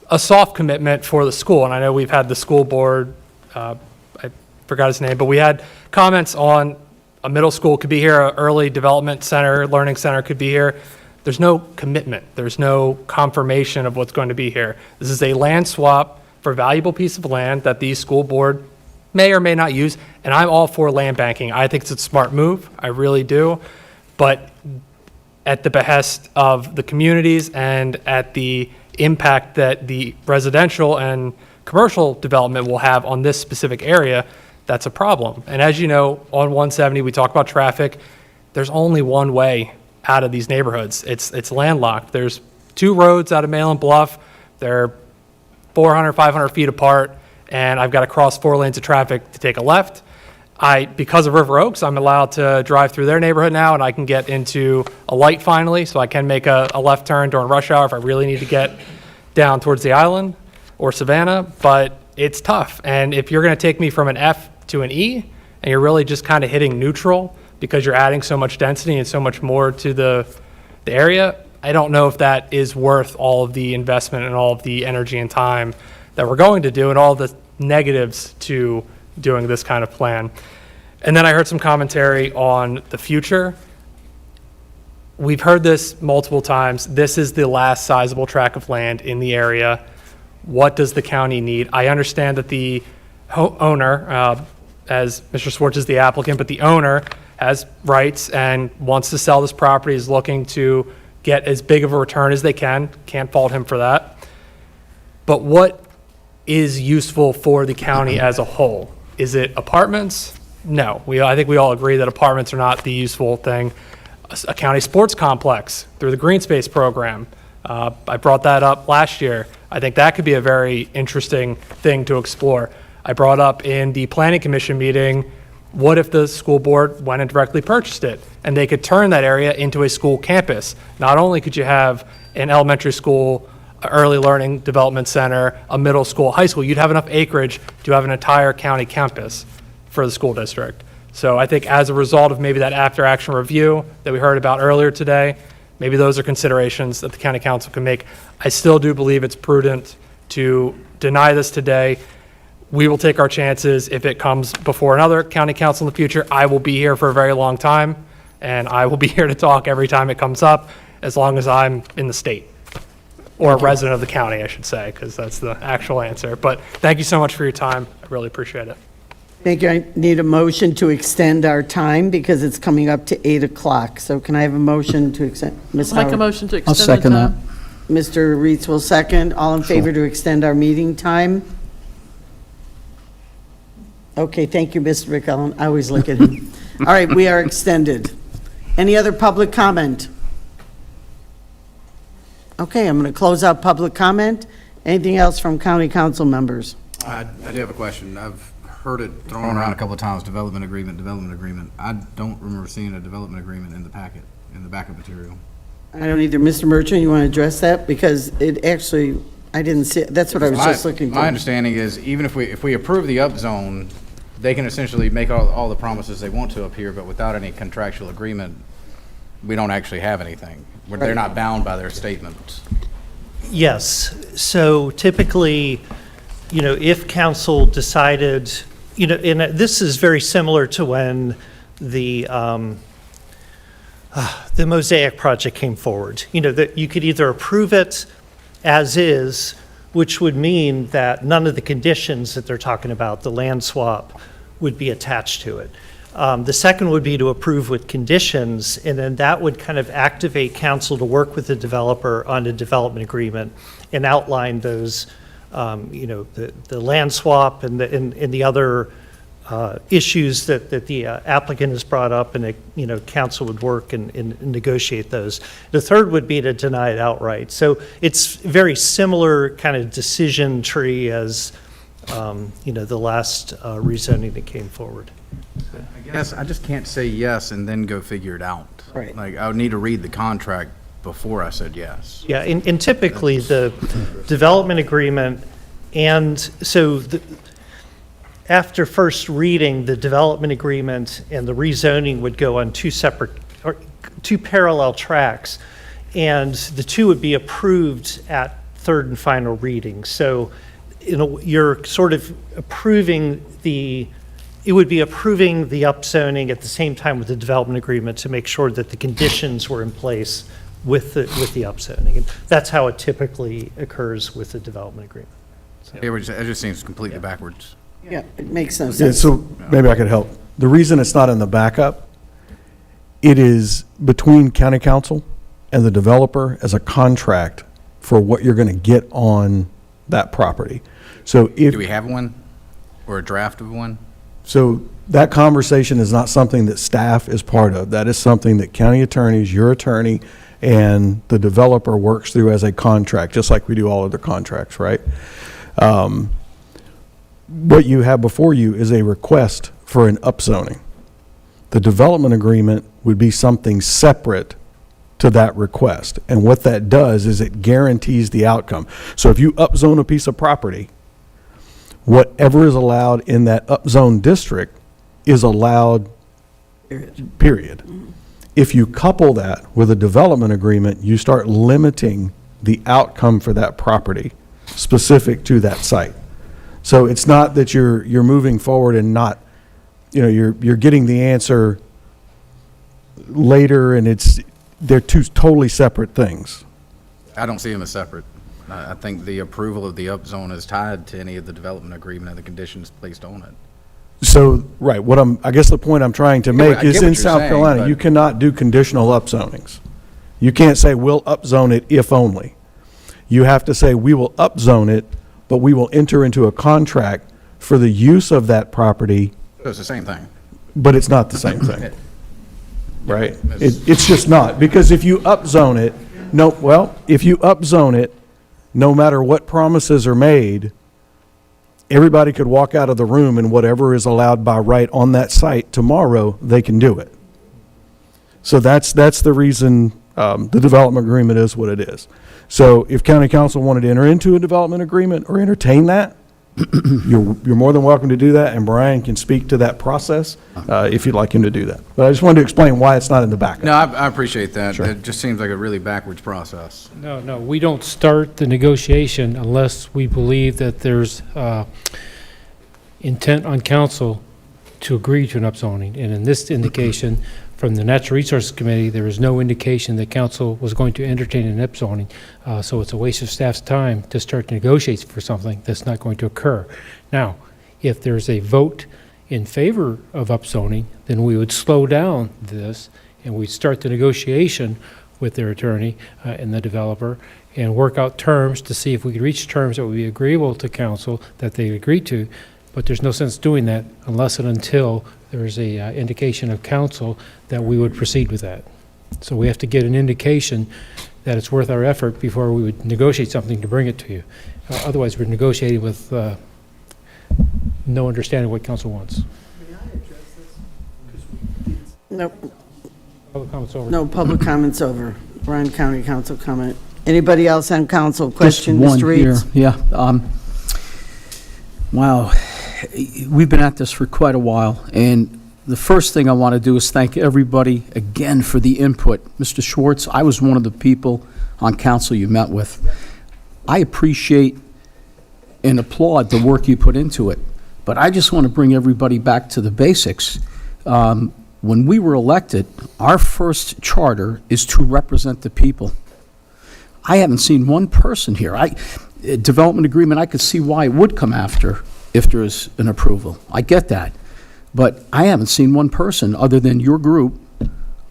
a soft commitment for the school, and I know we've had the school board, I forgot his name, but we had comments on a middle school could be here, an early development center, learning center could be here. There's no commitment. There's no confirmation of what's going to be here. This is a land swap for a valuable piece of land that the school board may or may not use, and I'm all for land banking. I think it's a smart move. I really do. But at the behest of the communities and at the impact that the residential and commercial development will have on this specific area, that's a problem. And as you know, on 170, we talk about traffic. There's only one way out of these neighborhoods. It's landlocked. There's two roads out of Malin Bluff. They're 400, 500 feet apart, and I've got to cross 4 lanes of traffic to take a left. Because of River Oaks, I'm allowed to drive through their neighborhood now, and I can get into a light finally, so I can make a left turn during rush hour if I really need to get down towards the island or Savannah. But it's tough. And if you're going to take me from an F to an E, and you're really just kind of hitting neutral because you're adding so much density and so much more to the area, I don't know if that is worth all of the investment and all of the energy and time that we're going to do and all the negatives to doing this kind of plan. And then I heard some commentary on the future. We've heard this multiple times. This is the last sizable tract of land in the area. What does the county need? I understand that the owner, as Mr. Swartz is the applicant, but the owner has rights and wants to sell this property, is looking to get as big of a return as they can. Can't fault him for that. But what is useful for the county as a whole? Is it apartments? No. I think we all agree that apartments are not the useful thing. A county sports complex through the green space program. I brought that up last year. I think that could be a very interesting thing to explore. I brought up in the planning commission meeting, what if the school board went and directly purchased it and they could turn that area into a school campus? Not only could you have an elementary school, early learning development center, a middle school, high school, you'd have enough acreage to have an entire county campus for the school district. So I think as a result of maybe that after action review that we heard about earlier today, maybe those are considerations that the county council can make. I still do believe it's prudent to deny this today. We will take our chances if it comes before another county council in the future. I will be here for a very long time, and I will be here to talk every time it comes up, as long as I'm in the state, or a resident of the county, I should say, because that's the actual answer. But thank you so much for your time. I really appreciate it. Thank you. I need a motion to extend our time because it's coming up to 8 o'clock. So can I have a motion to extend? Ms. Make a Howard? motion to I'll extend the second that. time. Mr. Reitz will second. All in favor to extend our meeting time? Okay, thank you, Mr. McCollum. I always look at him. All right, we are extended. Any other public comment? Okay, I'm going to close out public comment. Anything else from county council members? I do have a question. I've heard it thrown around a couple of times, development agreement, development agreement. I don't remember seeing a development agreement in the packet, in the backup material. I don't either. Mr. Merchant, you want to address that? Because it actually, I didn't see it. That's what I was just looking for. My understanding is even if we approve the upzone, they can essentially make all the promises they want to up here, but without any contractual agreement, we don't actually have anything. They're not bound by their statements. Yes. So typically, if council decided, and this is very similar to when the Mosaic project came forward, that you could either approve it as is, which would mean that none of the conditions that they're talking about, the land swap, would be attached to it. The second would be to approve with conditions, and then that would kind of activate council to work with the developer on a development agreement and outline those, the land swap and the other issues that the applicant has brought up, and council would work and negotiate those. The third would be to deny it outright. So it's very similar kind of decision tree as the last rezoning that came forward. I guess I just can't say yes and then go figure it out. Right. Like, I would need to read the contract before I said yes. Yeah, and typically the development agreement, and so after first reading, the development agreement and the rezoning would go on two parallel tracks, and the two would be approved at third and final reading. So you're sort of approving it would be approving the upzoning at the same time with the development agreement to make sure that the conditions were in place with the upzoning. And that's how it typically occurs with the development agreement. So. It just seems completely backwards. Yeah, it makes no Yeah, sense. so maybe I could help. The reason it's not in the backup, it is between county council and the developer as a contract for what you're going to get on that property. So if Do we have one or a draft of one? So that conversation is not something that staff is part of. That is something that county attorneys, your attorney, and the developer works through as a contract, just like we do all other contracts, right? What you have before you is a request for an upzoning. The development agreement would be something separate to that request. And what that does is it guarantees the outcome. So if you upzone a piece of property, whatever is allowed in that upzone district is allowed, period. If you couple that with a development agreement, you start limiting the outcome for that property specific to that site. So it's not that you're moving forward and not, you're getting the answer later, and they're two totally separate things. I don't see them as separate. I think the approval of the upzone is tied to any of the development agreement and the conditions placed on it. So, right, I guess the point I'm trying to I make get is what in you're South saying, Carolina, but- you cannot do conditional upzonings. You can't say, we'll upzone it if only. You have to say, we will upzone it, but we will enter into a contract for the use of that property, So it's the same thing. but it's not the same thing. Right? It's just not, because if you upzone it, if you upzone it, no matter what promises are made, everybody could walk out of the room and whatever is allowed by right on that site tomorrow, they can do it. So that's the reason the development agreement is what it is. So if county council wanted to enter into a development agreement or entertain that, you're more than welcome to do that, and Brian can speak to that process if you'd like him to do that. But I just wanted to explain why it's not in the backup. No, I appreciate that. Sure. It just seems like a really backwards process. No, we don't start the negotiation unless we believe that there's intent on council to agree to an upzoning. And in this indication, from the Natural Resources Committee, there is no indication that council was going to entertain an upzoning. So it's a waste of staff's time to start to negotiate for something that's not going to occur. Now, if there's a vote in favor of upzoning, then we would slow down this and we'd start the negotiation with their attorney and the developer and work out terms to see if we could reach terms that would be agreeable to council that they agree to. But there's no sense doing that unless and until there's a indication of council that we would proceed with that. So we have to get an indication that it's worth our effort before we would negotiate something to bring it to you. Otherwise, we're negotiating with no understanding of what council wants. Nope. Public comments over. No public comments over. Bryan County Council comment. Anybody else on council? Question, Just one Mr. here. Reeds? Yeah. Wow. We've been at this for quite a while, and the first thing I want to do is thank everybody again for the input. Mr. Schwartz, I was one of the people on council you met with. I appreciate and applaud the work you put into it, but I just want to bring everybody back to the basics. When we were elected, our first charter is to represent the people. I haven't seen one person here. Development agreement, I could see why it would come after if there is an approval. I get that. But I haven't seen one person other than your group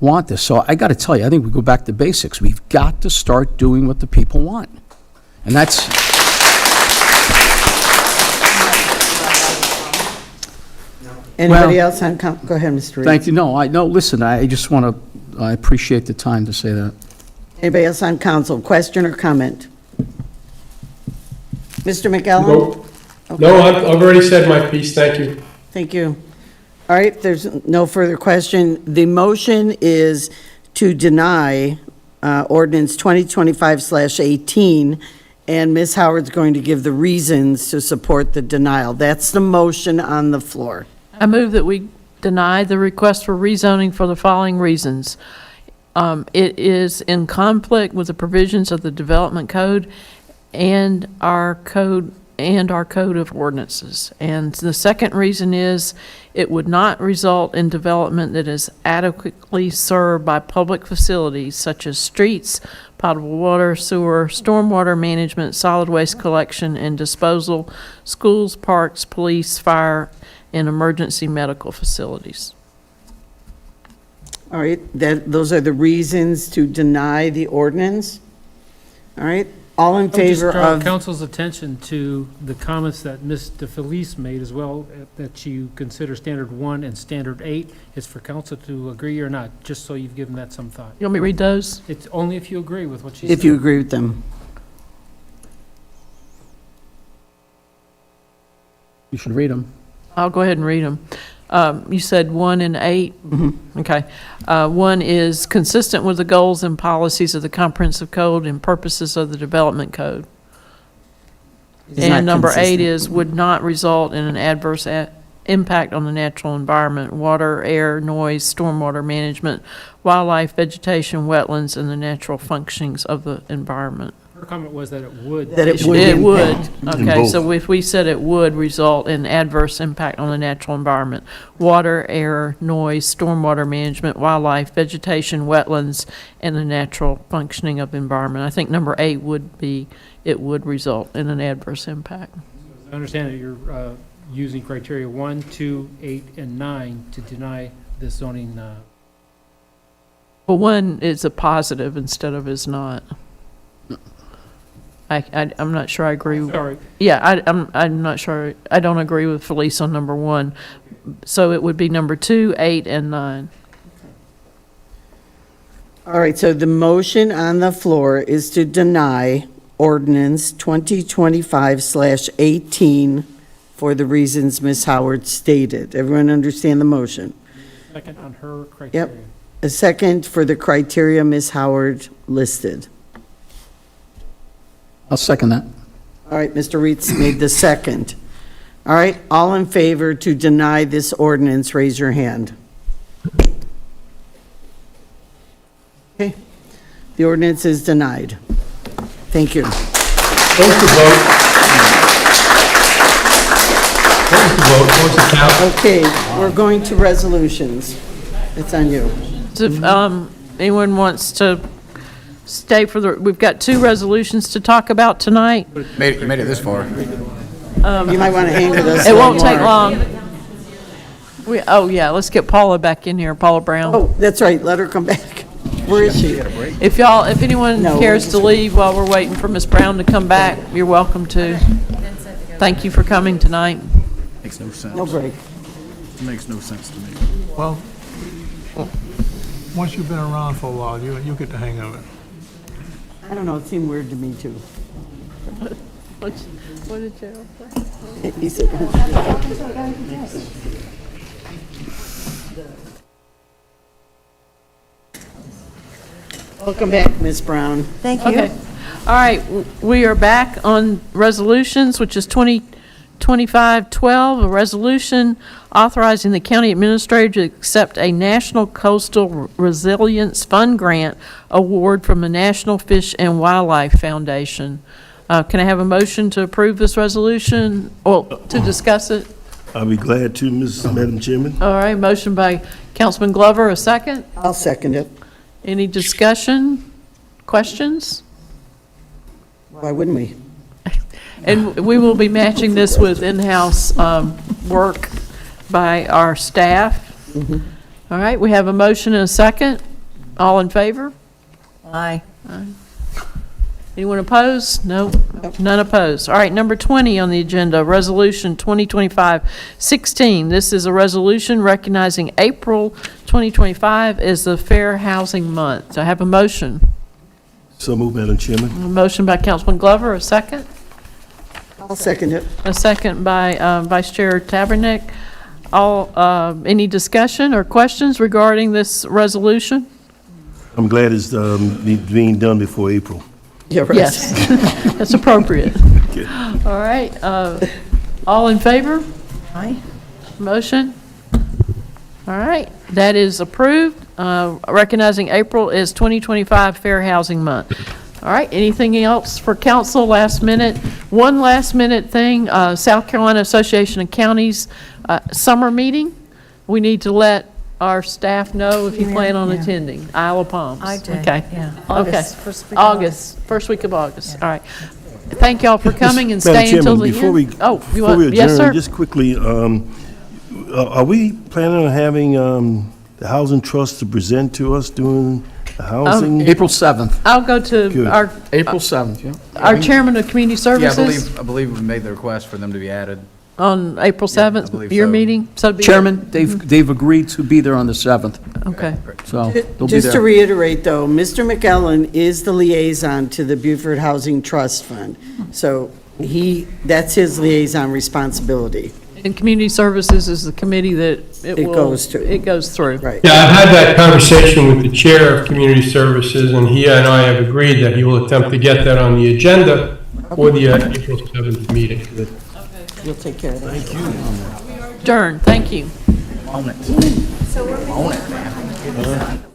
want this. So I got to tell you, I think we go back to basics. We've got to start doing what the people want. And that's... Anybody else on council? Go ahead, Mr. Reeds. Thank you. No, listen, I just want to, I appreciate the time to say that. Anybody else on council? Question or comment? Mr. McEllen? No, Okay. no, I've already said my piece, thank you. Thank you. All right, there's no further question. The motion is to deny ordinance 2025/18, and Ms. Howard's going to give the reasons to support the denial. That's the motion on the floor. I move that we deny the request for rezoning for the following reasons. It is in conflict with the provisions of the Development Code and our code of ordinances. And the second reason is it would not result in development that is adequately served by public facilities such as streets, potable water, sewer, stormwater management, solid waste collection and disposal, schools, parks, police, fire, and emergency medical facilities. All right, those are the reasons to deny the ordinance. All right, all in I would favor just draw of... council's attention to the comments that Ms. DeFelice made as well, that you consider standard 1 and standard 8. It's for council to agree or not, just so you've given that some thought. You want me to read those? It's only if you agree with what she said. If you agree with them. You should read them. I'll go ahead and read them. You said 1 and 8? Okay. 1 is consistent with the goals and policies of the Comprehensive Code and purposes of the Development Code. It's not And number 8 consistent. is would not result in an adverse impact on the natural environment, water, air, noise, stormwater management, wildlife, vegetation, wetlands, and the natural functionings of the environment. Her comment was that it would. That it would It would. impact. Okay, so if we said it would result in adverse impact on the natural environment, water, air, noise, stormwater management, wildlife, vegetation, wetlands, and the natural functioning of the environment. I think number 8 would be, it would result in an adverse impact. I understand that you're using criteria 1, 2, 8, and 9 to deny this zoning. Well, 1 is a positive instead of is not. I'm not sure I agree. Sorry. Yeah, I'm not sure, I don't agree with Felice on number 1. So it would be number 2, 8, and 9. All right, so the motion on the floor is to deny ordinance 2025/18 for the reasons Ms. Howard stated. Everyone understand the motion? Second on her criteria. Yep. A second for the criteria Ms. Howard listed. I'll second that. All right, Mr. Reitz made the second. All right, all in favor to deny this ordinance, raise your hand. Okay, the ordinance is denied. Thank you. Close the vote. Close the vote. Close the count. Okay, we're going to resolutions. It's on you. So if anyone wants to stay for the, we've got 2 resolutions to talk about tonight. Made it this far. You might want to hang with us. It a won't little take more. long. Oh, yeah, let's get Paula back in here, Paula Brown. Oh, that's right, let her come back. Where is she? If anyone No, cares we're to just- leave while we're waiting for Ms. Brown to come back, you're welcome to. Thank you for coming tonight. Makes no sense. No break. Makes no sense to me. Well, once you've been around for a while, you'll get the hang of it. I don't know, it seemed weird to me too. What did Gerald say? He said, welcome back, Ms. Brown. Thank you. Okay. All right, we are back on resolutions, which is 2025-12, a resolution authorizing the county administrator to accept a National Coastal Resilience Fund grant award from the National Fish and Wildlife Foundation. Can I have a motion to approve this resolution, or to discuss it? I'll be glad to, Madam Chairman. All right, motion by Councilman Glover, a second. I'll second it. Any discussion, questions? Why wouldn't we? And we will be matching this with in-house work by our staff. All right, we have a motion and a second. All in favor? Aye. Anyone opposed? No, none opposed. All right, number 20 on the agenda, Resolution 2025-16. This is a resolution recognizing April 2025 as the Fair Housing Month. Do I have a motion? So moved, Madam Chairman. A motion by Councilman Glover, a second? I'll second it. A second by Vice Chair Tabernick. Any discussion or questions regarding this resolution? I'm glad it's being done before April. Yeah, right. Yes, that's appropriate. Okay. All right, all in favor? Aye. Motion? All right, that is approved, recognizing April is 2025 Fair Housing Month. All right, anything else for council last minute? One last minute thing, South Carolina Association of Counties summer meeting. We need to let our staff know if you plan on attending. Isle of Palms. I did, Okay. yeah. Okay. August, first week of August. First week of August. All right. Thank y'all for coming and Madam staying until Chairman, the before end. we, Oh, you before we want, yes, adjourn, sir? just quickly, are we planning on having the Housing Trust to present to us during the housing? April 7th. I'll go to Good. our April 7th, yeah. our chairman of community Yeah, services I believe we made the request for them to be added. on April Yeah, I 7th, believe your so. meeting? So it'd be- Chairman, they've agreed to be there on the 7th, Okay. so they'll be Just to there. reiterate, though, Mr. McEllen is the liaison to the Beaufort Housing Trust Fund. So that's his liaison responsibility. And community services is the committee that it goes to. It goes through. Right. Yeah, I've had that conversation with the chair of Community Services, and he and I have agreed that he will attempt to get that on the agenda for the April 7th meeting. You'll take care of that. Thank you. Adjourned. Thank you. Own it. Own it, man.